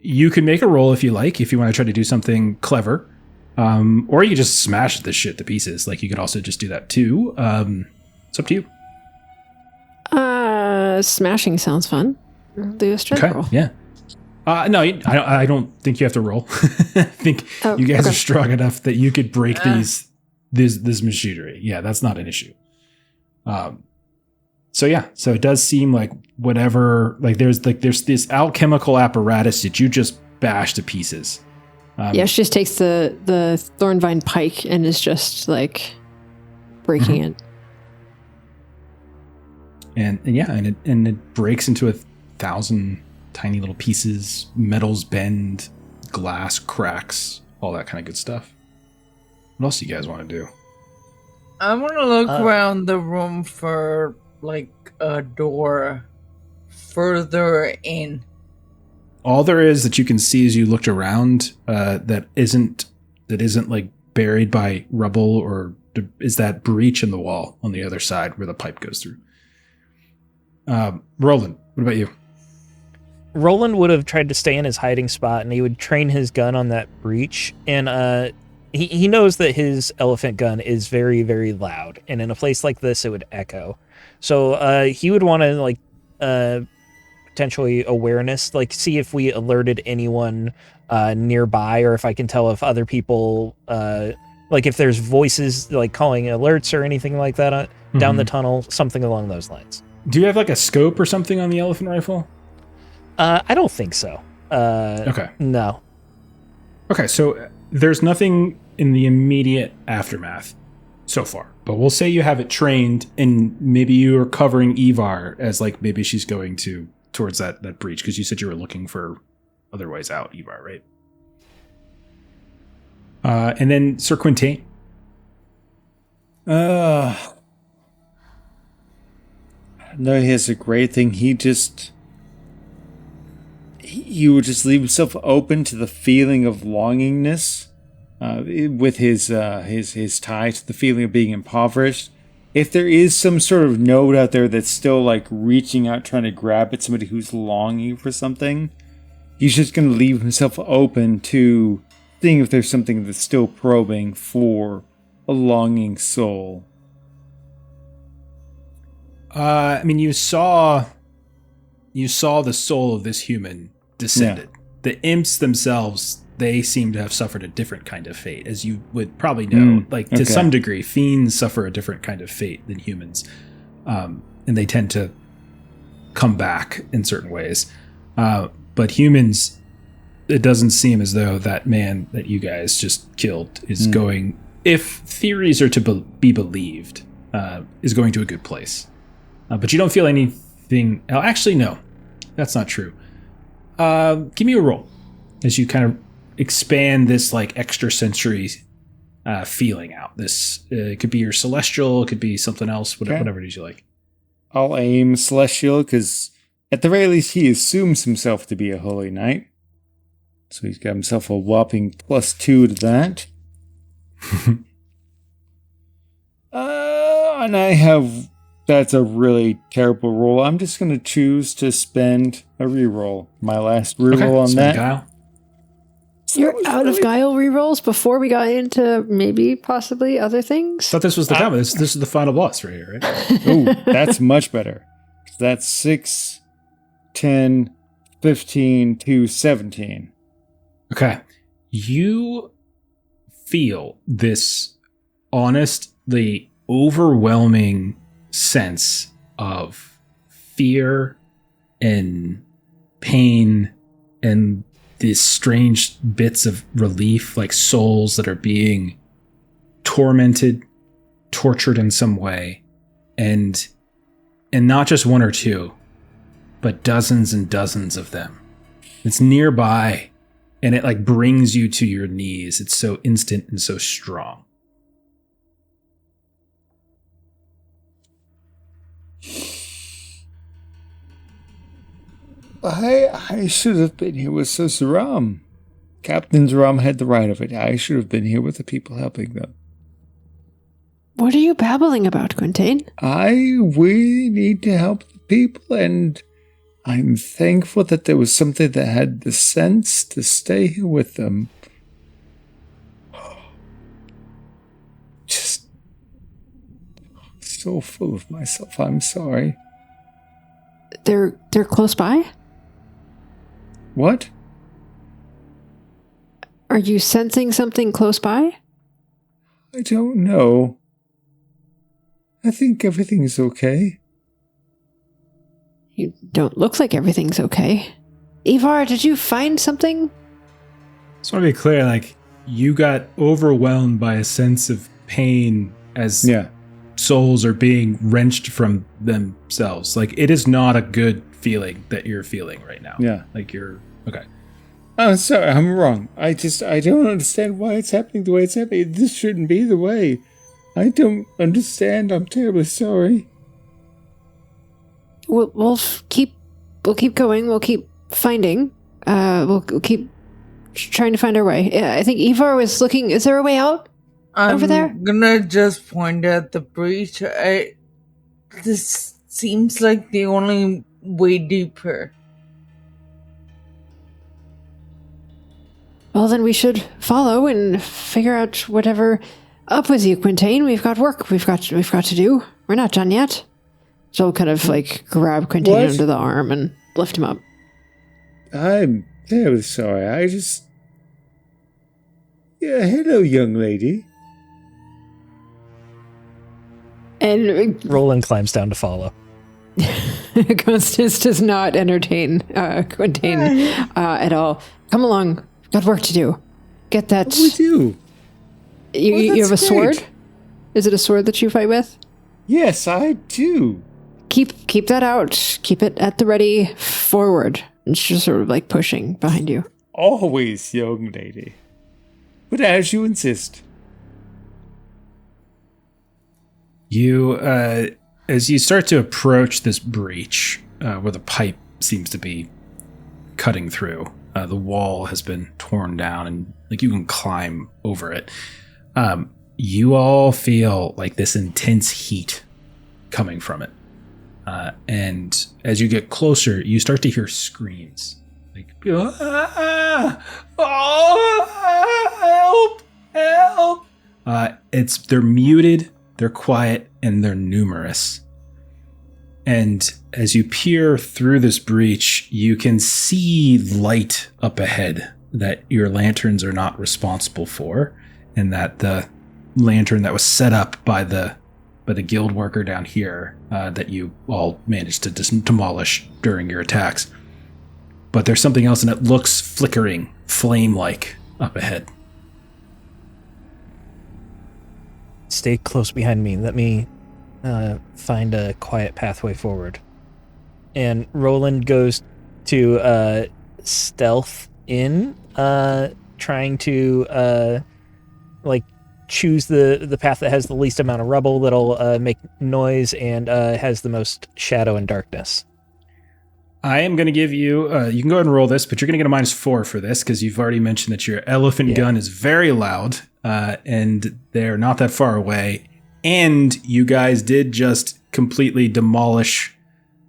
you can make a roll if you like, if you want to try to do something clever, or you just smash this shit to pieces. Like you could also just do that too. It's up to you. Smashing sounds fun. Do a strength roll. Yeah. No, I don't think you have to roll. I think you guys are strong enough that you could break this machinery. Yeah, that's not an issue. So it does seem like whatever, like there's this alchemical apparatus that you just bash to pieces. She just takes the thornvine pike and is just like breaking it. And it breaks into 1,000 tiny little pieces. Metals bend, glass cracks, all that kind of good stuff. What else do you guys want to do? I want to look around the room for like a door further in. All there is that you can see as you looked around that isn't like buried by rubble or is that breach in the wall on the other side where the pipe goes through. Roland, what about you? Roland would have tried to stay in his hiding spot, and he would train his gun on that breach. And he knows that his elephant gun is very, very loud, and in a place like this, it would echo. So he would want to like potentially awareness, like see if we alerted anyone nearby, or if I can tell if other people, like if there's voices like calling alerts or anything like that down the tunnel, something along those lines. Do you have like a scope or something on the elephant rifle? I don't think so. Okay. No. Okay, so there's nothing in the immediate aftermath so far, but we'll say you have it trained, and maybe you are covering Ivar as like maybe she's going towards that breach, because you said you were looking for other ways out, Ivar, right? And then Sir Quintain. No, he has a great thing. He would just leave himself open to the feeling of longingness, with his tie to the feeling of being impoverished. If there is some sort of node out there that's still like reaching out, trying to grab at somebody who's longing for something, he's just going to leave himself open to seeing if there's something that's still probing for a longing soul. I mean, you saw the soul of this human descended. Yeah. The imps themselves, they seem to have suffered a different kind of fate, as you would probably know. To some degree, fiends suffer a different kind of fate than humans, and they tend to come back in certain ways. But humans, it doesn't seem as though that man that you guys just killed is going, if theories are to be believed, is going to a good place. But you don't feel anything. Oh, actually, no, that's not true. Give me a roll as you kind of expand this like extrasensory feeling out. This it could be your celestial, it could be something else, whatever it is you like. I'll aim celestial because at the very least he assumes himself to be a holy knight, so he's got himself a whopping +2 to that. And I have. That's a really terrible roll. I'm just going to choose to spend a reroll. My last reroll on that. Guile. You're out of Guile rerolls before we got into maybe possibly other things? I thought this was the combat. This is the final boss right here, right? Oh, that's much better. That's 6, 10, 15 to 17. Okay. You feel this honestly overwhelming sense of fear and pain and these strange bits of relief, like souls that are being tormented, tortured in some way, and not just one or two, but dozens and dozens of them. It's nearby, and it like brings you to your knees. It's so instant and so strong. I should have been here with Sir Zaram. Captain Zaram had the right of it. I should have been here with the people helping them. What are you babbling about, Quintain? We need to help the people, and I'm thankful that there was something that had the sense to stay here with them. Just so full of myself. I'm sorry. They're close by? What? Are you sensing something close by? I don't know. I think everything's okay. You don't look like everything's okay. Ivar, did you find something? Just want to be clear, like, you got overwhelmed by a sense of pain as souls are being wrenched from themselves. Like, it is not a good feeling that you're feeling right now. Yeah. Like, you're... Okay. I'm sorry, I'm wrong. I don't understand why it's happening the way it's happening. This shouldn't be the way. I don't understand. I'm terribly sorry. We'll keep going. We'll keep finding. We'll keep trying to find our way. Yeah, I think Ivar was looking. Is there a way out over there? I'm gonna just point at the breach. This seems like the only way deeper. Well, then we should follow and figure out whatever up with you, Quintain. We've got work we've got to do. We're not done yet. She'll kind of like grab Quintain What? under the arm and lift him up. I'm very sorry. Yeah, hello, young lady. And Roland climbs down to follow. Constance does not entertain Quintain at all. Come along. Got work to do. Get that. What we do? You have a that's sword? great. Is it a sword that you fight with? Yes, I do. Keep that out. Keep it at the ready. Forward. And she's sort of like pushing behind you. Always, young lady. But as you insist. You, as you start to approach this breach, where the pipe seems to be cutting through, the wall has been torn down and like you can climb over it. You all feel like this intense heat coming from it. And as you get closer, you start to hear screams. Like, help! Help! They're muted, they're quiet, and they're numerous. And as you peer through this breach, you can see light up ahead that your lanterns are not responsible for, and that the lantern that was set up by the guild worker down here that you all managed to demolish during your attacks. But there's something else, and it looks flickering, flame-like up ahead. Stay close behind me. Let me find a quiet pathway forward. And Roland goes to stealth in, trying to choose the path that has the least amount of rubble, that'll make noise, and has the most shadow and darkness. I am going to give you, you can go ahead and roll this, but you're going to get a -4 for this because you've already mentioned that your elephant gun is very loud and they're not that far away. And you guys did just completely demolish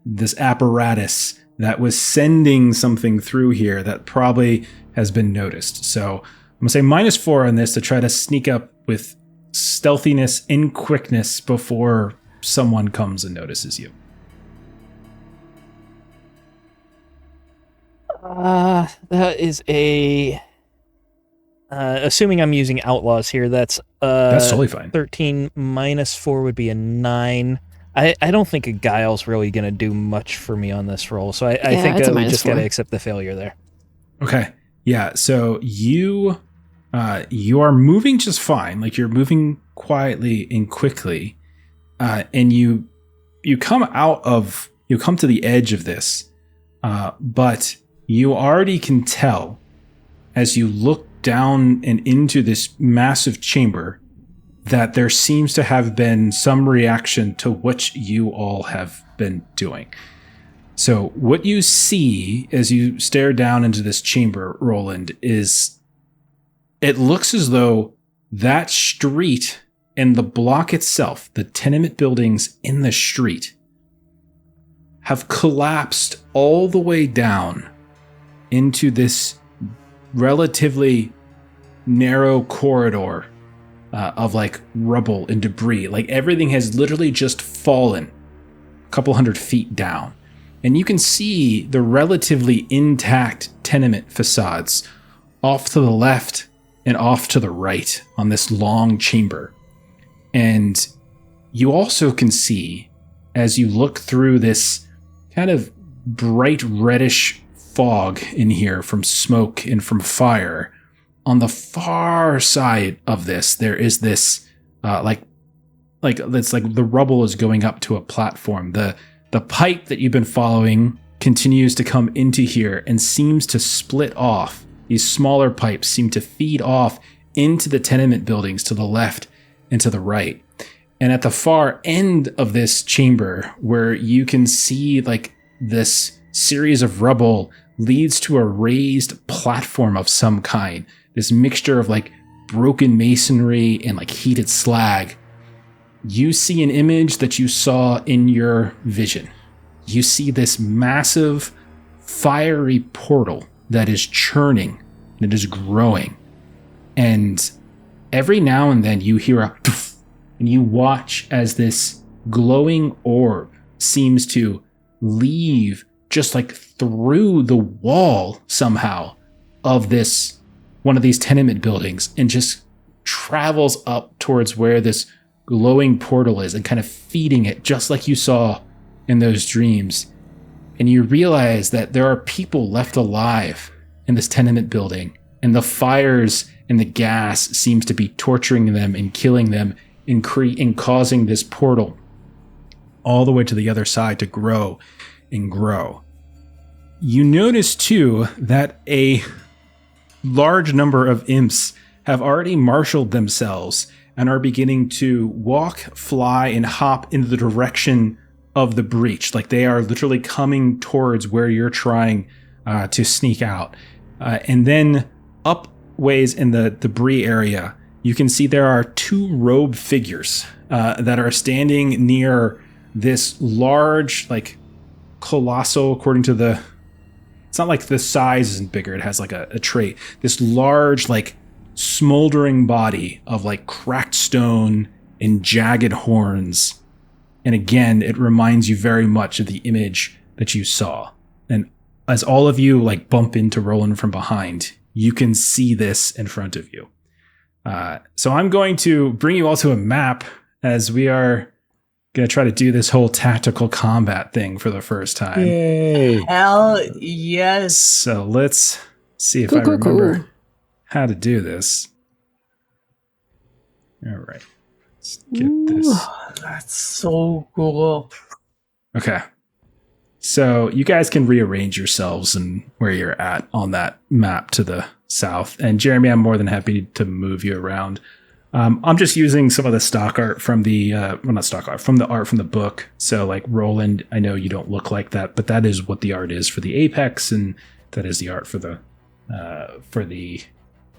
this apparatus that was sending something through here that probably has been noticed. So I'm going to say -4 on this to try to sneak up with stealthiness and quickness before someone comes and notices you. That is a... assuming I'm using outlaws here, that's totally fine. 13 -4 would be a 9. I don't think a guile's really going to do much for me on this roll, so I think we just got to accept the failure there. Okay. Yeah, so you are moving just fine. Like, you're moving quietly and quickly, and you come to the edge of this, but you already can tell as you look down and into this massive chamber that there seems to have been some reaction to what you all have been doing. So what you see as you stare down into this chamber, Roland, is it looks as though that street and the block itself, the tenement buildings in the street, have collapsed all the way down into this relatively narrow corridor of like rubble and debris. Like, everything has literally just fallen a couple 100 feet down. And you can see the relatively intact tenement facades off to the left and off to the right on this long chamber. And you also can see, as you look through this kind of bright reddish fog in here from smoke and from fire, on the far side of this, there is this it's like the rubble is going up to a platform. The pipe that you've been following continues to come into here and seems to split off. These smaller pipes seem to feed off into the tenement buildings to the left and to the right. And at the far end of this chamber, where you can see like this series of rubble leads to a raised platform of some kind. This mixture of like broken masonry and like heated slag. You see an image that you saw in your vision. You see this massive fiery portal that is churning and it is growing. And every now and then you hear a poof, and you watch as this glowing orb seems to leave just like through the wall somehow of this one of these tenement buildings and just travels up towards where this glowing portal is and kind of feeding it just like you saw in those dreams. And you realize that there are people left alive in this tenement building, and the fires and the gas seems to be torturing them and killing them and causing this portal all the way to the other side to grow and grow. You notice too that a large number of imps have already marshaled themselves and are beginning to walk, fly, and hop in the direction of the breach. Like they are literally coming towards where you're trying to sneak out. And then up ways in the debris area, you can see there are two robed figures that are standing near this large, like colossal, according to the, it's not like the size isn't bigger, it has like a trait. This large, like smoldering body of like cracked stone and jagged horns. And again, it reminds you very much of the image that you saw. And as all of you like bump into Roland from behind, you can see this in front of you. So I'm going to bring you all to a map as we are going to try to do this whole tactical combat thing for the first time. Yay. Hell yes. So let's see if I remember how to do this. All right. Let's get this. That's so cool. Okay. So you guys can rearrange yourselves and where you're at on that map to the south. And Jeremy, I'm more than happy to move you around. I'm just using some of the stock art from the, not stock art, from the art from the book. So like Roland, I know you don't look like that, but that is what the art is for the Apex, and that is the art for the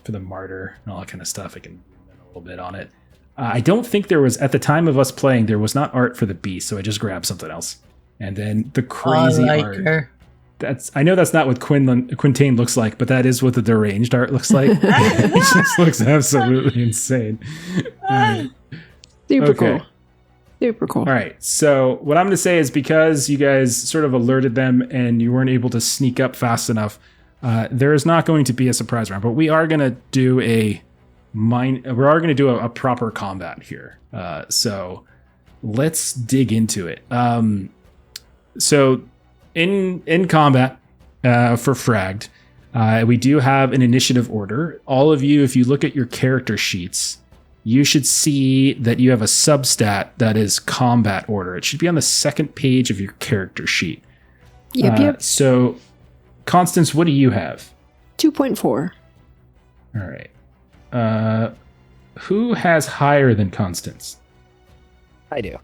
martyr and all that kind of stuff. I can zoom in a little bit on it. I don't think there was, at the time of us playing, there was not art for the beast, so I just grabbed something else. And then the crazy art. I know that's not what Quintain looks like, but that is what the deranged art looks like. It just looks absolutely insane. Super cool. Super cool. All right. So what I'm going to say is, because you guys sort of alerted them and you weren't able to sneak up fast enough, there is not going to be a surprise round, but we are going to do a proper combat here. So let's dig into it. So in combat for Fragged, we do have an initiative order. All of you, if you look at your character sheets, you should see that you have a substat that is combat order. It should be on the second page of your character sheet. Yep. So, Constance, what do you have? 2.4. All right. Who has higher than Constance? I do.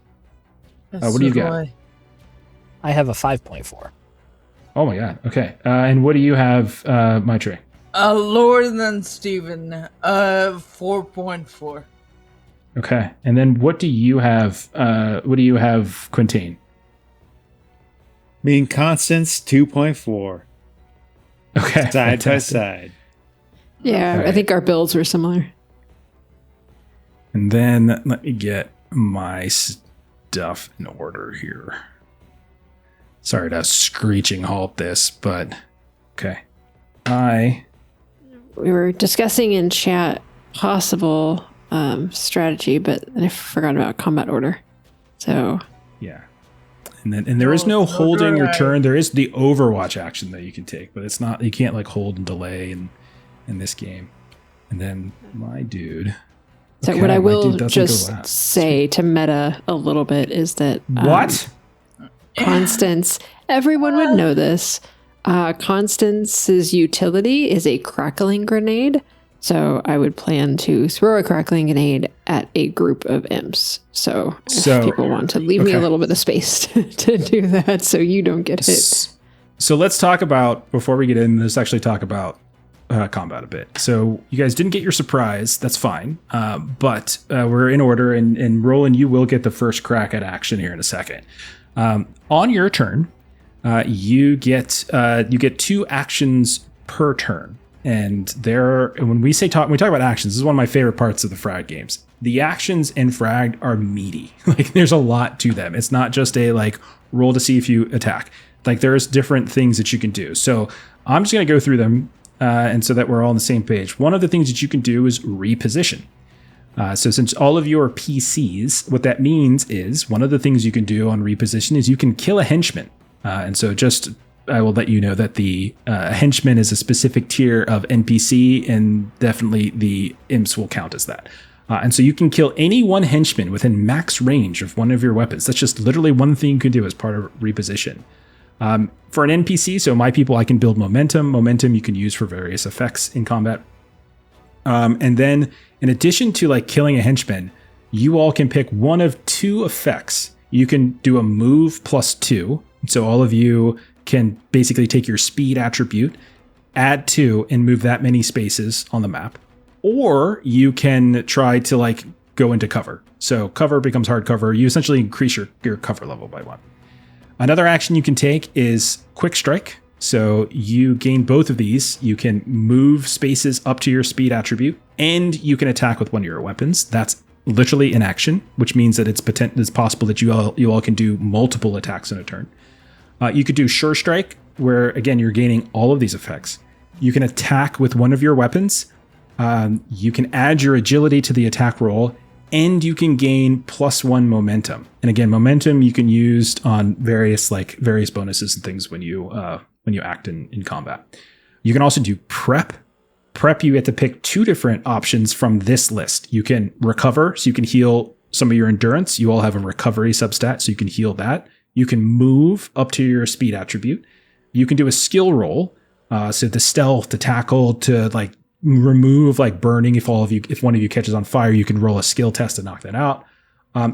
What do you got? I have a 5.4. Oh my god. Okay. And what do you have, Maitre? Lower than Steven. 4.4. Okay. And then what do you have? Quintain? Me and Constance, 2.4. Okay. Side fantastic. by side. Yeah, Right. I think our builds were similar. And then let me get my stuff in order here. Sorry to screeching halt this, but okay. We were discussing in chat possible strategy, but then I forgot about combat order. So Yeah. And there is no holding your turn. There is the Overwatch action that you can take, but it's not, you can't like hold and delay in this game. And then my dude. So Okay, what I my will dude doesn't go just last. say to meta a little bit is that What? Constance, everyone would know this. Constance's utility is a crackling grenade. So I would plan to throw a crackling grenade at a group of imps. So if people want to leave me a little bit of space to do that so you don't get hit. So let's talk about, before we get in, let's actually talk about combat a bit. So you guys didn't get your surprise. That's fine. But we're in order, and Roland, you will get the first crack at action here in a second. On your turn, you get 2 actions per turn. And when we talk about actions, this is one of my favorite parts of the Frag games. The actions in Fragged are meaty. Like there's a lot to them. It's not just a like roll to see if you attack. Like there's different things that you can do. So I'm just going to go through them, and so that we're all on the same page. One of the things that you can do is reposition. So since all of you are PCs, what that means is one of the things you can do on reposition is you can kill a henchman. And so I will let you know that the henchman is a specific tier of NPC, and definitely the imps will count as that. And so you can kill any one henchman within max range of one of your weapons. That's just literally one thing you can do as part of reposition. For an NPC, so my people, I can build momentum. Momentum you can use for various effects in combat. And then in addition to like killing a henchman, you all can pick one of two effects. You can do a move +2. So all of you can basically take your speed attribute, add 2, and move that many spaces on the map. Or you can try to like go into cover. So cover becomes hard cover. You essentially increase your cover level by 1. Another action you can take is quick strike. So you gain both of these. You can move spaces up to your speed attribute, and you can attack with one of your weapons. That's literally an action, which means that it's possible that you all can do multiple attacks in a turn. You could do sure strike, where again you're gaining all of these effects. You can attack with one of your weapons. You can add your agility to the attack roll, and you can gain +1 momentum. And again, momentum you can use on various bonuses and things when you act in combat. You can also do prep. Prep, you get to pick 2 different options from this list. You can recover, so you can heal some of your endurance. You all have a recovery substat, so you can heal that. You can move up to your speed attribute. You can do a skill roll, so the stealth, to tackle, to like remove like burning. If one of you catches on fire, you can roll a skill test to knock that out.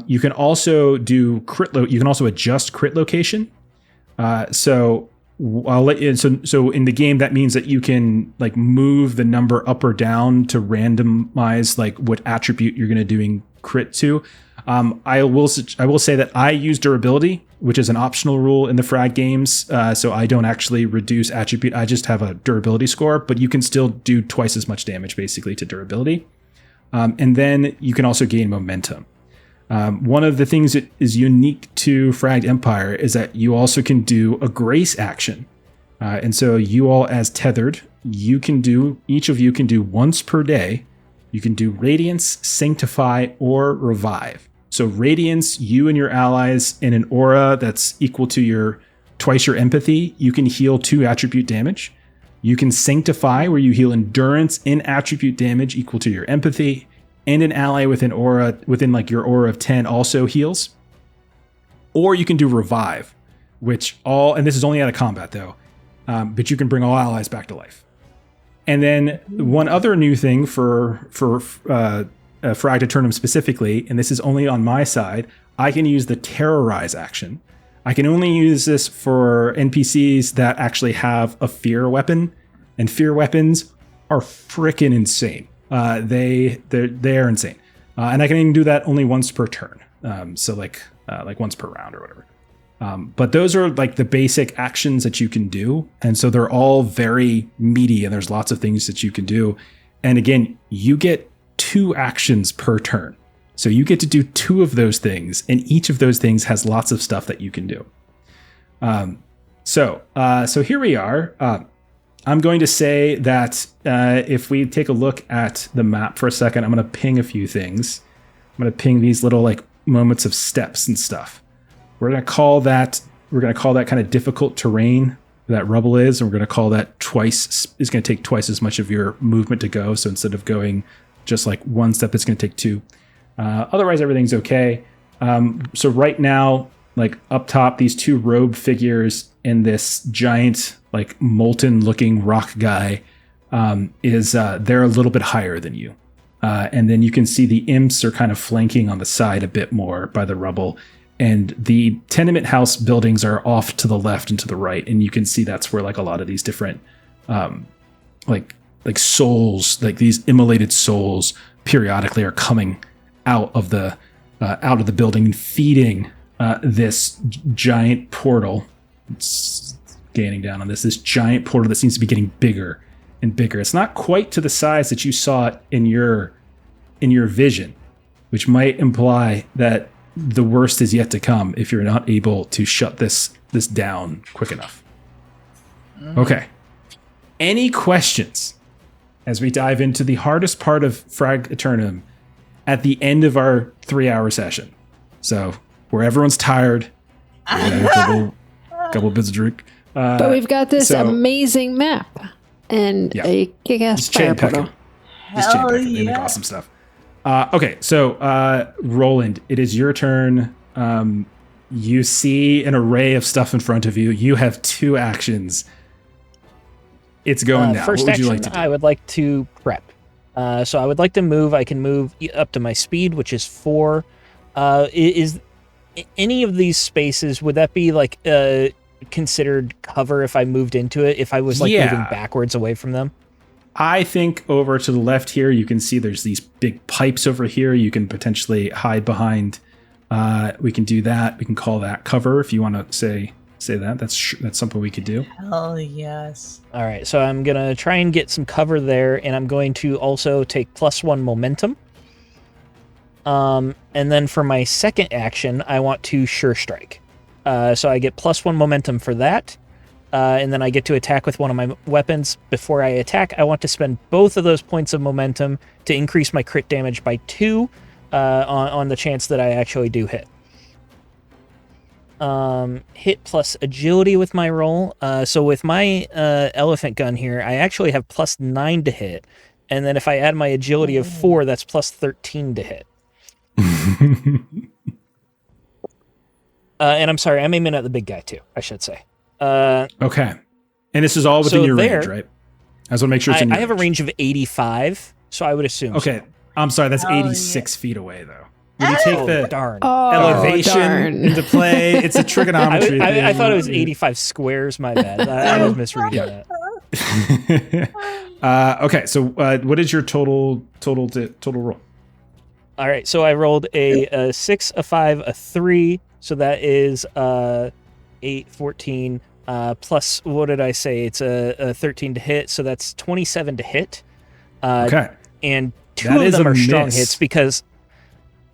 You can also do crit. You can also adjust crit location. So I'll let you. So in the game, that means that you can like move the number up or down to randomize like what attribute you're going to doing crit to. I will say that I use durability, which is an optional rule in the Frag games. So I don't actually reduce attribute. I just have a durability score, but you can still do twice as much damage basically to durability. And then you can also gain momentum. One of the things that is unique to Fragged Empire is that you also can do a grace action. And so you all as tethered, each of you can do once per day. You can do Radiance, Sanctify, or Revive. So Radiance, you and your allies in an aura that's equal to twice your empathy, you can heal 2 attribute damage. You can Sanctify, where you heal endurance and attribute damage equal to your empathy, and an ally within like your aura of 10 also heals. Or you can do Revive, and this is only out of combat though, but you can bring all allies back to life. And then one other new thing for Fragged Aeternum specifically, and this is only on my side, I can use the Terrorize action. I can only use this for NPCs that actually have a fear weapon, and fear weapons are freaking insane. They're insane, and I can even do that only once per turn. So like once per round or whatever. But those are like the basic actions that you can do. And so they're all very meaty, and there's lots of things that you can do. And again, you get 2 actions per turn. So you get to do 2 of those things, and each of those things has lots of stuff that you can do. So here we are. I'm going to say that if we take a look at the map for a second, I'm going to ping a few things. I'm going to ping these little like moments of steps and stuff. We're going to call that kind of difficult terrain that rubble is, and we're going to call that it's going to take twice as much of your movement to go. So instead of going just like 1 step, it's going to take 2. Otherwise, everything's okay. So right now, like up top, these 2 robe figures and this giant, like molten looking rock guy they're a little bit higher than you. And then you can see the imps are kind of flanking on the side a bit more by the rubble. And the tenement house buildings are off to the left and to the right. And you can see that's where like a lot of these different like souls, like these immolated souls periodically are coming out of the building and feeding this giant portal. It's gaining down on this giant portal that seems to be getting bigger and bigger. It's not quite to the size that you saw it in your vision, which might imply that the worst is yet to come if you're not able to shut this down quick enough. Okay. Any questions as we dive into the hardest part of Fragged Aeternum at the end of our 3-hour session? So where everyone's tired, a couple bits of drink. But we've got this amazing map and a kick-ass fire portal. Hell They make awesome stuff. Okay, so Roland, it is your turn. You see an array of stuff in front of you. You have 2 actions. It's going now. First What would you action, like to do? I would like to prep. So I would like to move. I can move up to my speed, which is 4. Is any of these spaces, would that be like considered cover if I moved into it? If I was moving backwards away from them? I think over to the left here, you can see there's these big pipes over here. You can potentially hide behind. We can do that. We can call that cover if you want to say that. That's something we could do. Hell yes. All right, so I'm going to try and get some cover there, and I'm going to also take +1 momentum. And then for my second action, I want to Sure Strike. So I get +1 momentum for that, and then I get to attack with one of my weapons. Before I attack, I want to spend both of those points of momentum to increase my crit damage by 2 on the chance that I actually do hit. Hit plus agility with my roll. So with my elephant gun here, I actually have +9 to hit. And then if I add my agility of 4, that's +13 to hit. And I'm sorry, I'm aiming at the big guy too, I should say. Okay. And this is all within your range, right? I just want to make sure it's in your I have a range of 85, so I would assume. Okay. So. I'm sorry, that's 86 feet away, though. When you take the darn. elevation into play, it's a trigonometry thing. I thought it was 85 squares, my bad. I was misreading that. Okay, so what is your total roll? All right, so I rolled a 6, a 5, a 3, so that is 8, 14, plus, what did I say? It's a 13 to hit, so that's 27 to hit. Okay. And 2 of them are strong hits because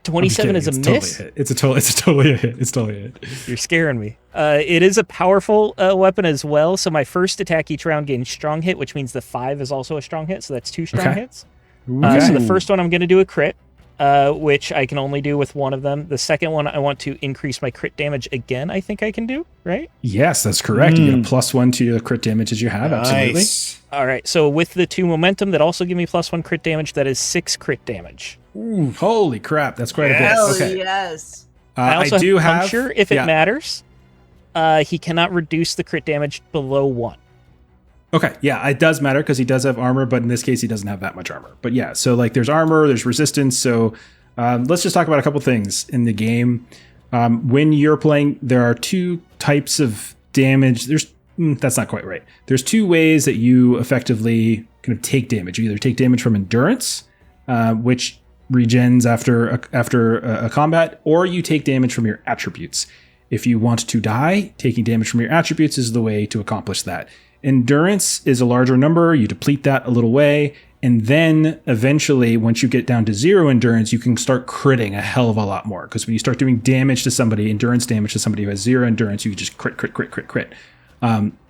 27 is a miss. It's totally a hit. It's totally a hit. You're scaring me. It is a powerful weapon as well. So my first attack each round gains strong hit, which means the 5 is also a strong hit. So that's 2 strong hits. So the first one I'm going to do a crit, which I can only do with one of them. The second one I want to increase my crit damage again. I think I can do, right? Yes, that's correct. You get a +1 to your crit damage as you have. Nice. Absolutely. All right. So with the 2 momentum that also give me +1 crit damage, that is 6 crit damage. Ooh, holy crap, that's quite a bit. Hell Okay. yes. I also do have have puncture if it matters. He cannot reduce the crit damage below 1. Okay, yeah, it does matter because he does have armor, but in this case, he doesn't have that much armor. But yeah, so like there's armor, there's resistance. So let's just talk about a couple things in the game. When you're playing, there are 2 types of damage. That's not quite right. There's 2 ways that you effectively kind of take damage. You either take damage from endurance, which regens after a combat, or you take damage from your attributes. If you want to die, taking damage from your attributes is the way to accomplish that. Endurance is a larger number. You deplete that a little way. And then eventually, once you get down to 0 endurance, you can start critting a hell of a lot more. Because when you start doing damage to somebody, endurance damage to somebody who has 0 endurance, you just crit.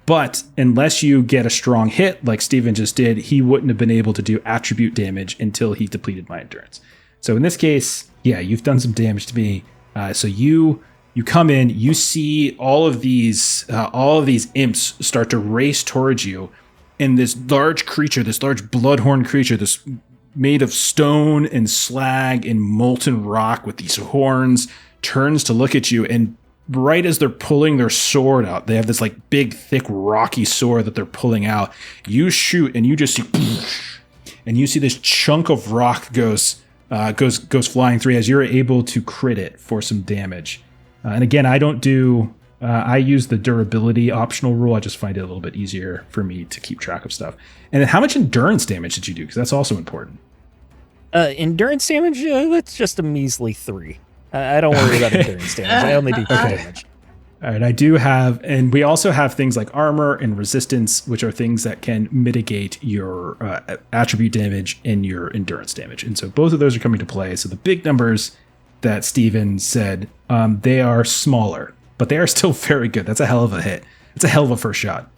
But unless you get a strong hit, like Steven just did, he wouldn't have been able to do attribute damage until he depleted my endurance. So in this case, yeah, you've done some damage to me. So you come in, you see all of these imps start to race towards you, and this large creature, this large bloodhorn creature, this made of stone and slag and molten rock with these horns, turns to look at you, and right as they're pulling their sword out, they have this like big, thick, rocky sword that they're pulling out. You shoot, and you just see, and you see this chunk of rock goes flying through as you're able to crit it for some damage. And again, I don't do. I use the durability optional rule. I just find it a little bit easier for me to keep track of stuff. And then, how much endurance damage did you do? Because that's also important. Endurance damage, that's just a measly 3. I don't worry about endurance damage. I only do crit damage. All right, I do have, and we also have things like armor and resistance, which are things that can mitigate your attribute damage and your endurance damage. And so both of those are coming to play. So the big numbers that Steven said, they are smaller, but they are still very good. That's a hell of a hit. It's a hell of a first shot.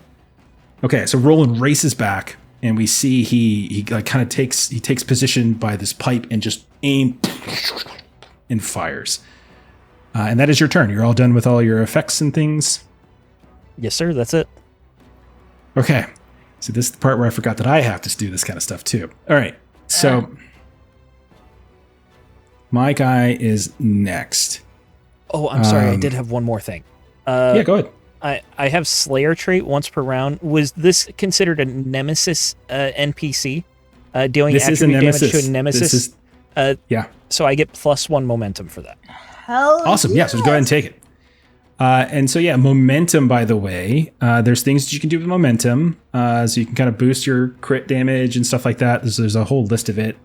Okay, so Roland races back, and we see he like kind of takes position by this pipe and just aim and fires. And that is your turn. You're all done with all your effects and things. Yes, sir. That's it. Okay. So this is the part where I forgot that I have to do this kind of stuff too. All right. So my guy is next. Oh, I'm sorry. I did have one more thing. Yeah, go ahead. I have Slayer trait once per round. Was this considered a Nemesis NPC? Dealing This is a attribute damage nemesis. to a Nemesis? This is, yeah. So I get +1 momentum for that. Hell Awesome. Yeah, so go ahead and take it. And so, yeah, momentum, by the way, there's things that you can do with momentum. So you can kind of boost your crit damage and stuff like that. There's a whole list of it.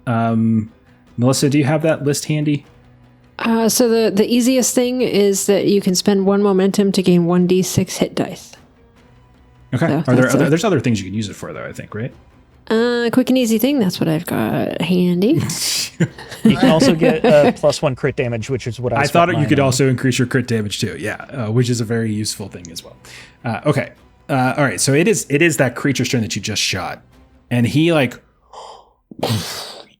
Melissa, do you have that list handy? So the easiest thing is that you can spend 1 momentum to gain 1d6 hit dice. Okay. So There's other things you can use it for, though, I think, right? Quick and easy thing. That's what I've got handy. You can also get +1 crit damage, which is what I I spent thought you mine could on. also increase your crit damage too. Yeah, which is a very useful thing as well. Okay. All right. So it is that creature's turn that you just shot, and he like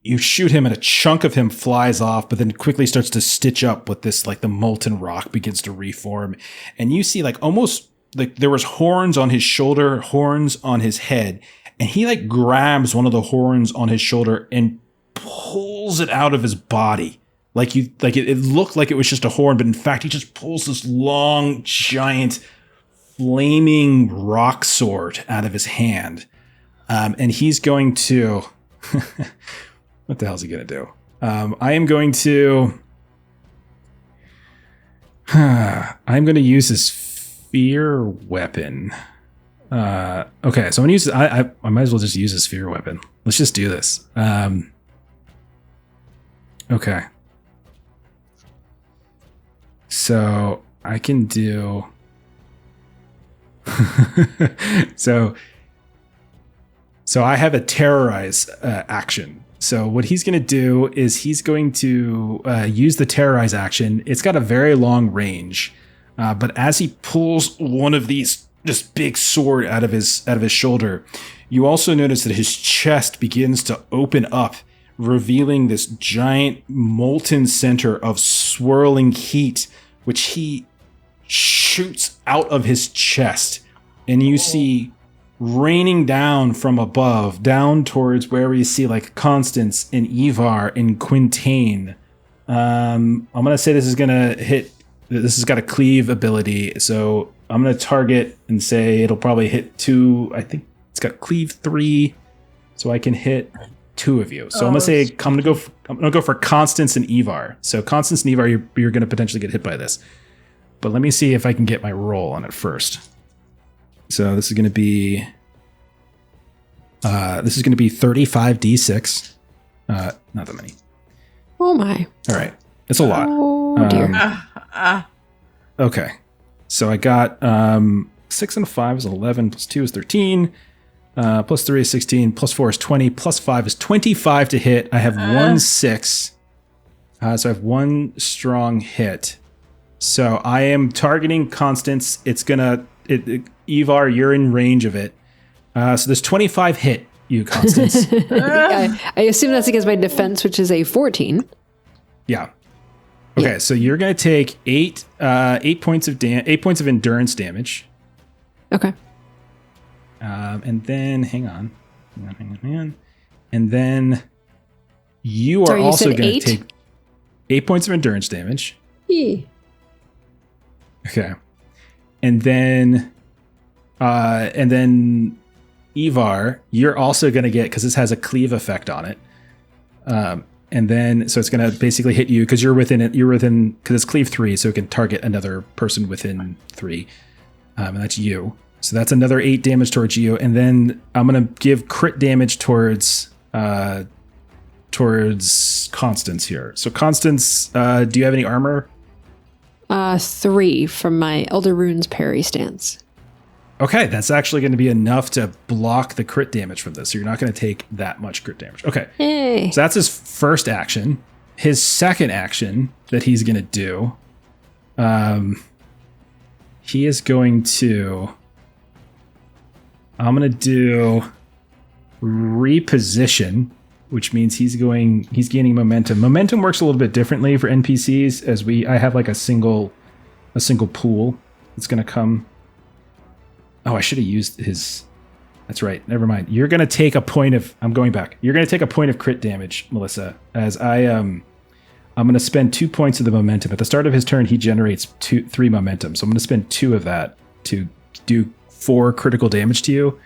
you shoot him, and a chunk of him flies off, but then quickly starts to stitch up with this like the molten rock begins to reform, and you see like almost like there was horns on his shoulder, horns on his head, and he like grabs one of the horns on his shoulder and pulls it out of his body. It looked like it was just a horn, but in fact, he just pulls this long, giant, flaming rock sword out of his hand. And he's going to, what the hell is he going to do? I'm going to use his fear weapon. Okay, so I'm gonna use. I might as well just use a sphere weapon. Let's just do this. Okay. So I can do. so I have a terrorize action. So what he's going to do is he's going to use the terrorize action. It's got a very long range, but as he pulls one of these. This big sword out of his shoulder, you also notice that his chest begins to open up, revealing this giant molten center of swirling heat, which he shoots out of his chest. And you see raining down from above, down towards where you see like Constance and Ivar and Quintain. I'm going to say this is going to hit. This has got a cleave ability, so I'm going to target and say it'll probably hit 2. I think it's got cleave 3, so I can hit 2 of you. So I'm going to go for Constance and Ivar. So Constance and Ivar, you're going to potentially get hit by this. But let me see if I can get my roll on it first. So this is going to be 35d6. Not that many. Oh my. All right. It's a lot. Oh dear. Okay. So I got 6 and a 5 is 11, plus 2 is 13, plus 3 is 16, plus 4 is 20, plus 5 is 25 to hit. I have 1 6. So I have 1 strong hit. So I am targeting Constance. It's gonna Ivar, you're in range of it. So there's 25 hit, you Constance. I assume that's against my defense, which is a 14. Yeah. Okay, so you're gonna take 8 points of 8 points of endurance damage. Okay. And then hang on. And then you are Sorry, you also said gonna 8? take 8 points of endurance damage. Yee. Okay. And then Ivar, you're also gonna get, because this has a cleave effect on it. And then, so it's going to basically hit you because you're within, because it's cleave 3, so it can target another person within 3. And that's you. So that's another 8 damage towards you. And then I'm going to give crit damage towards Constance here. So Constance, do you have any armor? 3 from my Elder Runes parry stance. Okay, that's actually going to be enough to block the crit damage from this. So you're not going to take that much crit damage. Okay. Hey. So that's his first action. His second action that he's going to do, he is going to... I'm going to do reposition, which means he's gaining momentum. Momentum works a little bit differently for NPCs, as I have like a single pool that's going to come. Oh, I should have used his. That's right. Never mind. You're going to take a point of. I'm going back. You're going to take a point of crit damage, Melissa, as I'm going to spend 2 points of the momentum. At the start of his turn, he generates 3 momentum. So I'm going to spend 2 of that to do 4 critical damage to you,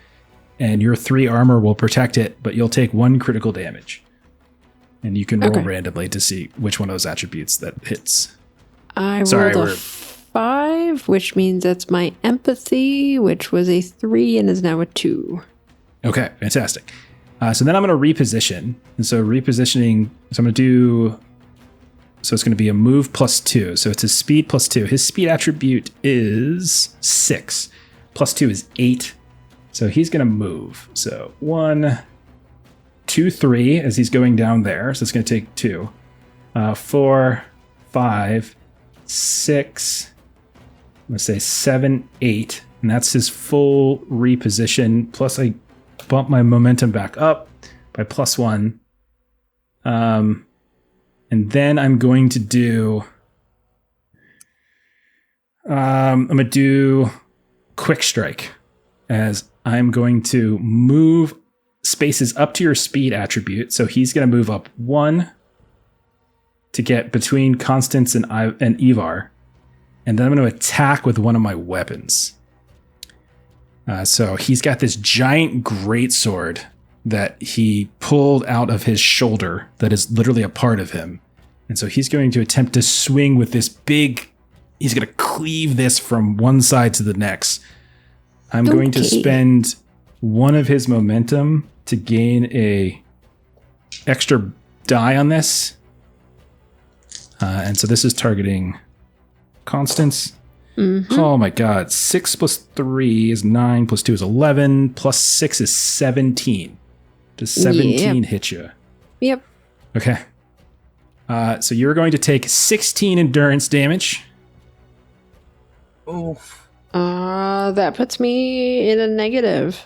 and your 3 armor will protect it, but you'll take 1 critical damage. And you can roll randomly to see which one of those attributes that hits. I rolled a 5, which means that's my empathy, which was a 3 and is now a 2. Okay, fantastic. So then I'm going to reposition. And so repositioning, so I'm going to do... So it's going to be a move plus 2. So it's his speed plus 2. His speed attribute is 6. Plus 2 is 8. So he's going to move. So 1, 2, 3 as he's going down there. So it's going to take 2. 4, 5, 6. I'm going to say 7, 8. And that's his full reposition. Plus I bump my momentum back up by plus 1. And then I'm going to do... I'm going to do Quick Strike, as I'm going to move spaces up to your speed attribute. So he's going to move up 1 to get between Constance and Ivar. And then I'm going to attack with one of my weapons. So he's got this giant greatsword that he pulled out of his shoulder that is literally a part of him. And so he's going to attempt to swing with this big... He's going to cleave this from one side to the next. I'm going to spend 1 of his momentum to gain a extra die on this. And so this is targeting Constance. Mm-hmm. Oh my god. 6 plus 3 is 9, plus 2 is 11, plus 6 is 17. Does 17 hit you? Yep. Okay. So you're going to take 16 endurance damage. Oof. That puts me in a negative.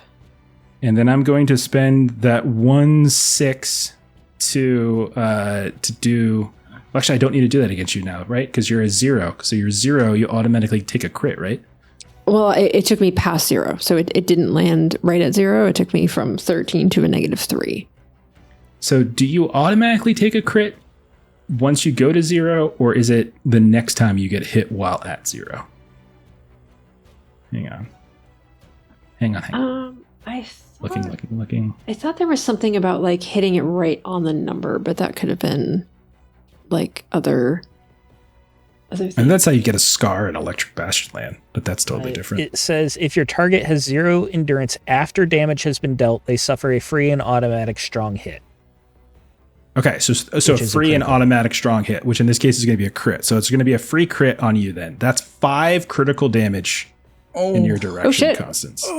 And then I'm going to spend that 1/6 to do... Actually, I don't need to do that against you now, right? Because you're a 0. So you're 0, you automatically take a crit, right? Well, it took me past 0. So it didn't land right at 0. It took me from 13 to a -3. So do you automatically take a crit once you go to 0? Or is it the next time you get hit while at 0? Hang on. I thought, Looking. I thought there was something about like hitting it right on the number, but that could have been like other things. And that's how you get a scar in Electric Bastion Land, but that's totally different. It says if your target has 0 endurance after damage has been dealt, they suffer a free and automatic strong hit. Okay, so a free and automatic strong hit, which in this case is going to be a crit. So it's going to be a free crit on you then. That's 5 critical damage in your direction, Constance. And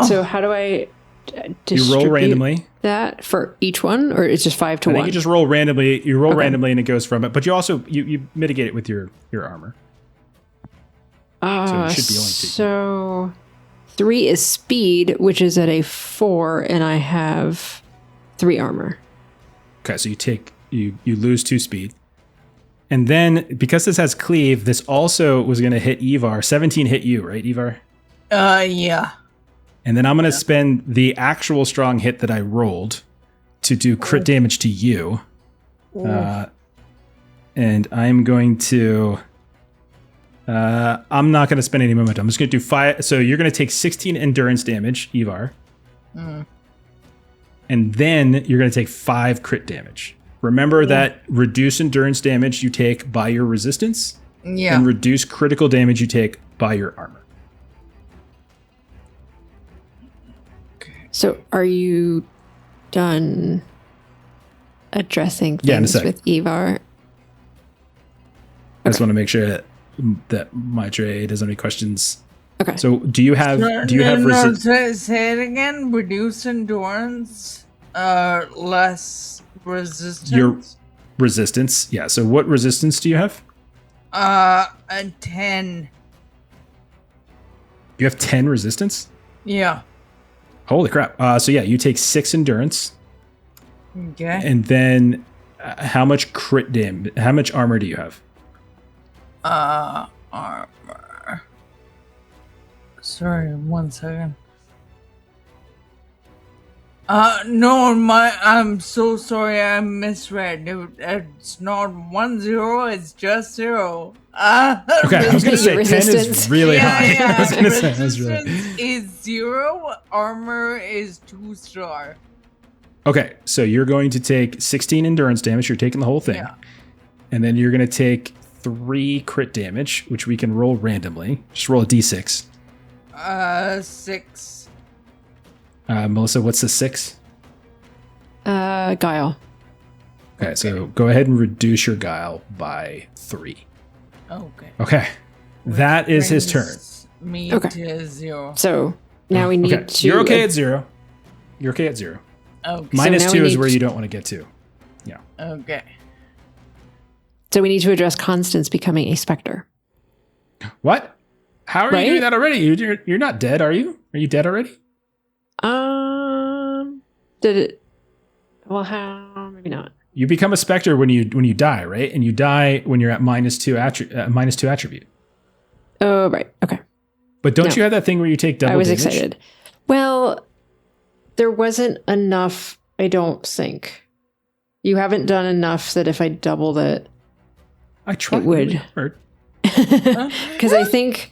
so how do I distribute you roll randomly that for each one, or it's just 5 to 1? I think you just roll randomly. You roll randomly and it goes from it, but you also you mitigate it with your armor. So it should be only 2. So 3 is speed, which is at a 4, and I have 3 armor. Okay, so you lose 2 speed. And then, because this has cleave, this also was going to hit Ivar. 17 hit you, right, Ivar? Yeah. And then I'm going to spend the actual strong hit that I rolled to do crit damage to you. And I'm going to... I'm not going to spend any momentum. I'm just going to do 5... So you're going to take 16 endurance damage, Ivar. And then you're going to take 5 crit damage. Remember that reduce endurance damage you take by your resistance, and reduce critical damage you take by your armor. So are you done addressing Yeah, in a things sec. with Ivar. I just want to make sure that Maitre doesn't have any questions. Okay. So do you have Say it again. Reduce endurance, less resistance. your resistance? Yeah. So what resistance do you have? A 10. You have 10 resistance? Yeah. Holy crap. So yeah, you take 6 endurance. Okay. And then how much crit damage? How much armor do you have? Armor. Sorry, 1 second. No, I'm so sorry, I misread. It's not 10, it's just 0. Okay, I was gonna say 10 is Resistance. really high. I Yeah, was gonna say, that's really- resistance is 0, armor is 2-star. Okay, so you're going to take 16 endurance damage. You're taking the whole thing. Yeah. And then you're going to take 3 crit damage, which we can roll randomly. Just roll a d6. 6. Melissa, what's the 6? Guile. Okay, so go ahead and reduce your guile by 3. Okay. Okay, that is his turn. Brings Me Okay. to 0. So now we need Okay, to. you're okay at 0. You're okay at 0. Okay. Minus now 2 we is need where to- you don't want to get to. Yeah. Okay. So we need to address Constance becoming a specter. What? How are Right? you doing that already? You're not dead, are you? Are you dead already? Did it? Well, how? Maybe not. You become a specter when you die, right? And you die when you're at -2 attribute. Oh, right. Okay. But don't No. you have that thing where you take double I was damage? excited. Well, there wasn't enough, I don't think. You haven't done enough that if I doubled it, I tried. It would. really hard. because I think,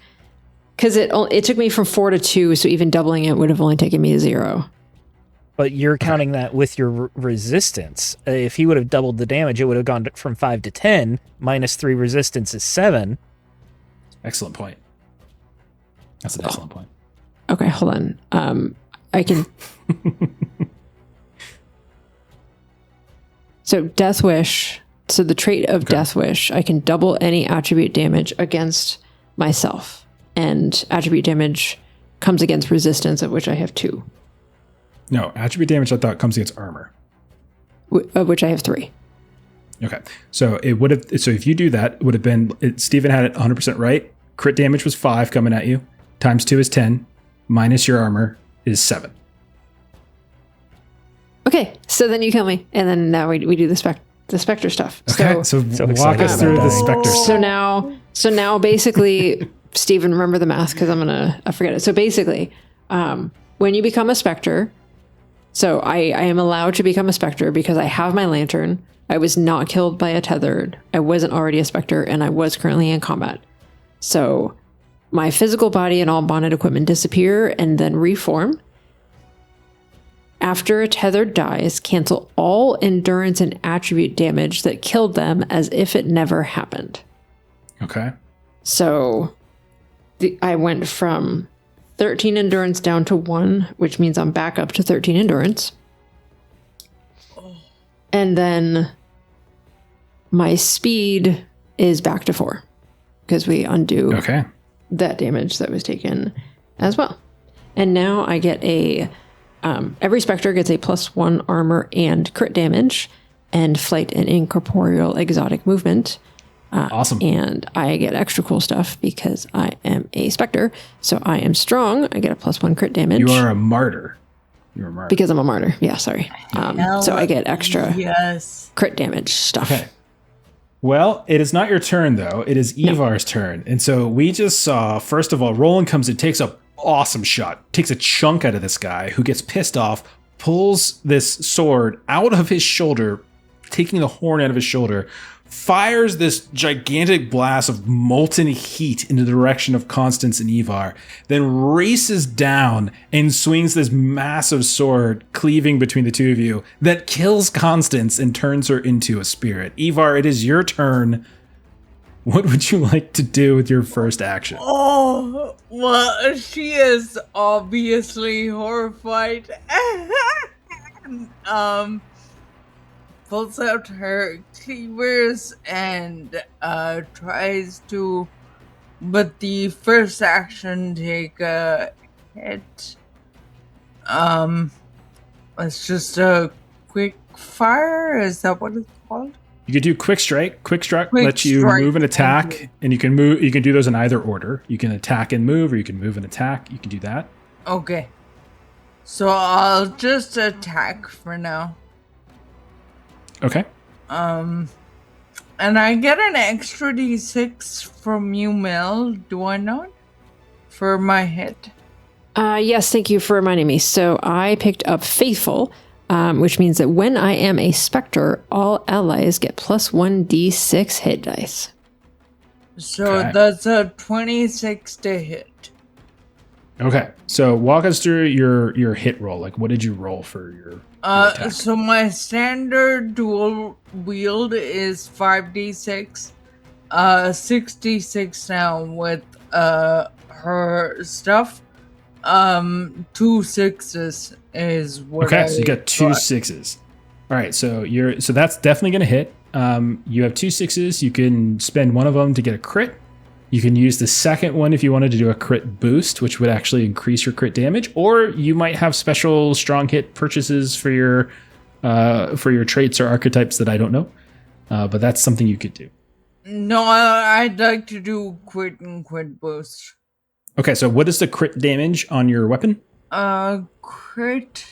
because it took me from 4 to 2, so even doubling it would have only taken me to 0. But you're counting that with your resistance. If he would have doubled the damage, it would have gone from 5 to 10. Minus 3 resistance is 7. Excellent point. That's an excellent point. Okay, hold on. I can. So Death Wish. So the trait of Death Wish, I can double any attribute damage against myself, and attribute damage comes against resistance, of which I have 2, No, attribute damage I thought comes against armor. of which I have 3. Okay. So it would have. So if you do that, it would have been. Stephen had it 100% right. Crit damage was 5 coming at you. Times 2 is 10. Minus your armor is 7. Okay, so then you kill me, and then now we do the specter stuff. Okay. So walk excited us about through the dying. specter. So now basically, Steven, remember the math because I forget it. So basically, when you become a specter, so I am allowed to become a specter because I have my lantern. I was not killed by a tethered. I wasn't already a specter, and I was currently in combat. So my physical body and all bonded equipment disappear and then reform. After a tethered dies, cancel all endurance and attribute damage that killed them as if it never happened. Okay. So I went from 13 endurance down to 1, which means I'm back up to 13 endurance. And then my speed is back to 4 because we undo Okay. that damage that was taken as well. And now I get every specter gets a +1 armor and crit damage and flight and incorporeal exotic movement. Awesome. And I get extra cool stuff because I am a specter. So I am strong. I get a +1 crit damage. You are a martyr. You're a martyr. Because I'm a martyr. Yeah, sorry. So I get extra Yes. crit damage stuff. Okay. Well, it is not your turn, though. It is Ivar's turn. And so we just saw, first of all, Roland comes and takes a awesome shot, takes a chunk out of this guy who gets pissed off, pulls this sword out of his shoulder, taking the horn out of his shoulder, fires this gigantic blast of molten heat in the direction of Constance and Ivar, then races down and swings this massive sword cleaving between the two of you that kills Constance and turns her into a spirit. Ivar, it is your turn. What would you like to do with your first action? Oh, well, she is obviously horrified. pulls out her cleavers and tries to, but the first action, take a hit. It's just a quick fire. Is that what it's called? You could do quick strike. Quick strike Quick lets you strike, move and thank attack, you. and you can move. You can do those in either order. You can attack and move, or you can move and attack. You can do that. Okay. So I'll just attack for now. Okay. And I get an extra d6 from you, Mel. Do I not? For my hit. Yes, thank you for reminding me. So I picked up Faithful, which means that when I am a specter, all allies get plus 1d6 hit dice. So Okay. that's a 26 to hit. Okay. So walk us through your hit roll. Like, what did you roll for your attack? So my standard dual wield is 5d6. 66 now with her stuff. 2 sixes is what Okay, I so you got two got. sixes. All right, so that's definitely going to hit. You have 2 6s. You can spend one of them to get a crit. You can use the second one if you wanted to do a crit boost, which would actually increase your crit damage. Or you might have special strong hit purchases for your traits or archetypes that I don't know. But that's something you could do. No, I'd like to do crit and crit boost. Okay, so what is the crit damage on your weapon? Crit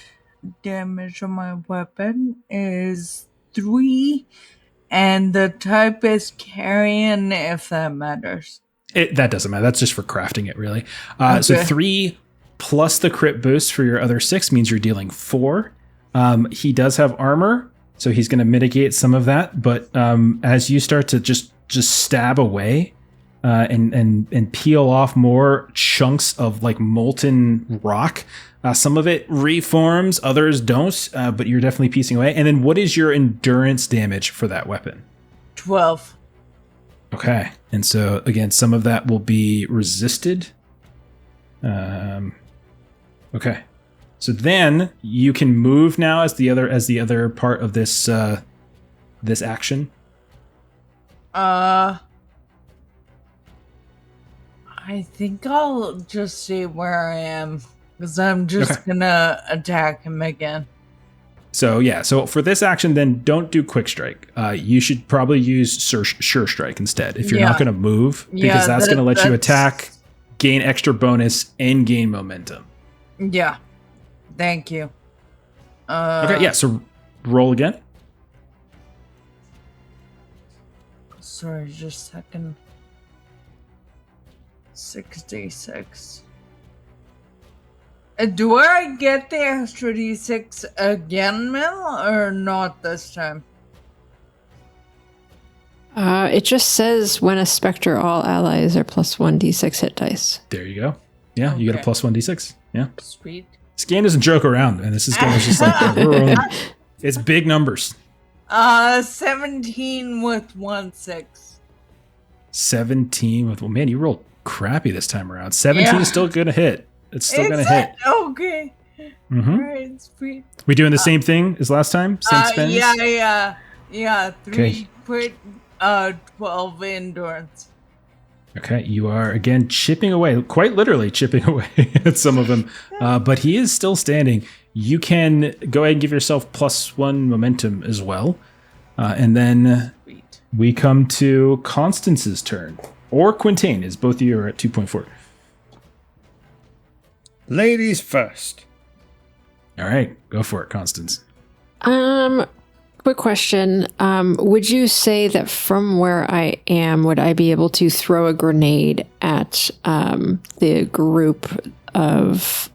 damage on my weapon is 3, and the type is carrion, if that matters. That doesn't matter. That's just for crafting it, really. So Okay. 3 plus the crit boost for your other 6 means you're dealing 4. He does have armor, so he's going to mitigate some of that. But as you start to just stab away and peel off more chunks of like molten rock, some of it reforms, others don't. But you're definitely piecing away. And then, what is your endurance damage for that weapon? 12. Okay, and so again, some of that will be resisted. Okay, so then you can move now as the other part of this this action. I think I'll just stay where I am, because I'm just gonna attack him again. So yeah, so for this action, then don't do quick strike. You should probably use sure strike instead if you're not going to move, because Yeah, that's going to let you that's- attack, gain extra bonus, and gain momentum. Yeah. Thank you. Okay, yeah. So roll again. Sorry, just a second. 66. Do I get the extra d6 again, Mel, or not this time? It just says when a specter, all allies are plus 1d6 hit dice. There you go. Yeah, you get a Okay. plus 1d6. Yeah. Sweet. This game doesn't joke around, man. This game is just like we're rolling. It's big numbers. 17 with 1 6. 17 with, well, man, you rolled crappy this time around. 17 Yeah. is still gonna hit. It's still gonna Is hit. it? Okay. Mm-hmm. Alright, sweet. We doing the same thing as last time? Same spins? Yeah. 3 Okay. crit, 12 endurance. Okay, you are again chipping away, quite literally chipping away at some of them, but he is still standing. You can go ahead and give yourself +1 momentum as well, and then Sweet. we come to Constance's turn, or Quintain, as both of you are at 2.4. Ladies first. All right, go for it, Constance. Quick question. Would you say that from where I am, would I be able to throw a grenade at the group of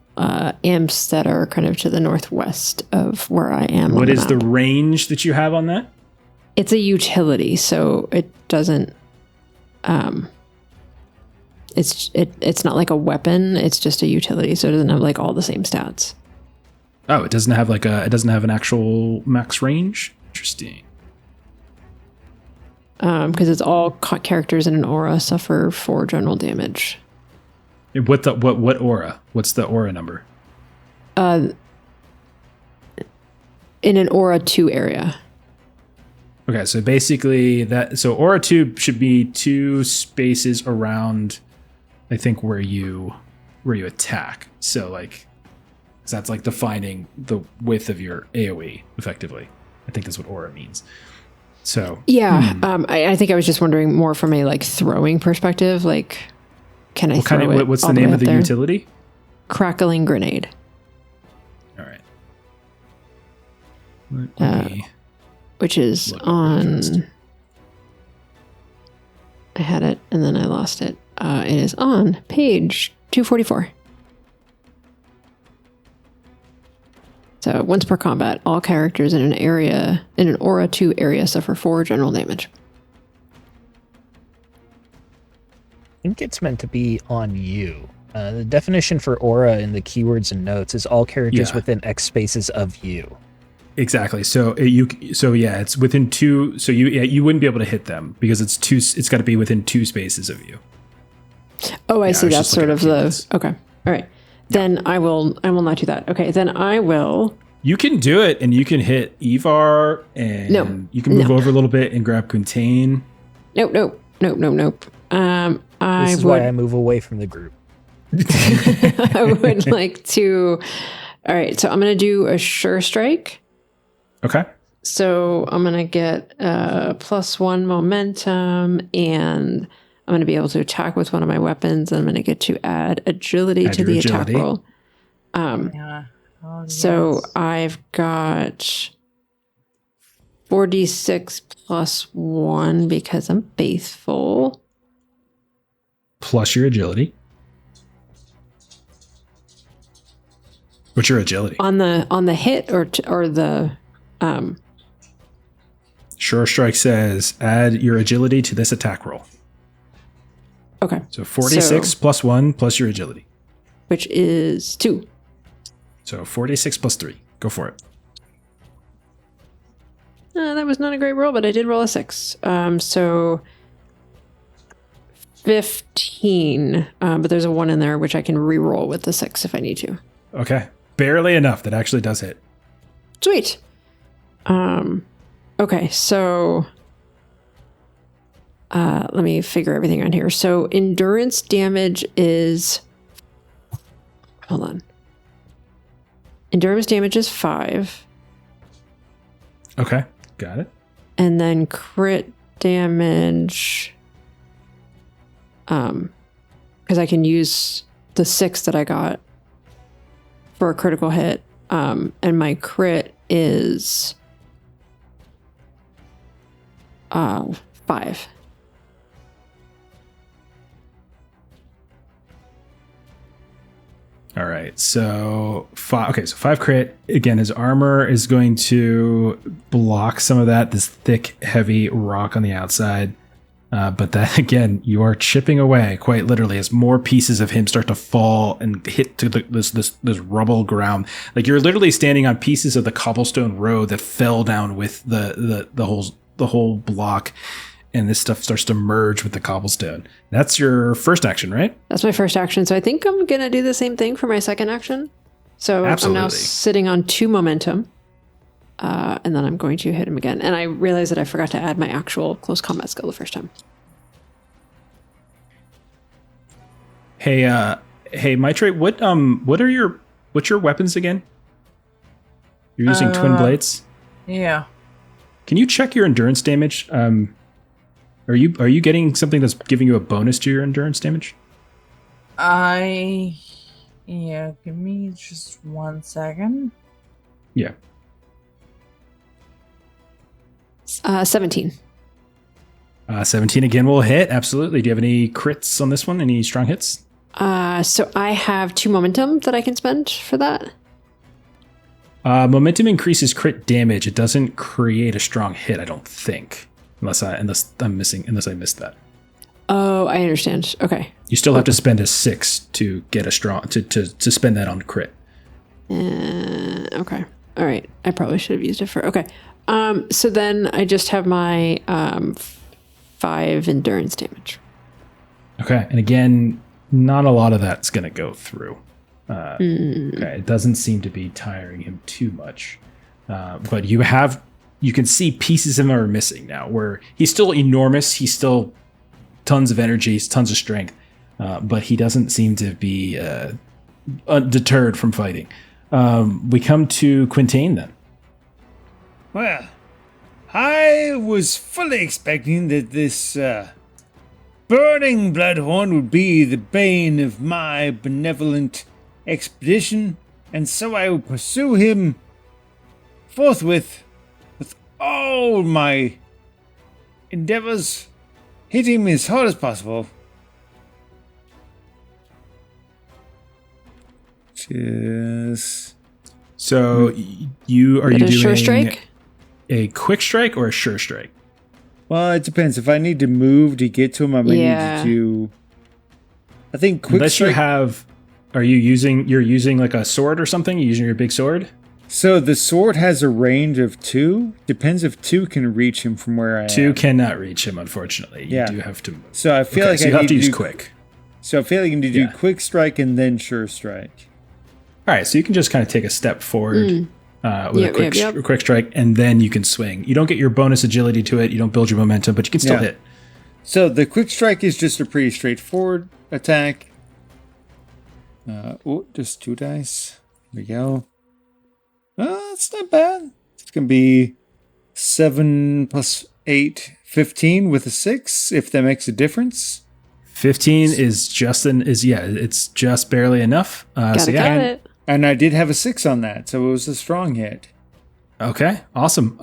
imps that are kind of to the northwest of where I am? What on is the map? range that you have on that? It's a utility, so it doesn't. It's not like a weapon. It's just a utility, so it doesn't have like all the same stats. Oh, it doesn't have it doesn't have an actual max range. Interesting. Because it's all characters in an aura suffer 4 general damage. What aura? What's the aura number? In an aura 2 area. Okay, so basically so Aura 2 should be 2 spaces around, I think, where you attack. So like, 'cause that's like defining the width of your AoE effectively. I think that's what Aura means. So yeah, I think I was just wondering more from a like throwing perspective. Like, can I throw it? What's all the name way of up the there? utility? Crackling grenade. All right. Let me Which is look up really fast. on. I had it and then I lost it. It is on page 244. So once per combat, all characters in an Aura 2 area suffer 4 general damage. I think it's meant to be on you. The definition for aura in the keywords and notes is all characters Yeah. within X spaces of you. Exactly. So it's within 2. So you wouldn't be able to hit them because it's 2. It's got to be within 2 spaces of you. Oh, I Yeah, see. I was That's just sort looking of at the okay. All right. Then I will not do that. Okay. Then I will. You can do it, and you can hit Ivar, and No. you can move No. over a little bit and grab Quintain. Nope. I This is would. why I move away from the group. I would like to. All right. So I'm going to do a sure strike. Okay. So I'm going to get +1 momentum, and I'm going to be able to attack with one of my weapons. I'm going to get to add agility to your the agility. attack roll. Yeah. Oh, So yes. I've got 4d6 +1 because I'm faithful. Plus your agility. What's your agility? On the hit or the Sure Strike says add your agility to this attack roll. okay, So 46 plus 1 plus your agility. which is 2. So 46 plus 3. Go for it. That was not a great roll, but I did roll a 6. So 15. But there's a 1 in there, which I can re-roll with the 6 if I need to. Okay. Barely enough. That actually does hit. Sweet. Okay, so let me figure everything out here. So endurance damage is, hold on. Endurance damage is 5, Okay. Got it. and then crit damage, because I can use the 6 that I got for a critical hit, and my crit is 5. All right. So 5. Okay. So 5 crit. Again, his armor is going to block some of that, this thick, heavy rock on the outside. But that, again, you are chipping away quite literally as more pieces of him start to fall and hit to this rubble ground. Like you're literally standing on pieces of the cobblestone road that fell down with the whole block, and this stuff starts to merge with the cobblestone. That's your first action, right? That's my first action. So I think I'm going to do the same thing for my second action. So I'm now Absolutely. sitting on 2 momentum. And then I'm going to hit him again. And I realized that I forgot to add my actual close combat skill the first time. Hey, Maitre, what's your weapons again? You're using twin blades? Yeah. Can you check your endurance damage? Are you getting something that's giving you a bonus to your endurance damage? Yeah, give me just 1 second. Yeah. 17. 17 again will hit. Absolutely. Do you have any crits on this one? Any strong hits? So I have 2 momentum that I can spend for that. Momentum increases crit damage. It doesn't create a strong hit, I don't think. Unless I missed that. Oh, I understand. Okay. You still have to spend a 6 to get a strong to spend that on crit. Okay. All right. I probably should have used it for. Okay. So then I just have my 5 endurance damage. Okay, and again, not a lot of that's going to go through. Okay, it doesn't seem to be tiring him too much. But you have you can see pieces of him are missing now, where he's still enormous. He's still tons of energy, tons of strength, but he doesn't seem to be undeterred from fighting. We come to Quintain then. Well, I was fully expecting that this burning bloodhorn would be the bane of my benevolent expedition, and so I will pursue him forthwith with all my endeavors, hit him as hard as possible. Cheers. So you are you a doing sure strike? a quick strike or a sure strike? Well, it depends. If I need to move to get to him, I may Yeah. need to do. I think quick Unless strike. you have, you're using like a sword or something? You're using your big sword? So the sword has a range of 2. Depends if 2 can reach him from where I am. 2 cannot reach him, unfortunately. You Yeah. do have to move. So I feel Okay, like so I you have need to use do, quick. So I feel like I need to Yeah. do quick strike and then sure strike. All right, so you can just kind of take a step forward with Yep, a quick strike, and then you can swing. You don't get your bonus agility to it. You don't build your momentum, but you can still Yeah. hit. So the quick strike is just a pretty straightforward attack. Just 2 dice. There we go. It's not bad. It's gonna be 7 plus 8, 15 with a 6, if that makes a difference. 15 is it's just barely enough. Gotta So got yeah. it. And I did have a 6 on that, so it was a strong hit. Okay, awesome.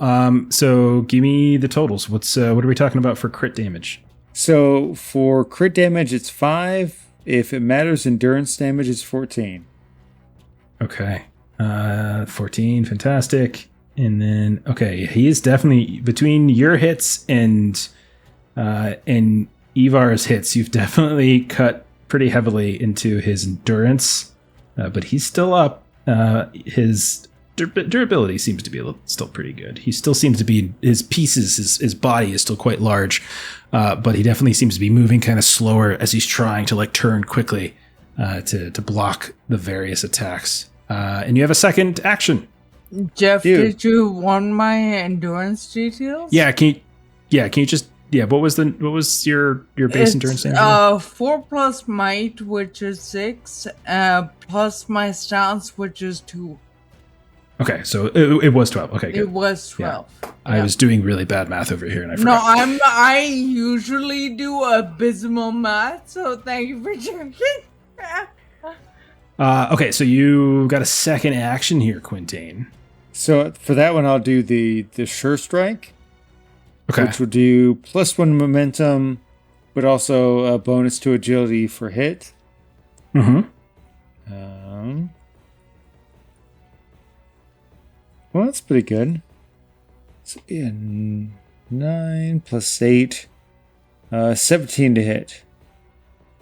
So give me the totals. What are we talking about for crit damage? So for crit damage, it's 5. If it matters, endurance damage is 14. Okay. 14, fantastic. And then okay, he is definitely between your hits and Ivar's hits, you've definitely cut pretty heavily into his endurance. But he's still up. His durability seems to be still pretty good. He still seems to be, his pieces, his body is still quite large, but he definitely seems to be moving kind of slower as he's trying to like turn quickly to block the various attacks. And you have a second action. Jeff, Dude. did you want my endurance details? Yeah, can you just what was your base endurance damage? 4 plus might, which is 6, plus my stance, which is 2. Okay, so it was 12. Okay, good. It was 12. I was doing really bad math over here and I No, forgot. I usually do abysmal math, so thank you for checking. Okay, so you got a second action here, Quintain. So for that one, I'll do the sure strike, Okay. which will do +1 momentum, but also a bonus to agility for hit. Mm-hmm. Well, that's pretty good. So, 9 plus 8, 17 to hit.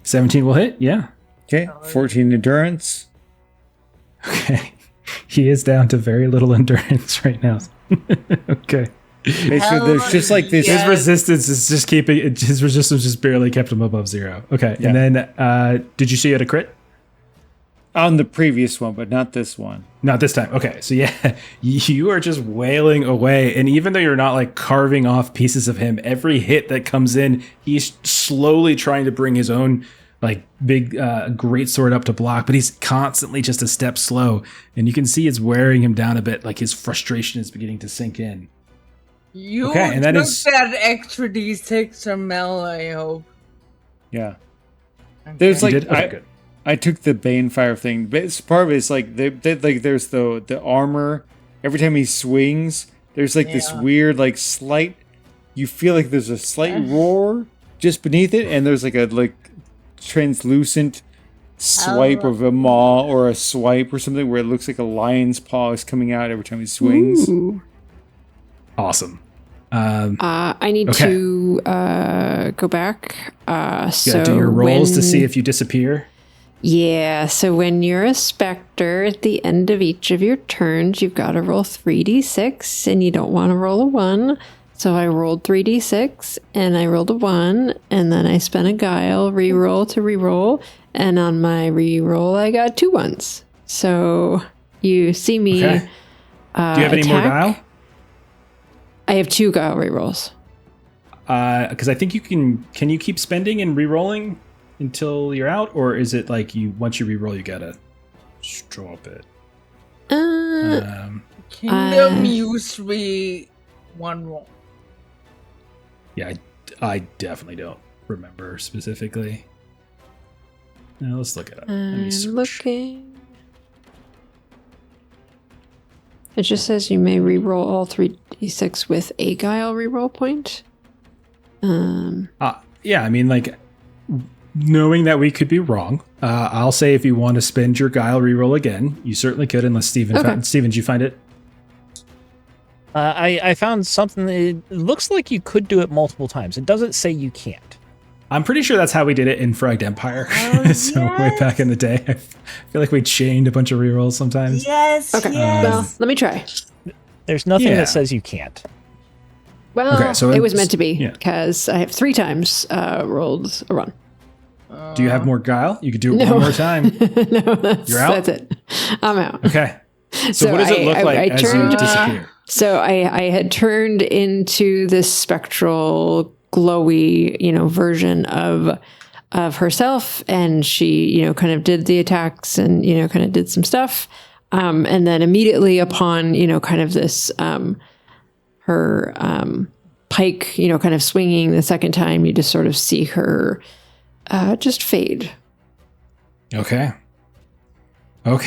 17 will hit, yeah. Okay, 14 endurance. Okay. He is down to very little endurance right now. Okay. Okay, so there's just like this. Yeah. His resistance is just his resistance just barely kept him above 0. Okay. Yeah. And then did you see you had a crit? On the previous one, but not this one. Not this time. Okay. So yeah, you are just wailing away. And even though you're not like carving off pieces of him, every hit that comes in, he's slowly trying to bring his own like big great sword up to block, but he's constantly just a step slow. And you can see it's wearing him down a bit. Like his frustration is beginning to sink in. You Okay, and that took is- that extra D6 from Mel, I hope. Yeah. Okay. There's You like did? Okay, good. I took the Banefire thing, but it's part of it is like like there's the armor. Every time he swings, there's like this Yeah. weird like slight. You feel like there's a slight roar just beneath it, and there's like a translucent swipe of a maw or a swipe or something where it looks like a lion's paw is coming out every time he swings. Ooh. Awesome. I need Okay. to go back. You gotta So do your rolls to when- see if you disappear. Yeah, so when you're a specter, at the end of each of your turns, you've got to roll 3d6, and you don't want to roll a 1. So I rolled 3d6, and I rolled a 1, and then I spent a guile reroll to reroll, and on my reroll, I got 2 1s. So you see me Okay. Do you have any more attack. guile? I have 2 guile rerolls. Because I think you can you keep spending and rerolling until you're out, or is it like once you reroll you gotta drop it? Kingdom used to be 1 roll. Yeah, I definitely don't remember specifically. Now let's look it up. Let me search. Looking. It just says you may reroll all 3d6 with a guile reroll point. Yeah, I mean, like, knowing that we could be wrong, I'll say if you want to spend your guile reroll again, you certainly could, unless Steven, Steven, did you find it? I found something. It looks like you could do it multiple times. It doesn't say you can't. I'm pretty sure that's how we did it in Fragged Empire. So way back in the day, I feel like we chained a bunch of rerolls sometimes. Yes. Okay. Well, let me try. There's nothing that says you can't. Well, okay, so it was meant to be because I have 3 times rolled a run. Do you have more guile? You could do it one more time. No, you're out. That's it. I'm out. Okay. So what does it look like as you disappear? So I had turned into this spectral, glowy, version of herself, and she, kind of did the attacks and kind of did some stuff, and then immediately upon kind of this her pike, kind of swinging the second time, you just sort of see her just fade. Okay. So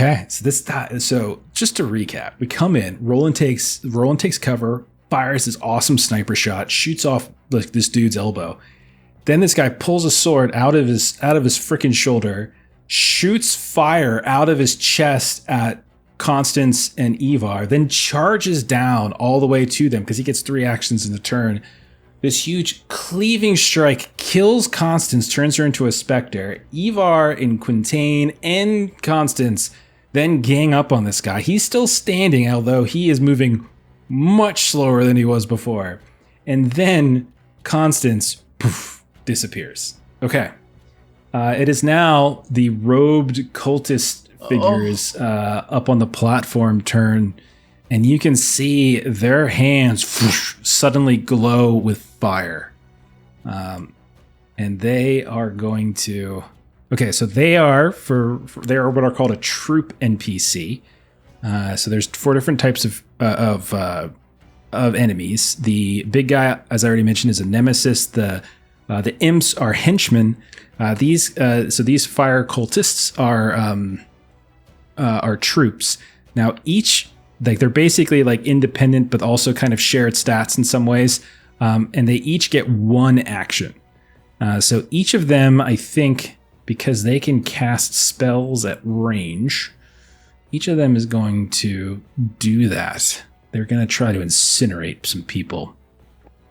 just to recap, we come in, Roland takes cover, fires this awesome sniper shot, shoots off like this dude's elbow. Then this guy pulls a sword out of his freaking shoulder, shoots fire out of his chest at Constance and Ivar, then charges down all the way to them because he gets 3 actions in the turn. This huge cleaving strike kills Constance, turns her into a specter. Ivar and Quintain and Constance then gang up on this guy. He's still standing, although he is moving much slower than he was before. And then Constance disappears. Okay. It is now the robed cultist figures up on the platform turn, and you can see their hands suddenly glow with fire. And they are going to... Okay, so they are they are what are called a troop NPC. So there's 4 different types of enemies. The big guy, as I already mentioned, is a nemesis. The imps are henchmen. These fire cultists are troops. Now each, like, they're basically like independent, but also kind of shared stats in some ways. And they each get 1 action. So each of them, I think, because they can cast spells at range, each of them is going to do that. They're going to try to incinerate some people.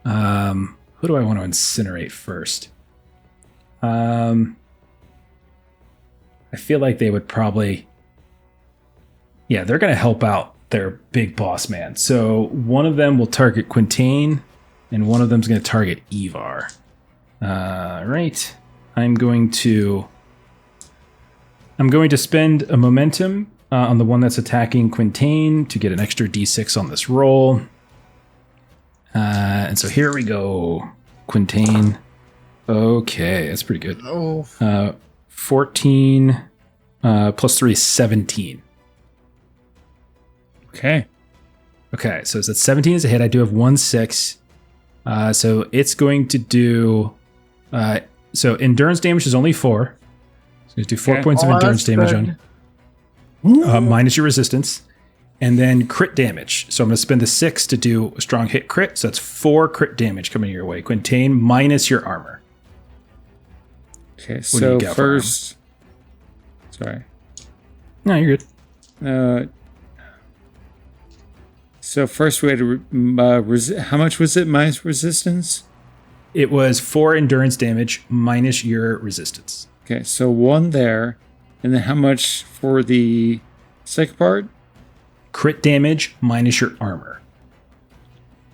Who do I want to incinerate first? I feel like they would probably... Yeah, they're going to help out their big boss man. So one of them will target Quintain, and one of them is going to target Ivar. Right. I'm going to spend a momentum on the one that's attacking Quintain to get an extra d6 on this roll. And so here we go. Quintain. Okay, that's pretty good. 14 plus 3 is 17. Okay, so it's at 17 is a hit. I do have 1/6. So it's going to do... so endurance damage is only 4. So it's going to do 4 points of endurance damage on minus your resistance. And then crit damage. So I'm going to spend the 6 to do a strong hit crit. So that's 4 crit damage coming your way. Quintain, minus your armor. Okay, so first... Sorry. No, you're good. So first we had to... how much was it minus resistance? It was 4 endurance damage minus your resistance. Okay, so 1 there. And then how much for the second part? Crit damage minus your armor.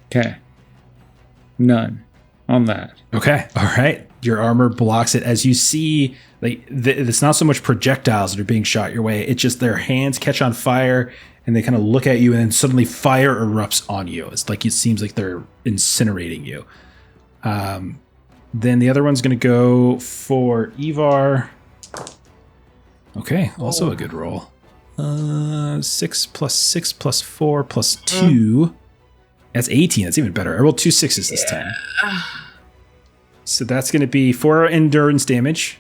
Okay. None on that. Okay, all right. Your armor blocks it. As you see, like it's not so much projectiles that are being shot your way. It's just their hands catch on fire and they kind of look at you, and then suddenly fire erupts on you. It's like it seems like they're incinerating you. Then the other one's going to go for Ivar. Okay, also a good roll. 6 plus 6 plus 4 plus 2. That's 18. That's even better. I rolled 2 6s this time. So that's going to be 4 endurance damage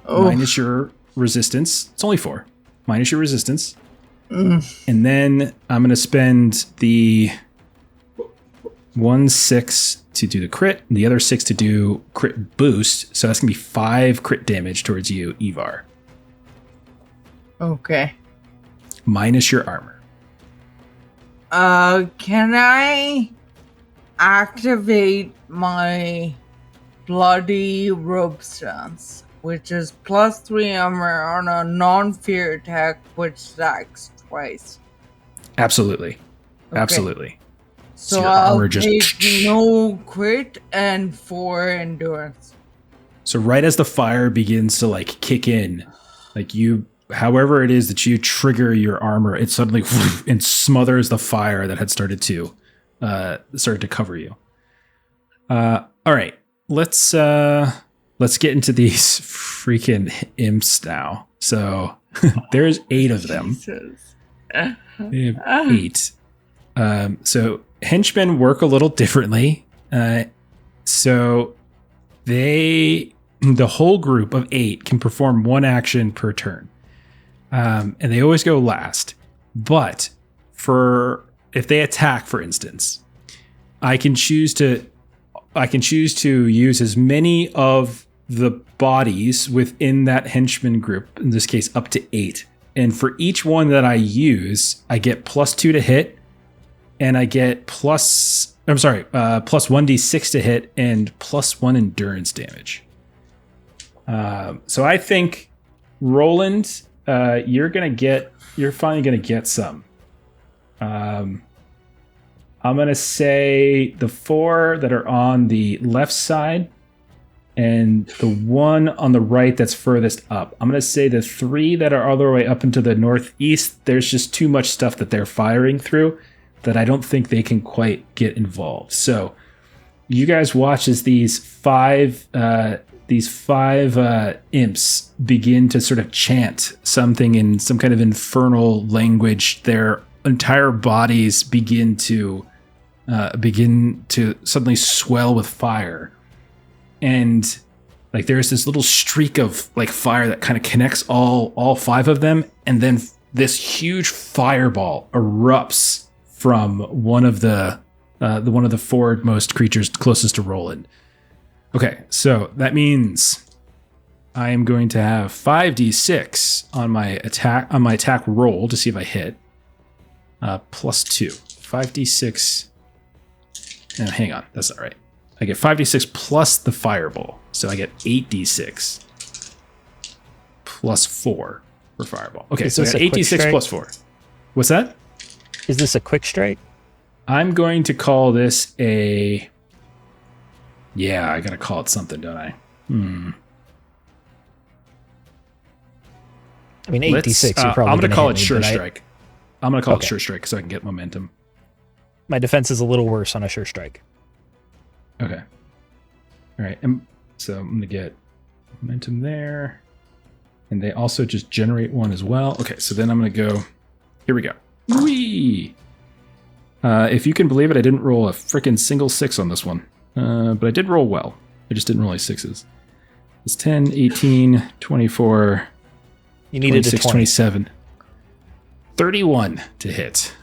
minus your resistance. It's only 4 minus your resistance. And then I'm going to spend the 1 6 to do the crit, and the other 6 to do crit boost. So that's going to be 5 crit damage towards you, Ivar. Okay. Minus your armor. Can I activate my bloody rope stance, which is +3 armor on a non-fear attack, which stacks twice? Absolutely. Okay. Absolutely. So your I'll armor just- take no crit and 4 endurance. So right as the fire begins to like kick in, like you, however it is that you trigger your armor, it suddenly and smothers the fire that had started to cover you. All right, let's get into these freaking imps now. So there's 8 of them. Jesus. They have 8. So henchmen work a little differently. So the whole group of 8 can perform 1 action per turn. And they always go last. But if they attack, for instance, I can choose to use as many of the bodies within that henchman group, in this case up to 8. And for each one that I use, I get +2 to hit, and I get plus 1d6 to hit and +1 endurance damage. So I think, Roland, you're finally gonna get some. I'm gonna say the 4 that are on the left side and the 1 on the right that's furthest up. I'm gonna say the 3 that are all the way up into the northeast, there's just too much stuff that they're firing through that I don't think they can quite get involved. So you guys watch as these five imps begin to sort of chant something in some kind of infernal language. Their entire bodies begin to suddenly swell with fire, and like there's this little streak of like fire that kind of connects all 5 of them, and then this huge fireball erupts from one of the 4 most creatures closest to Roland. Okay, so that means I am going to have 5d6 on my attack roll to see if I hit. +2. 5d6. And hang on, that's not right. I get 5d6 plus the fireball. So I get 8d6 plus 4 for fireball. Okay, so I got 8d6 plus 4. What's that? Is this a quick strike? I'm going to call this a... Yeah, I gotta call it something, don't I? I mean, 8d6, you're probably I'm gonna call it hit me, Sure but Strike. I'm gonna call it Okay. Sure Strike so I can get momentum. My defense is a little worse on a Sure Strike. Okay. All right. So I'm gonna get momentum there, and they also just generate 1 as well. Okay. So then I'm gonna go. Here we go. Whee! If you can believe it, I didn't roll a freaking single 6 on this one, but I did roll well. I just didn't roll any 6s. It's 10, 18, 24. You needed 26, a 20. 27. 31 to hit.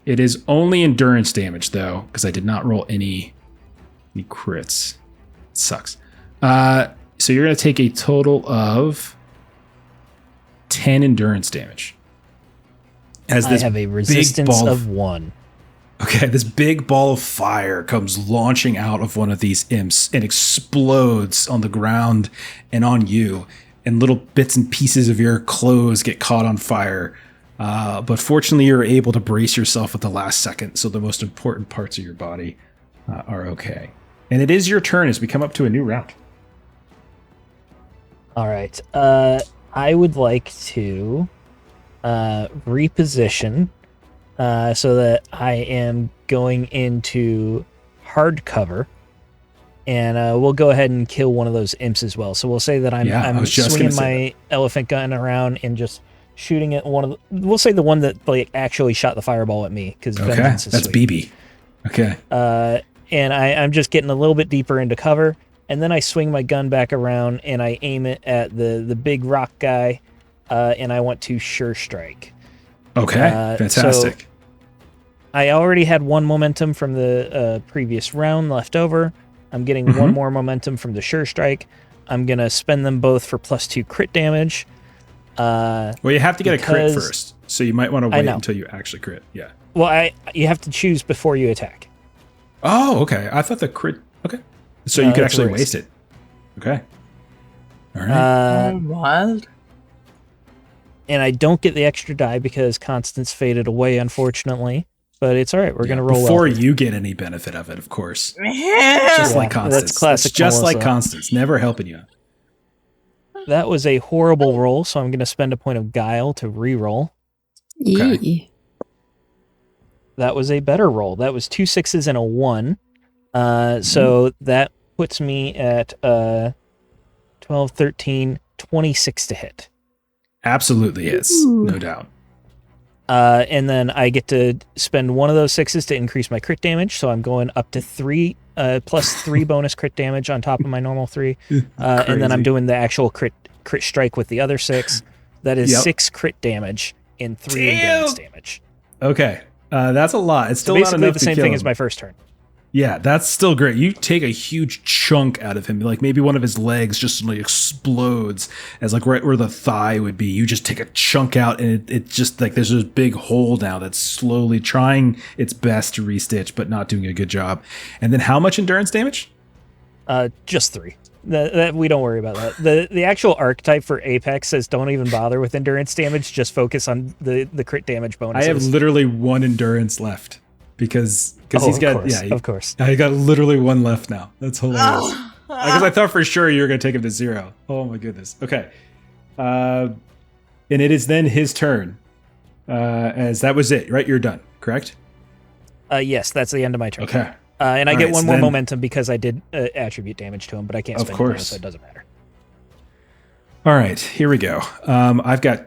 It is only endurance damage, though, because I did not roll any crits. It sucks. So you're going to take a total of 10 endurance damage. As I have a resistance of 1. Okay, this big ball of fire comes launching out of one of these imps and explodes on the ground and on you. And little bits and pieces of your clothes get caught on fire. But fortunately, you're able to brace yourself at the last second, so the most important parts of your body are okay. And it is your turn as we come up to a new round. All right. I would like to reposition so that I am going into hard cover. And we'll go ahead and kill one of those imps as well. So we'll say that I'm swinging my elephant gun around and just shooting at one of we'll say the one that like actually shot the fireball at me, because vengeance is that's sweet. BB. Okay. And I'm just getting a little bit deeper into cover, and then I swing my gun back around and I aim it at the big rock guy, and I want to sure strike. Okay, fantastic. So I already had one momentum from the previous round left over. I'm getting one more momentum from the sure strike. I'm going to spend them both for +2 crit damage. Well, you have to get a crit first, so you might want to wait until you actually crit. Yeah. Well, you have to choose before you attack. Oh, okay. I thought the crit... Okay. So you could actually waste it. Okay. All right. Wild. And I don't get the extra die because Constance faded away, unfortunately. But it's all right. We're going to roll before you get any benefit of it, of course. Just like Constance. That's classic. It's just like Constance, never helping you. That was a horrible roll, so I'm going to spend a point of guile to re-roll. Okay. That was a better roll. That was 2 6s and a 1. So that puts me at 12, 13, 26 to hit. Absolutely is, no doubt. And then I get to spend one of those 6s to increase my crit damage, so I'm going up to 3, +3 bonus crit damage on top of my normal 3. And then I'm doing the actual crit strike with the other 6. That is 6 crit damage and 3 endurance damage. Okay, that's a lot. It's still so basically not enough the to same kill thing him. as my first turn. Yeah, that's still great. You take a huge chunk out of him, like maybe one of his legs just like explodes as like right where the thigh would be. You just take a chunk out, and it just like there's this big hole now that's slowly trying its best to restitch, but not doing a good job. And then how much endurance damage? Just 3. We don't worry about that. The actual archetype for Apex says don't even bother with endurance damage. Just focus on the crit damage bonuses. I have literally 1 endurance left because he's got of course. I got literally 1 left now. That's hilarious. Because I thought for sure you were going to take him to 0. Oh my goodness. Okay. And it is then his turn. As that was it, right? You're done, correct? Yes, that's the end of my turn. Okay. And I get one more momentum because I did attribute damage to him, but I can't spend it, so it doesn't matter. All right, here we go. I've got.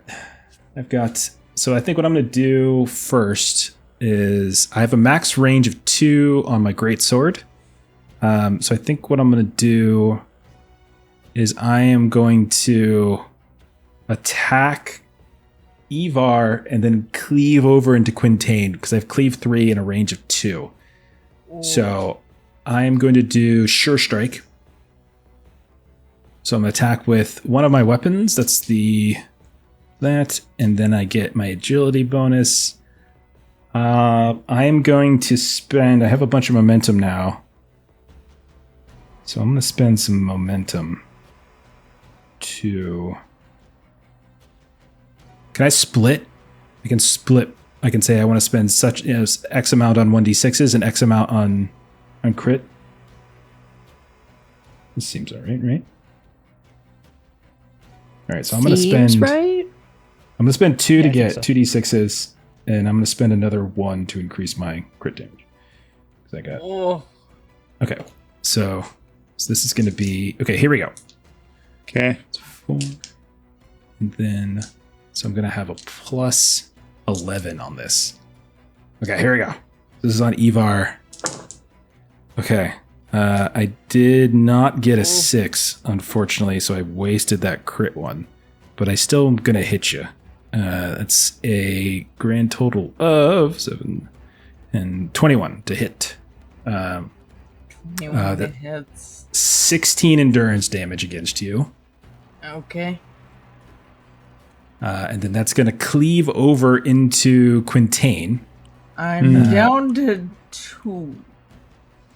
So I think what I'm going to do first is I have a max range of 2 on my greatsword. So I think what I'm going to do is I am going to attack Ivar and then cleave over into Quintain because I have cleave 3 and a range of 2. So I am going to do Sure Strike. So I'm going to attack with one of my weapons. That's that. And then I get my agility bonus. I am going to spend... I have a bunch of momentum now. So I'm going to spend some momentum to... Can I split? I can split. I can say I want to spend such X amount on 1d6s and X amount on crit. This seems alright, right? Alright, so I'm going to spend... right? I'm going to spend 2 to get 2d6s, and I'm going to spend another 1 to increase my crit damage. I got... Okay, so this is going to be... Okay, here we go. Okay. It's 4. And then... So I'm going to have a plus 11 on this. Okay, here we go. This is on Ivar. Okay. I did not get a 6, unfortunately, so I wasted that crit one. But I still am going to hit you. That's a grand total of 7 and 21 to hit. That hits. 16 endurance damage against you. Okay. And then that's going to cleave over into Quintain. I'm down to 2.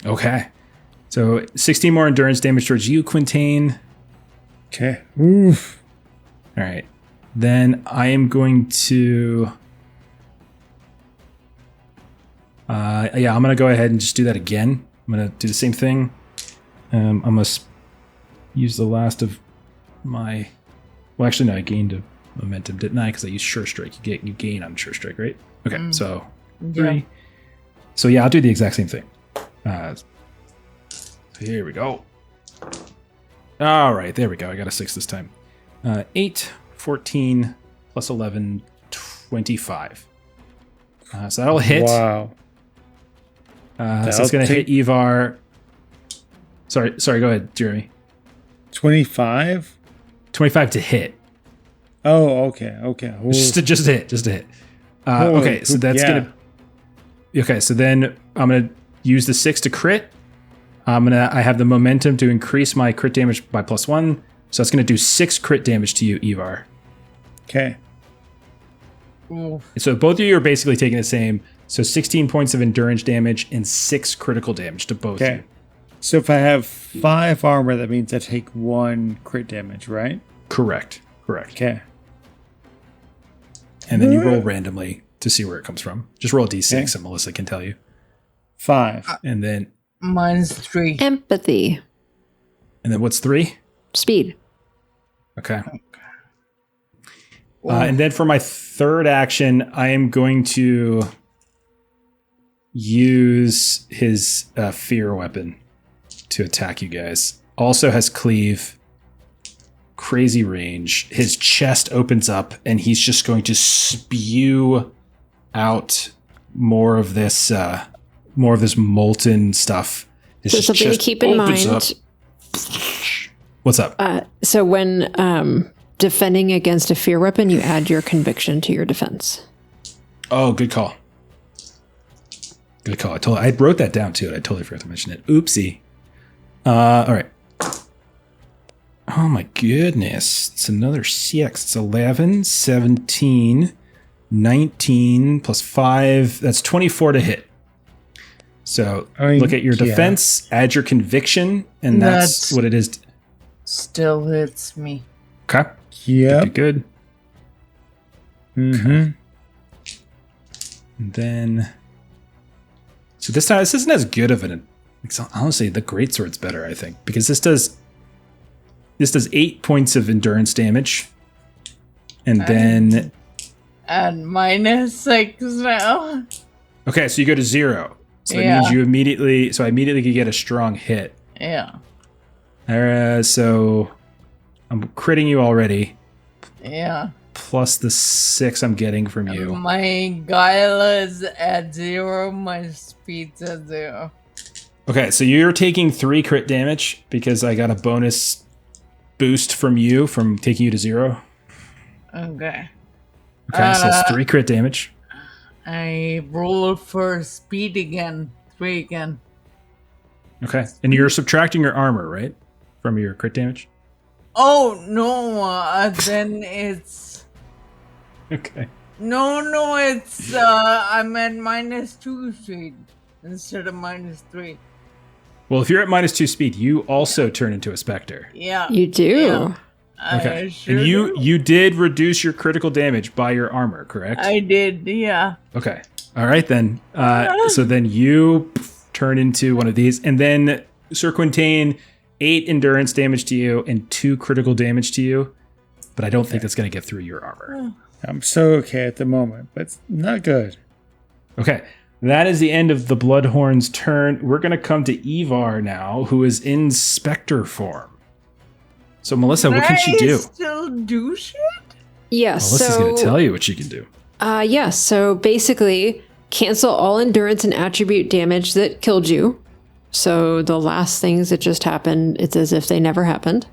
Okay. So 16 more endurance damage towards you, Quintain. Okay. Oof. All right. Then I am going to... I'm going to go ahead and just do that again. I'm going to do the same thing. I'm going to use the last of my... Well, actually, no, I gained a momentum, didn't I? Because I used Sure Strike. You gain on Sure Strike, right? Okay, so Yeah. 3. So yeah, I'll do the exact same thing. So here we go. All right, there we go. I got a 6 this time. 8, 14, plus 11, 25. So that'll hit. Wow. So it's going to hit Ivar. Sorry, go ahead, Jeremy. 25? 25 to hit. Oh, okay. Just a hit. Okay, so that's gonna. Okay, so then I'm gonna use the 6 to crit. I have the momentum to increase my crit damage by +1, so that's gonna do 6 crit damage to you, Ivar. Okay. So both of you are basically taking the same. So 16 points of endurance damage and 6 critical damage to both of you. So if I have 5 armor, that means I take 1 crit damage, right? Correct. Okay. And then you roll randomly to see where it comes from. Just roll a d6 and Melissa can tell you. 5. And then -3. Empathy. And then what's 3? Speed. Okay. And then for my third action, I am going to use his fear weapon to attack you guys. Also has cleave, crazy range. His chest opens up, and he's just going to spew out more of this molten stuff. So something to keep in mind. What's up? So when defending against a fear weapon, you add your conviction to your defense. Oh, good call. I wrote that down too, and I totally forgot to mention it. Oopsie. All right. Oh my goodness. It's another 6. It's 11, 17, 19 plus 5. That's 24 to hit. So look at your defense, add your conviction, and that's what it is. Still hits me. Okay. Yeah. Good. Mm-hmm. Okay. And then, so this time, this isn't as good of an. Honestly, the greatsword's better, I think, because this does 8 points of endurance damage, and then And -6 now. okay, so you go to 0. So that means you immediately. So I immediately could get a strong hit. Yeah. So I'm critting you already. Yeah. Plus the 6 I'm getting from you. My guile is at 0. My speed's at 0. Okay, so you're taking 3 crit damage because I got a bonus boost from you from taking you to 0. Okay. Okay, so it's 3 crit damage. I roll for speed again. 3 again. Okay, and you're subtracting your armor, right? From your crit damage? Oh, no. Then it's... Okay. No, it's... I'm at -2 speed instead of -3. Well, if you're at -2 speed, you also turn into a specter. Yeah. You do. Yeah. Okay. I sure And do. you did reduce your critical damage by your armor, correct? I did, yeah. Okay. All right, then. So then you turn into one of these. And then Sir Quintain, 8 endurance damage to you and 2 critical damage to you. But I don't think that's going to get through your armor. I'm so okay at the moment, but it's not good. Okay. That is the end of the Bloodhorn's turn. We're going to come to Ivar now, who is in Spectre form. So, Melissa, what can she do? Still do shit? Yes. Melissa's going to tell you what she can do. Yes. So basically, cancel all endurance and attribute damage that killed you. So the last things that just happened, it's as if they never happened.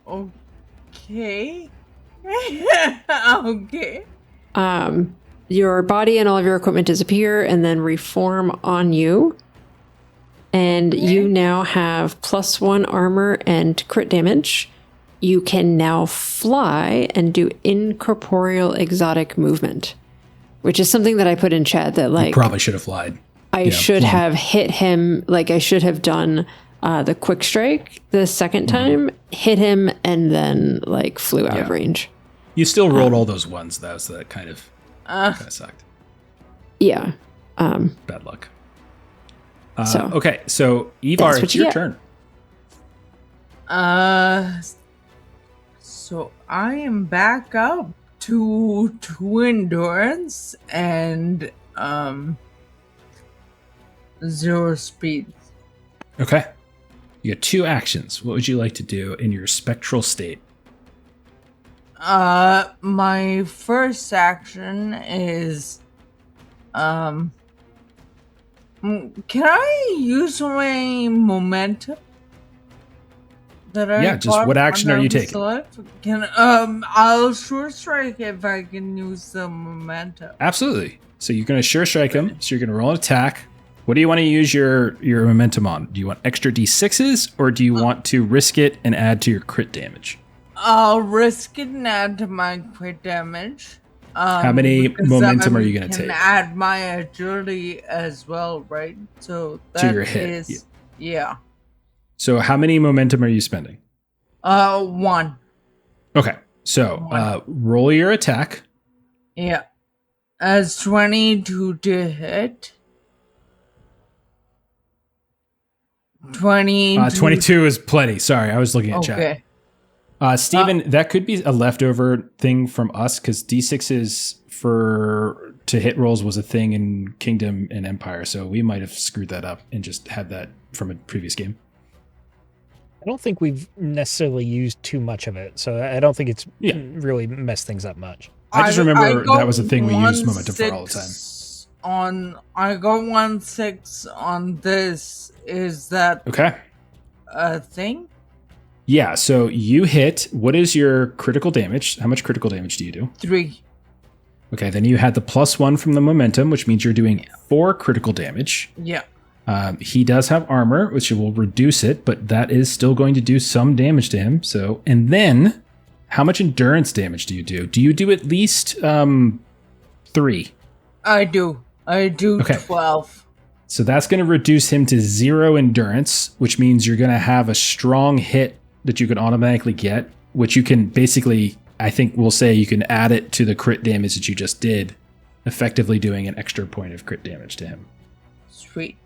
Okay. Okay. Your body and all of your equipment disappear and then reform on you. And you now have +1 armor and crit damage. You can now fly and do incorporeal exotic movement, which is something that I put in chat that like Probably should have lied. I should have hit him, like I should have done the quick strike the second time, hit him, and then like flew out of range. You still rolled all those ones, though, so that kind of sucked. Yeah. Bad luck. So Okay, so Ivar, what it's you your get. turn. So I am back up two endurance and 0 speed. Okay. You got 2 actions. What would you like to do in your spectral state? My first action is can I use my momentum? Yeah, just what action are you taking? I'll sure strike if I can use the momentum. Absolutely. So you're going to sure strike him. So you're going to roll an attack. What do you want to use your momentum on? Do you want extra d6s, or do you want to risk it and add to your crit damage? I'll risk it and add to my crit damage. How many momentum are you going to take? Can add my agility as well, right? So that to your hit. Yeah. So how many momentum are you spending? 1. Okay. So roll your attack. Yeah. As 22 to hit. 22 is plenty. Sorry, I was looking at chat. Steven, that could be a leftover thing from us, because D6s to hit rolls was a thing in Kingdom and Empire, so we might have screwed that up and just had that from a previous game. I don't think we've necessarily used too much of it, so I don't think it's really messed things up much. I just remember that was a thing we used momentum for all the time. I got 1/6 on this. Is that okay? A thing? Yeah. So you hit. What is your critical damage? How much critical damage do you do? 3. Okay. Then you had the +1 from the momentum, which means you're doing 4 critical damage. Yeah. He does have armor, which will reduce it, but that is still going to do some damage to him. So, and then how much endurance damage do you do? Do you do at least 3? I do. Okay. 12. So that's going to reduce him to 0 endurance, which means you're going to have a strong hit that you can automatically get, which you can basically, I think we'll say you can add it to the crit damage that you just did, effectively doing an extra point of crit damage to him. Sweet.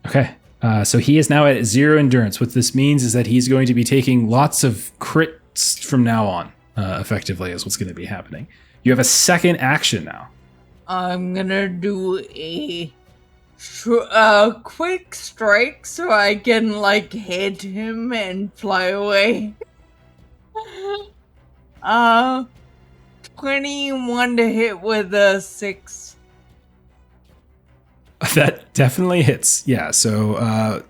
Okay. So he is now at 0 endurance. What this means is that he's going to be taking lots of crits from now on, effectively, is what's going to be happening. You have a second action now. I'm going to do a quick strike so I can, hit him and fly away. 21 to hit with a 6. That definitely hits. Yeah, so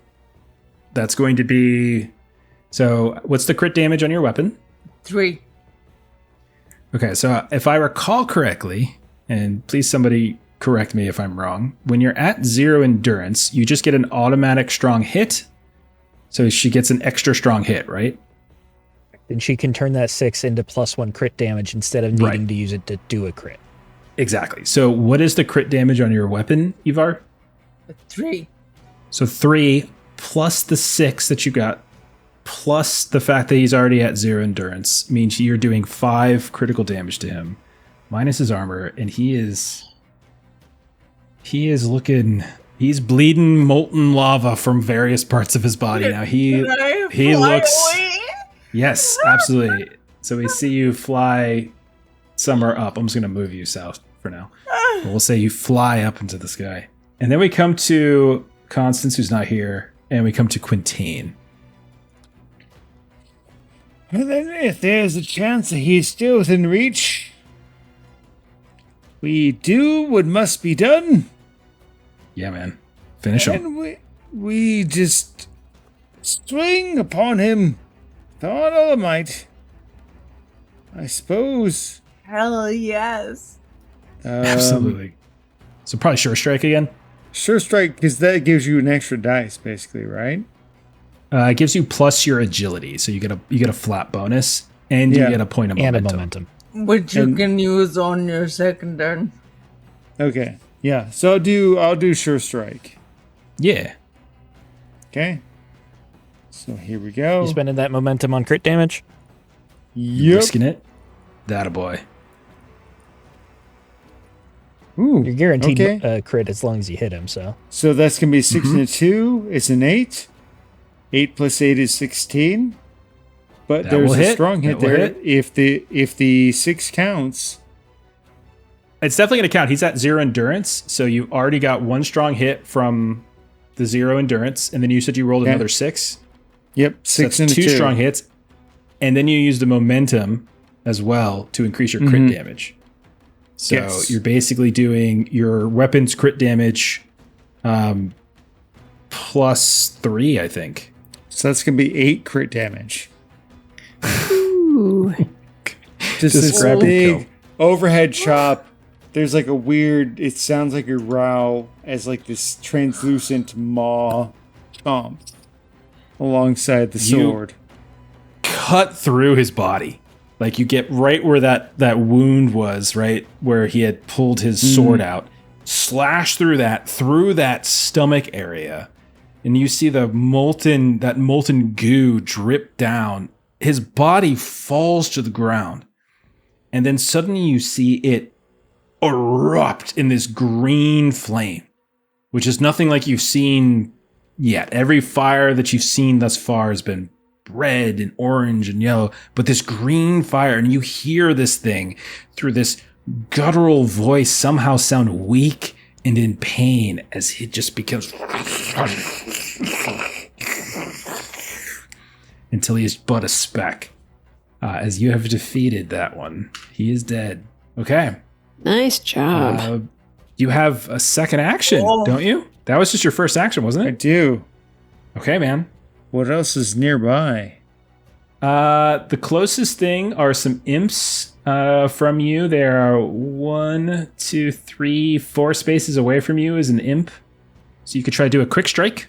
that's going to be... So what's the crit damage on your weapon? 3. Okay, so if I recall correctly, and please somebody correct me if I'm wrong, when you're at 0 endurance, you just get an automatic strong hit. So she gets an extra strong hit, right? And she can turn that 6 into +1 crit damage instead of needing to use it to do a crit. Exactly. So what is the crit damage on your weapon, Ivar? 3. So 3 plus the 6 that you got, plus the fact that he's already at 0 endurance, means you're doing 5 critical damage to him, minus his armor, and he's bleeding molten lava from various parts of his body. Now he looks away? Yes, absolutely. So we see you fly somewhere up. I'm just gonna move you south for now. But we'll say you fly up into the sky. And then we come to Constance, who's not here, and we come to Quintain. And then if there's a chance that he's still within reach, we do what must be done. Yeah, man. Finish him. And we just swing upon him with all our might. I suppose. Hell yes. Absolutely. So probably sure strike again. Sure strike, because that gives you an extra dice, basically, right? It gives you plus your agility, so you get a flat bonus, and you get a point of momentum. And a momentum. Which you can use on your second turn. Okay. Yeah. So I'll do sure strike. Yeah. Okay. So here we go. You spending that momentum on crit damage? Yep. Risking it. That a boy. Ooh. You're guaranteed crit as long as you hit him, so. So that's going to be 6 and a 2. It's an 8. 8 plus 8 is 16. But That there's will a hit. strong hit That will there. hit. If the 6 counts, It's definitely going to count. He's at 0 endurance, so you already got 1 strong hit from the 0 endurance, and then you said you rolled another 6. yep, So 6 that's and 2 2 strong hits, and then you use the momentum as well to increase your crit damage. So Yes. you're basically doing your weapons crit damage plus 3, I think. So that's gonna be 8 crit damage. Ooh. Just Just this grab and big kill. overhead chop. There's like a weird. It sounds like a growl as like this translucent maw chomps alongside the sword. Cut through his body. Like you get right where that wound was, right? Where he had pulled his sword out. Slash through that stomach area. And you see that molten goo drip down. His body falls to the ground. And then suddenly you see it erupt in this green flame, which is nothing like you've seen yet. Every fire that you've seen thus far has been red and orange and yellow, but this green fire, and you hear this thing through this guttural voice somehow sound weak and in pain as it just becomes until he is but a speck. As you have defeated that one, he is dead. Okay. Nice job. You have a second action, don't you? That was just your first action, wasn't I it? do. Okay, man. What else is nearby? The closest thing are some imps from you. They are 1, 2, 3, 4 spaces away from you is an imp. So you could try to do a quick strike.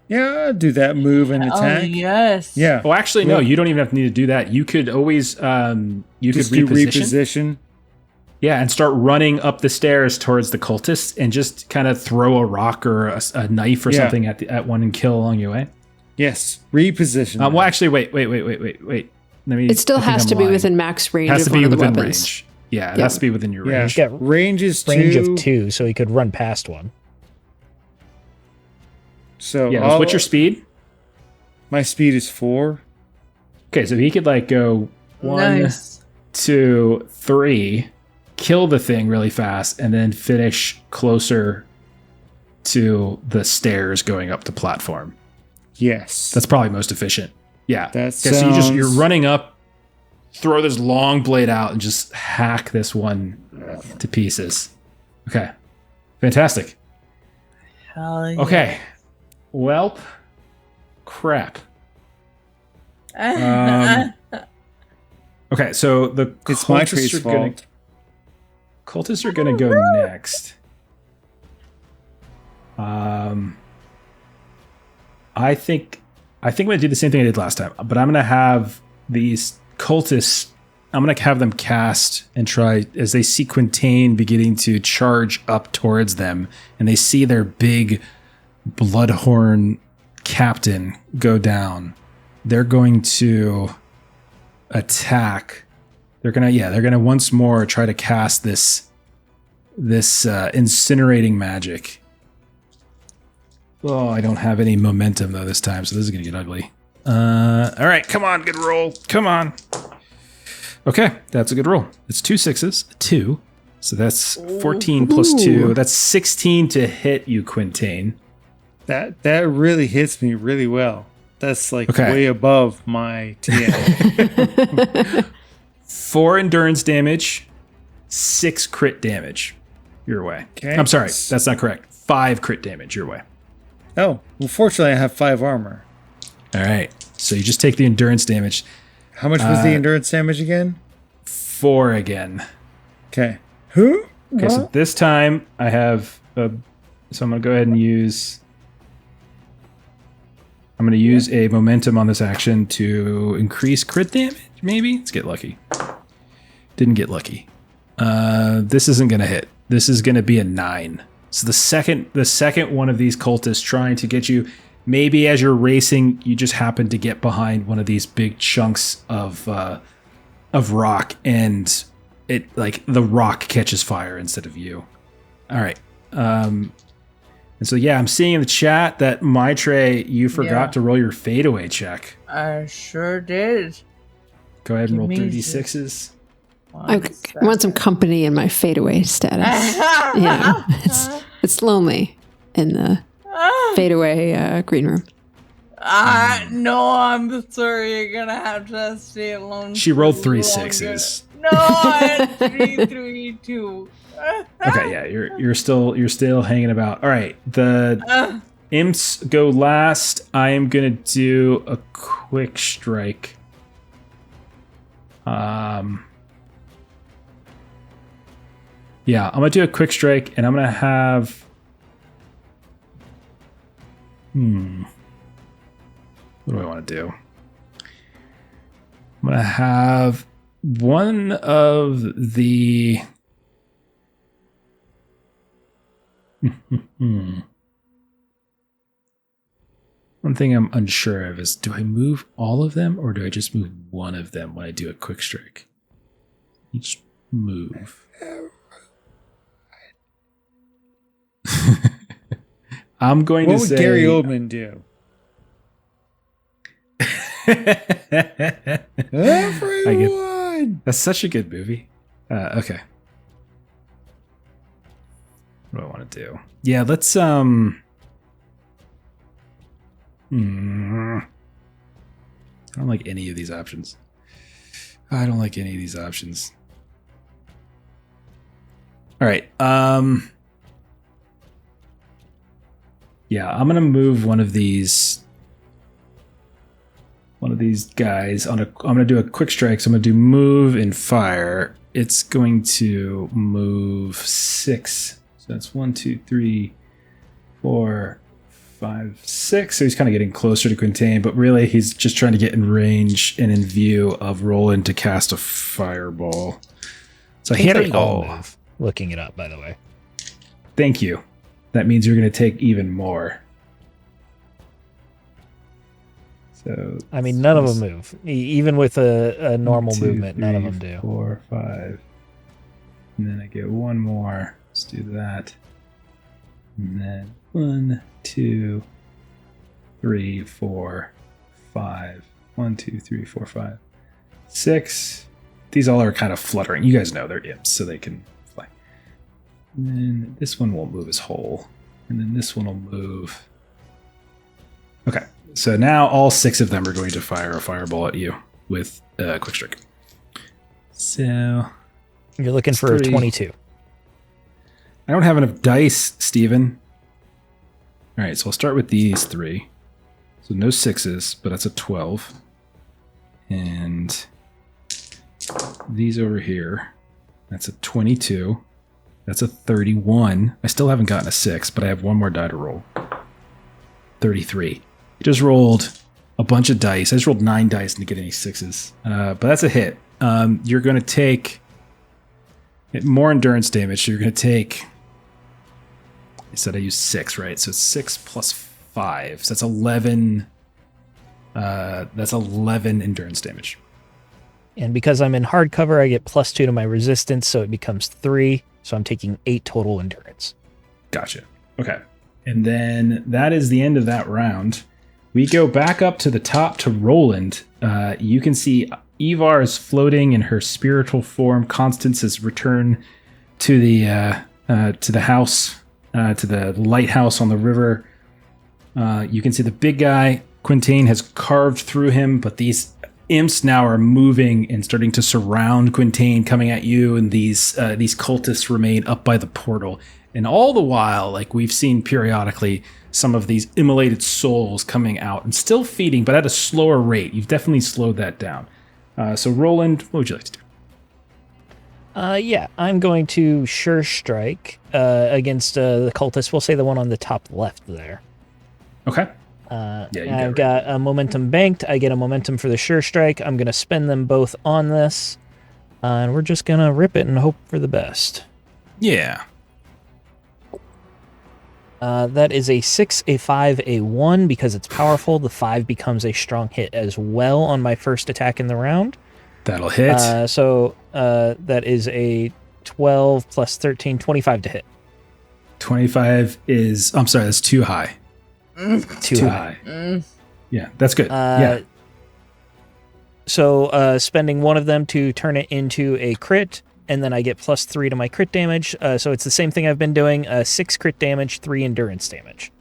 Yeah, I'll do that move and attack. Oh, yes. Yeah. Oh, actually, no, you don't even have to need to do that. You could always you Just could do reposition. reposition. Yeah, and start running up the stairs towards the cultists and just kind of throw a rock or a knife or Yeah. something at one and kill along your way. Yes, reposition. Well, actually, wait. Let me, It still I think has I'm to be lying. within max range Has of to one be of the within weapons. range. Yeah, it Yeah. has to be within your yeah, range. He's got range is range 2. of 2, so he could run past one. So Yeah, what's your speed? My speed is 4. Okay, so he could like go 1, Nice. 2, 3, kill the thing really fast, and then finish closer to the stairs going up the platform. Yes. That's probably most efficient. Yeah. That Okay, so you're sounds- running up, throw this long blade out, and just hack this one to pieces. Okay. Fantastic. Hell yeah. Okay. Well, crap. Okay, so the It's my trade's fault. cultists are gonna go next. I think I'm gonna do the same thing I did last time, but I'm gonna have these cultists. I'm gonna have them cast and try as they see Quintain beginning to charge up towards them, and they see their big bloodhorn captain go down. They're going to attack. They're gonna once more try to cast this incinerating magic. Oh, I don't have any momentum though this time, so this is gonna get ugly. All right, come on, good roll. Come on. Okay, that's a good roll. It's 2 6s, a 2. So that's 14 plus 2. That's 16 to hit you, Quintain. That really hits me really well. That's like Okay. way above my TN. 4 endurance damage, 6 crit damage your way. Okay. I'm sorry, that's not correct. 5 crit damage your way. Oh, well, fortunately, I have 5 armor. All right, so you just take the endurance damage. How much was the endurance damage again? 4 again. Okay. Who? Okay, so this time I have so I'm gonna go ahead and use. I'm gonna use a momentum on this action to increase crit damage. Maybe let's get lucky. Didn't get lucky. This isn't gonna hit. This is gonna be a 9. So the second one of these cultists trying to get you. Maybe as you're racing, you just happen to get behind one of these big chunks of rock, and it like the rock catches fire instead of you. All right, and And so, yeah, I'm seeing in the chat that Maitre, you forgot to roll your fadeaway check. I sure did. Go ahead and roll Give me 3d6s. I want some company in my fadeaway status. It's lonely in the fadeaway green room. No, I'm sorry. You're gonna have to stay alone. She rolled 3 longer. 6s. No, I had 3, 3, 2. Okay, yeah, you're still hanging about. All right, the imps go last. I am gonna do a quick strike. Yeah, I'm gonna do a quick strike, and I'm gonna have. What do I want to do? I'm gonna have one of the. One thing I'm unsure of is, do I move all of them or do I just move one of them when I do a quick strike? Each move. I'm going to say... What would Gary Oldman do? Everyone! That's such a good movie. Okay. What do I want to do? Yeah, let's I don't like any of these options. I don't like any of these options. All right. Yeah, I'm gonna move one of these guys on a. I'm gonna do a quick strike. So I'm gonna do move and fire. It's going to move 6. So that's 1, 2, 3, 4, 5, 6. So he's kind of getting closer to Quintain, but really he's just trying to get in range and in view of Roland to cast a fireball. So he had a move. Looking it up, by the way. Thank you. That means you're going to take even more. So I mean, none of them move. Even with a normal 1, 2, movement, 3, none of them do. 4, 5. And then I get one more. Let's do that. And then 1, 2, 3, 4, 5. 1, 2, 3, 4, 5, 6. These all are kind of fluttering. You guys know they're imps, so they can fly. And then this one won't move as whole. And then this one will move. Okay. So now all 6 of them are going to fire a fireball at you with quick strike. So you're looking for 3. a 22. I don't have enough dice, Steven. All right, so I'll start with these 3. So no 6s, but that's a 12. And these over here, that's a 22. That's a 31. I still haven't gotten a 6, but I have one more die to roll. 33. I just rolled a bunch of dice. I just rolled 9 dice to get any 6s. But that's a hit. You're going to take more endurance damage. So you're going to take... I said I used 6, right? So 6 plus 5. So that's 11. That's 11 endurance damage. And because I'm in hardcover, I get +2 to my resistance, so it becomes 3. So I'm taking 8 total endurance. Gotcha. Okay. And then that is the end of that round. We go back up to the top to Roland. You can see Ivar is floating in her spiritual form. Constance has returned to the house. To the lighthouse on the river. You can see the big guy, Quintain, has carved through him, but these imps now are moving and starting to surround Quintain, coming at you, and these cultists remain up by the portal. And all the while, like we've seen periodically, some of these immolated souls coming out and still feeding, but at a slower rate. You've definitely slowed that down. So Roland, what would you like to do? Yeah, I'm going to sure strike against the cultist. We'll say the one on the top left there. Okay. I've got a momentum banked. I get a momentum for the sure strike. I'm going to spend them both on this. And we're just going to rip it and hope for the best. Yeah. That is a 6, a 5, a 1. Because it's powerful, the 5 becomes a strong hit as well on my first attack in the round. That'll hit. So that is a 12 plus 13, 25 to hit. 25 is. I'm sorry, that's too high. Too high. Yeah, that's good. Yeah. So spending one of them to turn it into a crit, and then I get +3 to my crit damage. So it's the same thing I've been doing. 6 crit damage, 3 endurance damage.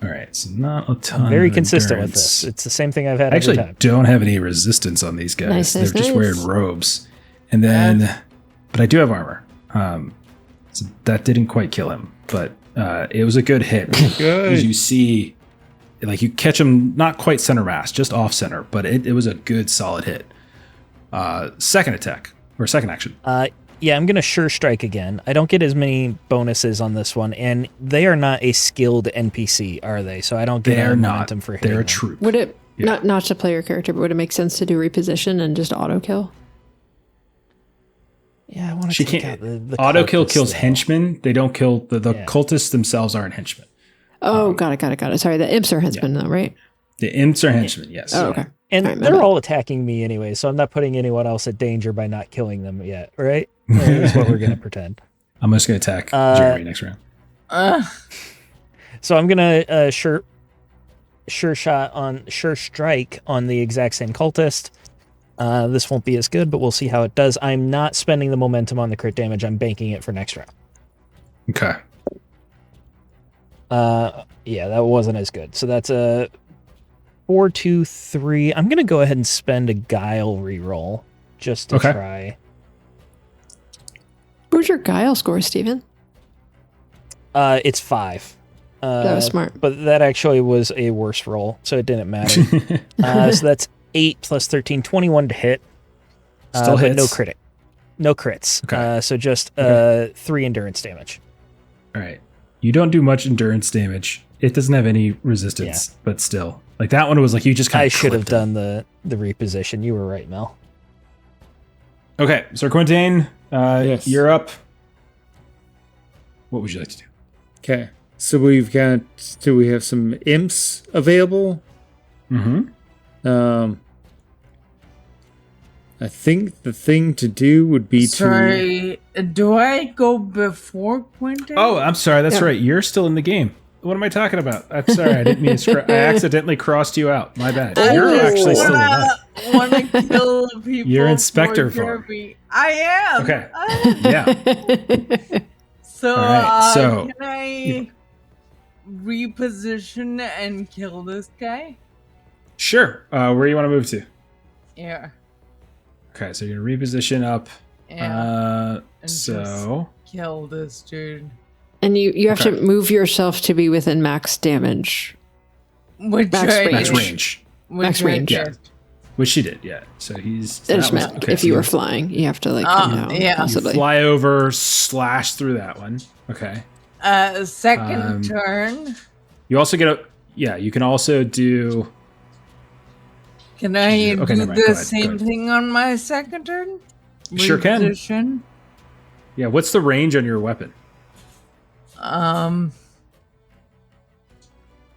All right, so not a ton. I'm very of consistent with endurance. this. It's the same thing I've had I every actually time. don't have any resistance on these guys. Nice, They're nice, just nice. wearing robes. And then, but I do have armor. So that didn't quite kill him, but it was a good hit. Good. As you see, like you catch him not quite center mass, just off center, but it was a good solid hit. Second attack or second action. Yeah, I'm going to sure strike again. I don't get as many bonuses on this one, and they are not a skilled NPC, are they? So I don't get They're a not. momentum for hitting They're a them. troop. Would it Yeah. not to play your character, but would it make sense to do reposition and just auto kill? Yeah, I want to She take can't. out the Auto kill cultists, kills though. henchmen. They don't kill the Yeah. cultists themselves aren't henchmen. Oh, got it. Sorry, the imps are henchmen though, right? The imps are henchmen. Yes. Oh, okay. And All right, my they're bad. all attacking me anyway, so I'm not putting anyone else at danger by not killing them yet, right? That's what we're going to pretend. I'm just gonna attack Jeremy next round. So I'm going to sure strike on the exact same cultist. This won't be as good, but we'll see how it does. I'm not spending the momentum on the crit damage. I'm banking it for next round. Okay. Yeah, that wasn't as good. So that's a 4, 2, 3. I'm going to go ahead and spend a guile reroll just to Okay. try. What's your guile score, Steven? It's 5. That was smart. But that actually was a worse roll, so it didn't matter. So that's 8 plus 13, 21 to hit. Still but hits. no critic. No crits. Okay. So just 3 endurance damage. All right. You don't do much endurance damage. It doesn't have any resistance, but still, like that one was like you just kind I of. should have done the reposition. You were right, Mel. Okay, so Quintain, Yes. you're up. What would you like to do? Okay. So do we have some imps available? Mm-hmm. I think the thing to do would be Sorry, do I go before Quintain? Oh, I'm sorry. That's Yeah. right. You're still in the game. What am I talking about? I'm sorry. I didn't mean to. I accidentally crossed you out. My bad. You're actually still alive. Want to kill the people? You're Inspector for Farm. Jeremy. I am. Okay. Yeah. So, All right, so- can I reposition and kill this guy? Sure. Where do you want to move to? Yeah. Okay, so you're gonna reposition up. Yeah. And So kill this dude. And you have to Okay. move yourself to be within max damage. Which Max I range. max did. range, Which Max I range. did. which she did. Yeah. So he's. I just that was- meant okay, if so you were flying, you have to like come down, yeah. you possibly. fly over, slash through that one. Okay. Second turn. You also get a. Yeah. You can also do. Can I Okay, do never mind. the Go ahead, same go ahead. thing on my second turn? Sure can. Reposition? Yeah. What's the range on your weapon?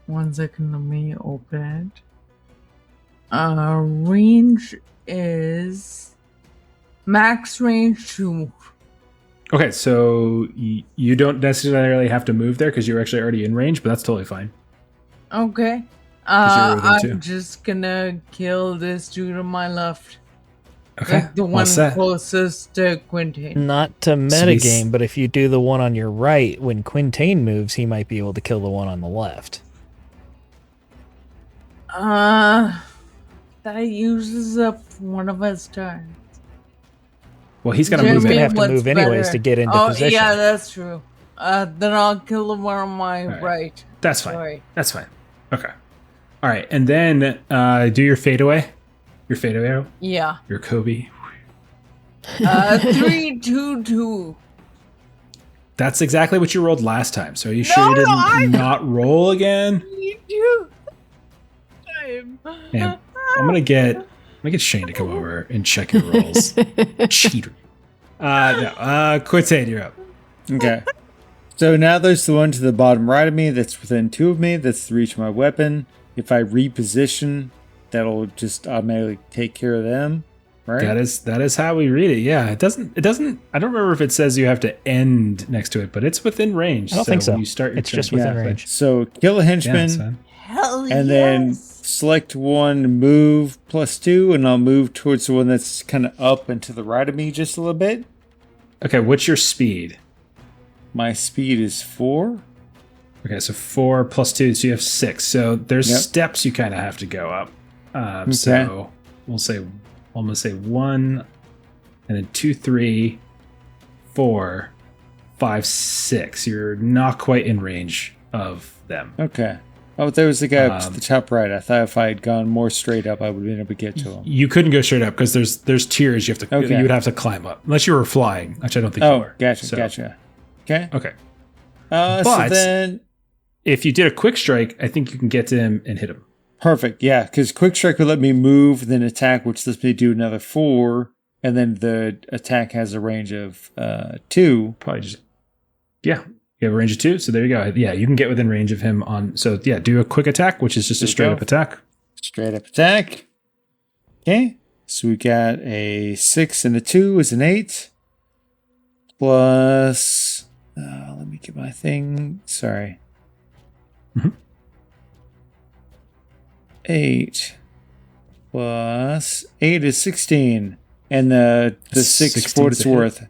1 second, let me open it. Range is max range 2. Okay, so you don't necessarily have to move there because you're actually already in range, but that's totally fine. Okay. you're within I'm 2. just gonna kill this dude on my left. Okay. Like the all one set. closest to Quintain. Not to So he's- metagame, but if you do the one on your right, when Quintain moves, he might be able to kill the one on the left. That uses up one of his turns. Well, he's got to Jeremy, move gonna in. have to what's move anyways better? to get into oh, position. yeah, that's true. Then I'll kill the one on my right. right. That's fine. Sorry. That's fine. Okay. All right, and then do your fade away. Your fade away. Yeah. Your Kobe. 3, 2, 2. That's exactly what you rolled last time. So are you sure you didn't not roll again? 3, 2. Time. Yeah. I'm gonna get Shane to come over and check your rolls. Cheater. No. Quintain, you're up. Okay. So now there's the one to the bottom right of me that's within 2 of me. That's the reach of my weapon. If I reposition, that'll just automatically take care of them. right? That is how we read it. Yeah, it doesn't. I don't remember if it says you have to end next to it, but it's within range. I don't think so. When you start your It's just turn- within Yeah. range. So kill a henchman, so- Hell and then select one, move +2, and I'll move towards the one that's kind of up and to the right of me just a little bit. Okay, what's your speed? My speed is 4. Okay, so 4 + 2, so you have 6. So there's Yep. steps you kind of have to go up. So we'll say, I'm gonna say 1, and then 2, 3, 4, 5, 6. You're not quite in range of them. Okay. Oh, there was the guy up to the top right. I thought if I had gone more straight up, I would have been able to get to him. You couldn't go straight up because there's tiers you have to. Okay. You would have to climb up unless you were flying, which I don't think you Oh, were. gotcha, So- gotcha. Okay. Okay. So But- then, If you did a quick strike, I think you can get to him and hit him. perfect. Yeah, because quick strike would let me move, then attack, which lets me do another 4, and then the attack has a range of 2. Probably just. Yeah. You have a range of 2, so there you go. Yeah, you can get within range of him on. So yeah, do a quick attack, which is just There a you straight go. up attack. Straight up attack. Okay. So we got a 6 and a 2 is an 8. Plus, let me get my thing. Sorry. Mhm. 8 plus 8 is 16. And the 6 for 16 what is it's a hit. worth.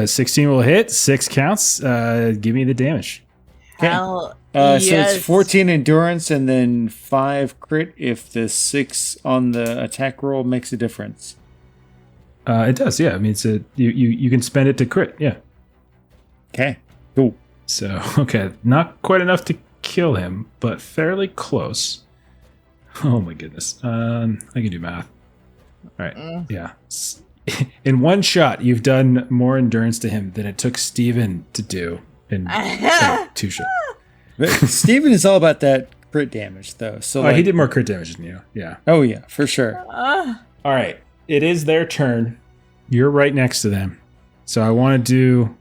16 will hit. 6 counts. Give me the damage. Hell So yes. it's 14 endurance and then 5 crit if the 6 on the attack roll makes a difference. It does. Yeah. I mean, it's you can spend it to crit. Yeah. Okay. Cool. So okay, not quite enough to kill him, but fairly close. Oh my goodness. I can do math. All right. Yeah. In one shot, you've done more endurance to him than it took Steven to do in 2 shots. But Steven is all about that crit damage, though. So He did more crit damage than you. Yeah. Oh yeah, for sure. All right. It is their turn. You're right next to them. So I want to do.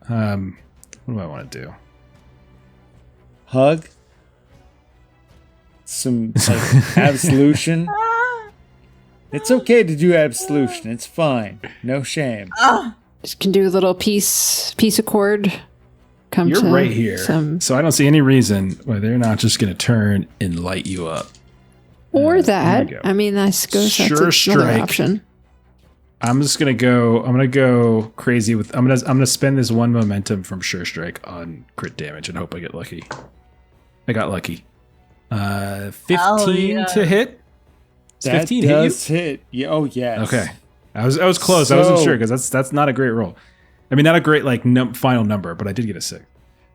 What do I want to do? Hug. Some like absolution. It's okay to do absolution. It's fine. No shame. Just can do a little peace accord. Come You're to right here. some- So I don't see any reason why they're not just going to turn and light you up. or there we that. go. I mean, I suppose Sure that's another strike. option. I'm gonna go crazy with. I'm gonna spend this 1 momentum from Sure Strike on crit damage and hope I get lucky. I got lucky. 15 yeah. to hit. Does That 15 hit you? does hit. Yeah. Oh yes. Okay, I was close. I wasn't So- sure because that's not a great roll. I mean, not a great like final number, but I did get a 6.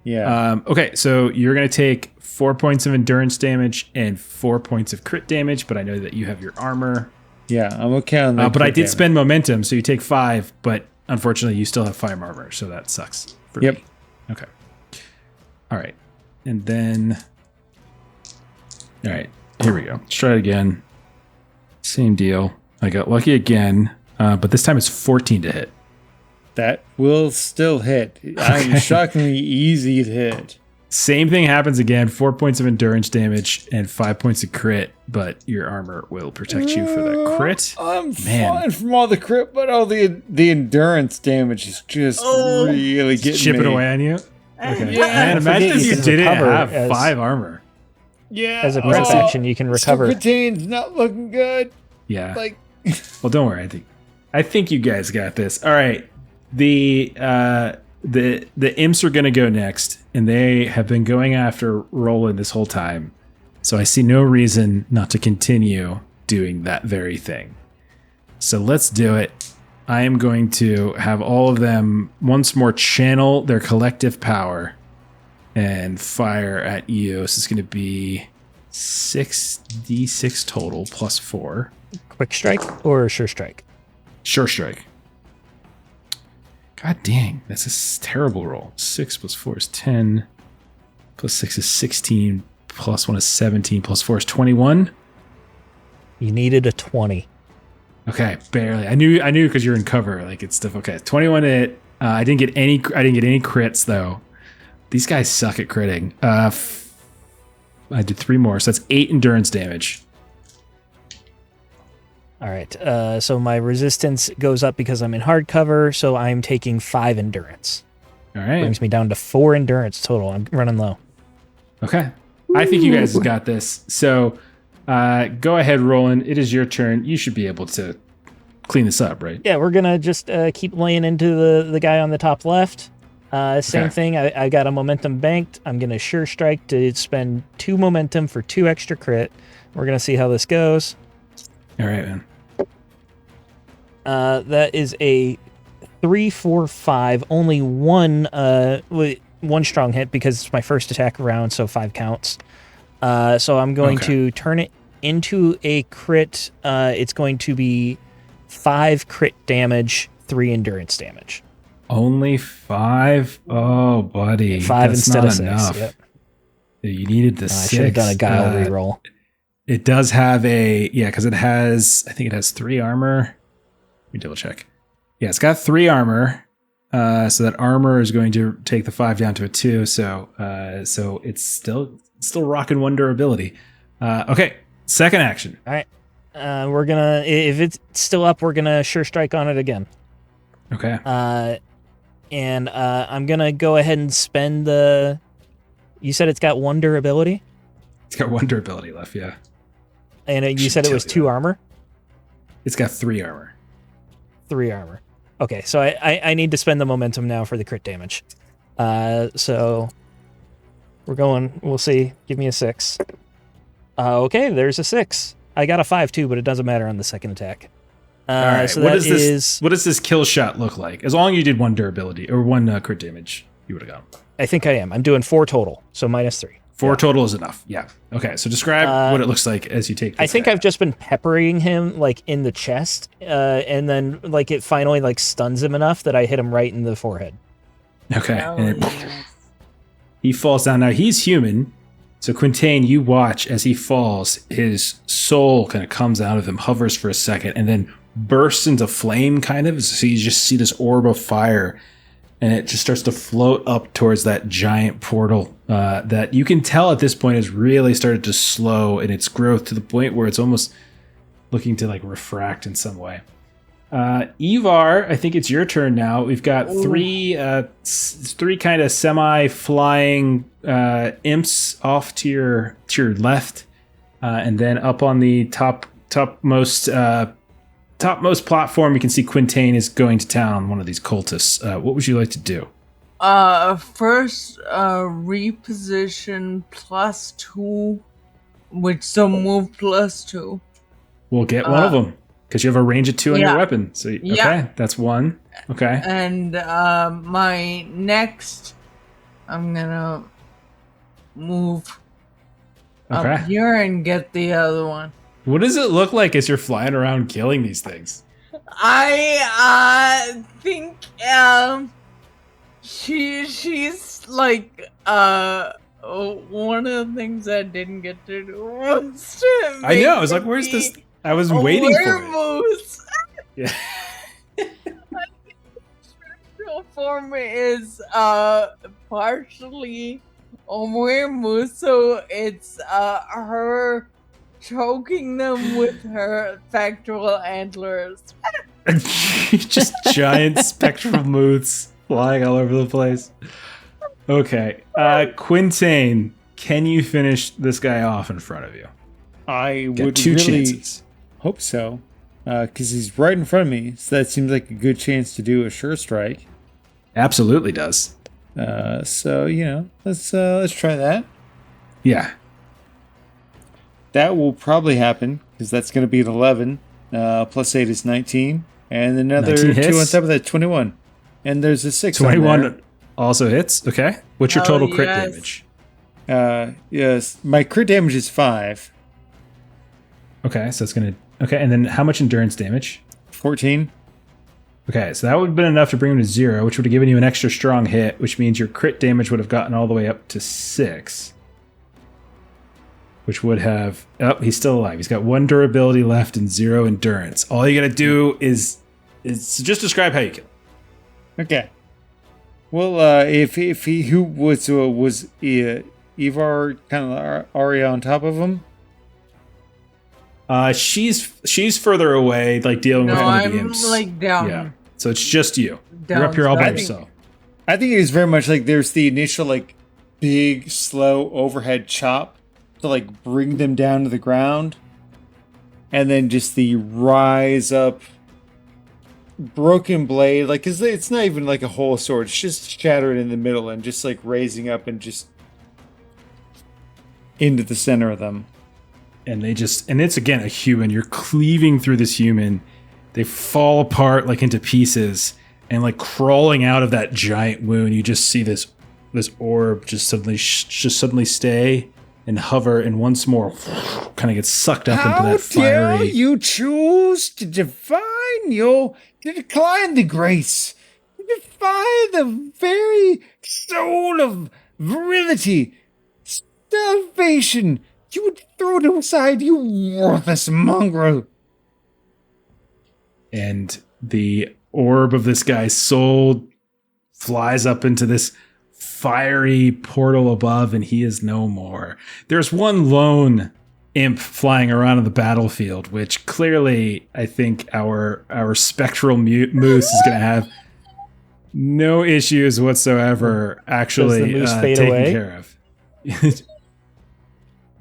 Yeah. Okay, so you're gonna take 4 points of endurance damage and 4 points of crit damage, but I know that you have your armor. Yeah. I'm okay on that. But I crit did damage. spend momentum, so you take 5, but unfortunately you still have 5 armor, so that sucks for Yep. me. Okay. All right. And then all right, here we go. Let's try it again. Same deal. I got lucky again, but this time it's 14 to hit. That will still hit. I'm shockingly easy to hit. Same thing happens again. 4 points of endurance damage and 5 points of crit, but your armor will protect you for the crit. I'm Man. fine from all the crit, but all the endurance damage is just really getting Chip it me. away on you. Okay. Yeah. Man, imagine Forget if you you can didn't recover have as- 5 armor. Yeah. As a prep action, you can recover. Quintain's not looking good. Yeah. Like, Well, don't worry. I think you guys got this. All right. The imps are gonna go next, and they have been going after Roland this whole time. So I see no reason not to continue doing that very thing. So let's do it. I am going to have all of them once more channel their collective power and fire at you. So it's going to be 6d6 total plus 4. Quick strike or sure strike? Sure strike. God dang, that's a terrible roll. 6 plus 4 is 10. Plus 6 is 16. Plus 1 is 17. Plus 4 is 21. You needed a 20. Okay, barely. I knew because you're in cover. Like it's stuff. Okay, 21 to hit. I didn't get any crits though. These guys suck at critting. I did 3 more, so that's 8 endurance damage. All right. So my resistance goes up because I'm in hardcover, so I'm taking 5 endurance. All right. Brings me down to 4 endurance total. I'm running low. Okay. I think you guys got this. So go ahead, Roland. It is your turn. You should be able to clean this up, right? Yeah, we're going to just keep laying into the guy on the top left. Same thing. I got a momentum banked. I'm going to sure strike to spend 2 momentum for 2 extra crit. We're going to see how this goes. All right, man. That is a 3, 4, 5. Only one strong hit because it's my first attack round, so 5 counts. So I'm going to turn it into a crit. It's going to be 5 crit damage, 3 endurance damage. Only 5? Oh, buddy. 5 That's instead not of 6. enough. Yep. You needed the 6. I should have done a guile reroll. It does have because it has, I think it has 3 armor. Let me double check. Yeah, it's got 3 armor. So that armor is going to take the 5 down to a 2. So it's still rocking 1 durability. Okay, second action. All right. We're gonna, if it's still up, we're gonna sure strike on it again. Okay. And I'm gonna go ahead and spend the. You said it's got 1 durability. It's got 1 durability left. Yeah. And you said it was 2 armor. It's got 3 armor. 3 armor. Okay, so I need to spend the momentum now for the crit damage. So we're going. We'll see. Give me a 6. Okay, there's a 6. I got a 5 too, but it doesn't matter on the second attack. All right. So what does this kill shot look like? As long as you did 1 durability or 1 crit damage, you would have gone. I think I am. I'm doing 4 total, so -3. 4 total is enough. Yeah. Okay. So describe what it looks like as you take this I think guy I've just been peppering him like in the chest, and then like it finally like stuns him enough that I hit him right in the forehead. Okay. And he falls down. Now he's human. So Quintain, you watch as he falls, his soul kind of comes out of him, hovers for a second, and then bursts into flame kind of. So you just see this orb of fire, and it just starts to float up towards that giant portal that you can tell at this point has really started to slow in its growth to the point where it's almost looking to like refract in some way. Ivar, I think it's your turn now. We've got 3 kind of semi-flying imps off to your left, and then up on the topmost platform, you can see Quintain is going to town on one of these cultists. What would you like to do? First, reposition +2, which so move +2. We'll get one of them. Because you have a range of 2 on your weapon. So okay, that's 1. Okay. And my next, I'm gonna move up here and get the other one. What does it look like as you're flying around killing these things? I think she's like one of the things I didn't get to do was to I know. I was like, where's this? I was waiting for it. Moose. Yeah. Spiritual form is partially a werewolf, so it's her choking them with her spectral antlers. Just giant spectral moots flying all over the place. Okay. Quintain, can you finish this guy off in front of you? I Got would 2 really chances. hope so, because he's right in front of me. So that seems like a good chance to do a sure strike. Absolutely does. So let's try that. Yeah. That will probably happen because that's going to be an 11. +8 is 19, and another 19 2 hits. on top of that, 21. And there's a 6. 21 also hits. Okay. What's your total crit yes. damage? Yes, my crit damage is 5. Okay, so it's gonna. Okay, and then how much endurance damage? 14. Okay, so that would have been enough to bring him to 0, which would have given you an extra strong hit, which means your crit damage would have gotten all the way up to 6. Which would have... Oh, he's still alive. He's got 1 durability left and 0 endurance. All you gotta do is just describe how you kill him. Okay. Well, if he who was Ivar kind of already on top of him? She's further away, like dealing with No, one of the I'm imps. like down. Yeah. So it's just you. Down, You're up here all so by I think- yourself. I think it is very much like there's the initial like big slow overhead chop to like bring them down to the ground, and then just the rise up broken blade, like 'cause it's not even like a whole sword, it's just shattered in the middle and just like raising up and just into the center of them. And it's again a human. You're cleaving through this human. They fall apart like into pieces, and like crawling out of that giant wound, you just see this orb just suddenly stay and hover, and once more kind of gets sucked up into that fiery. How dare you choose to decline the grace, to defy the very soul of virility, salvation? You would throw it aside, you worthless mongrel. And the orb of this guy's soul flies up into this fiery portal above, and he is no more. There's one lone imp flying around on the battlefield, which clearly I think our spectral moose is going to have no issues whatsoever actually Does the moose fade taken away? care of.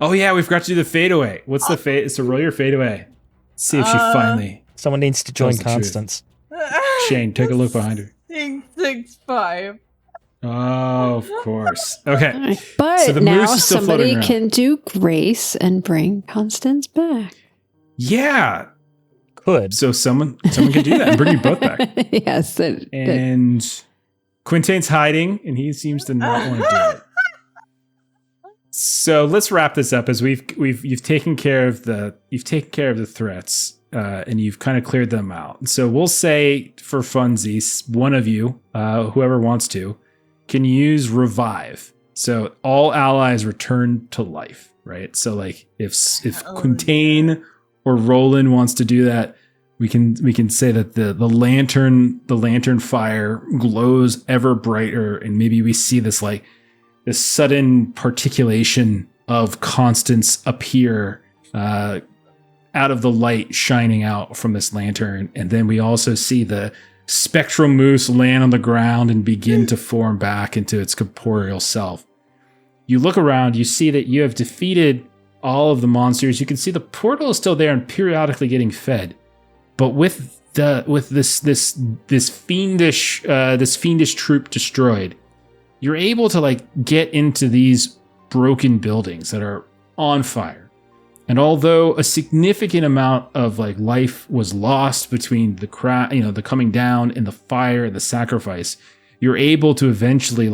Oh yeah, we forgot to do the fade away. What's the fade? So roll your fade away. See if she finally. Someone needs to join Tells the truth. Constance. Shane, take a look behind her. 665. Oh, of course. Okay. But So the now moose is still somebody floating around. can do grace and bring Constance back. Yeah. Could. So someone can do that and bring you both back. Yes. And Quintain's hiding, and he seems to not want to do it. So let's wrap this up as you've taken care of the threats, and you've kind of cleared them out. So we'll say for funsies, one of you, whoever wants to, can use revive. So all allies return to life, right? So like if Quintain or Roland wants to do that, we can say that the lantern fire glows ever brighter, and maybe we see this sudden particulation of Constance appear out of the light shining out from this lantern. And then we also see the spectral moose land on the ground and begin to form back into its corporeal self. You look around, you see that you have defeated all of the monsters. You can see the portal is still there and periodically getting fed. But with this fiendish troop destroyed, you're able to get into these broken buildings that are on fire. And although a significant amount of life was lost between the the coming down and the fire and the sacrifice, you're able to eventually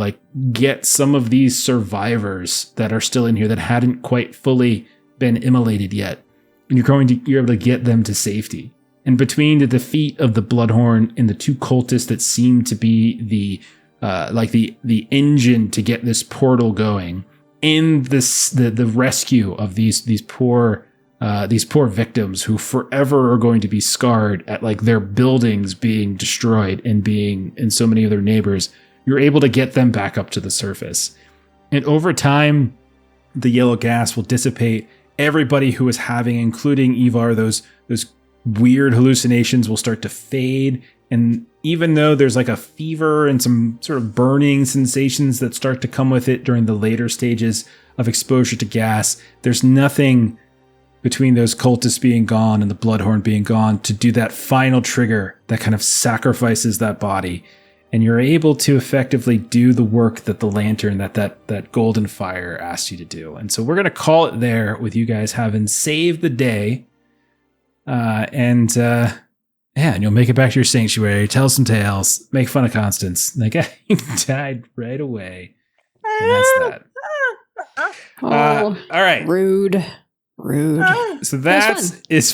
get some of these survivors that are still in here that hadn't quite fully been immolated yet. And you're able to get them to safety. And between the defeat of the Bloodhorn and the two cultists that seem to be the engine to get this portal going, and the rescue of these poor victims who forever are going to be scarred at their buildings being destroyed and so many of their neighbors, you're able to get them back up to the surface. And over time, the yellow gas will dissipate. Everybody who is having, including Ivar, those weird hallucinations will start to fade. And even though there's a fever and some sort of burning sensations that start to come with it during the later stages of exposure to gas, there's nothing between those cultists being gone and the Bloodhorn being gone to do that final trigger that kind of sacrifices that body. And you're able to effectively do the work that the lantern, that golden fire asked you to do. And so we're going to call it there with you guys having saved the day. And you'll make it back to your sanctuary, tell some tales, make fun of Constance. The guy died right away. And that's that. Oh, all right. Rude. So that is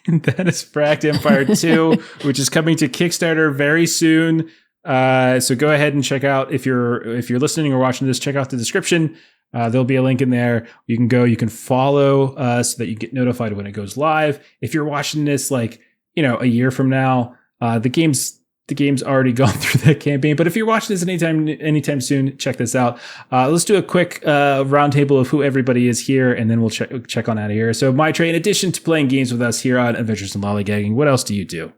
Fragged Empire 2, which is coming to Kickstarter very soon. So go ahead and check out, if you're listening or watching this, check out the description. There'll be a link in there. You can follow so that you get notified when it goes live. If you're watching this a year from now, the game's the game's already gone through that campaign. But if you're watching this anytime soon, check this out. Let's do a quick roundtable of who everybody is here, and then we'll check on out of here. So, Maitreyi, in addition to playing games with us here on Adventures in Lollygagging, what else do you do?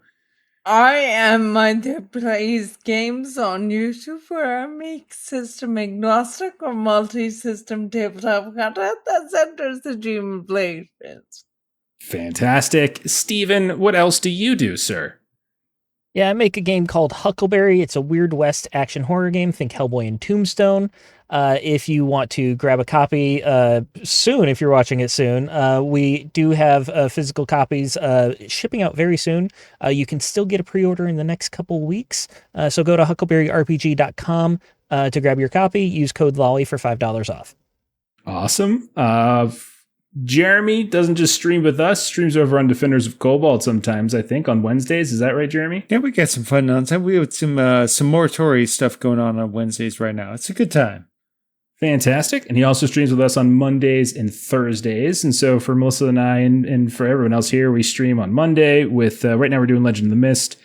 I am one that plays games on YouTube where I make system agnostic or multi-system tabletop content that centers the dream of playing friends. Fantastic. Steven, what else do you do, sir? Yeah, I make a game called Huckleberry. It's a Weird West action horror game. Think Hellboy and Tombstone. If you want to grab a copy soon, if you're watching it soon, we do have physical copies shipping out very soon. You can still get a pre-order in the next couple weeks. So go to huckleberryrpg.com to grab your copy. Use code LOLLY for $5 off. Awesome. Jeremy doesn't just stream with us, streams over on Defenders of Cobalt sometimes, I think, on Wednesdays. Is that right, Jeremy? Yeah, we got some fun on time. We have some more Tory stuff going on Wednesdays right now. It's a good time. Fantastic. And he also streams with us on Mondays and Thursdays. And so for Melissa and I, and for everyone else here, we stream on Monday with, right now we're doing Legend of the Mist.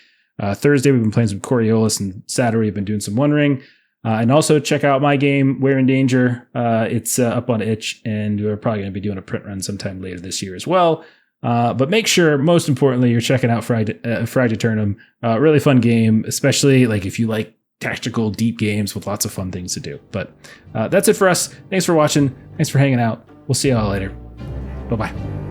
Thursday, we've been playing some Coriolis, and Saturday, we've been doing some One Ring. And also check out my game, We're in Danger. It's up on itch, and we're probably going to be doing a print run sometime later this year as well. But make sure, most importantly, you're checking out Fragged AETERNUM. Really fun game, especially like if you like tactical, deep games with lots of fun things to do. But that's it for us. Thanks for watching. Thanks for hanging out. We'll see you all later. Bye-bye.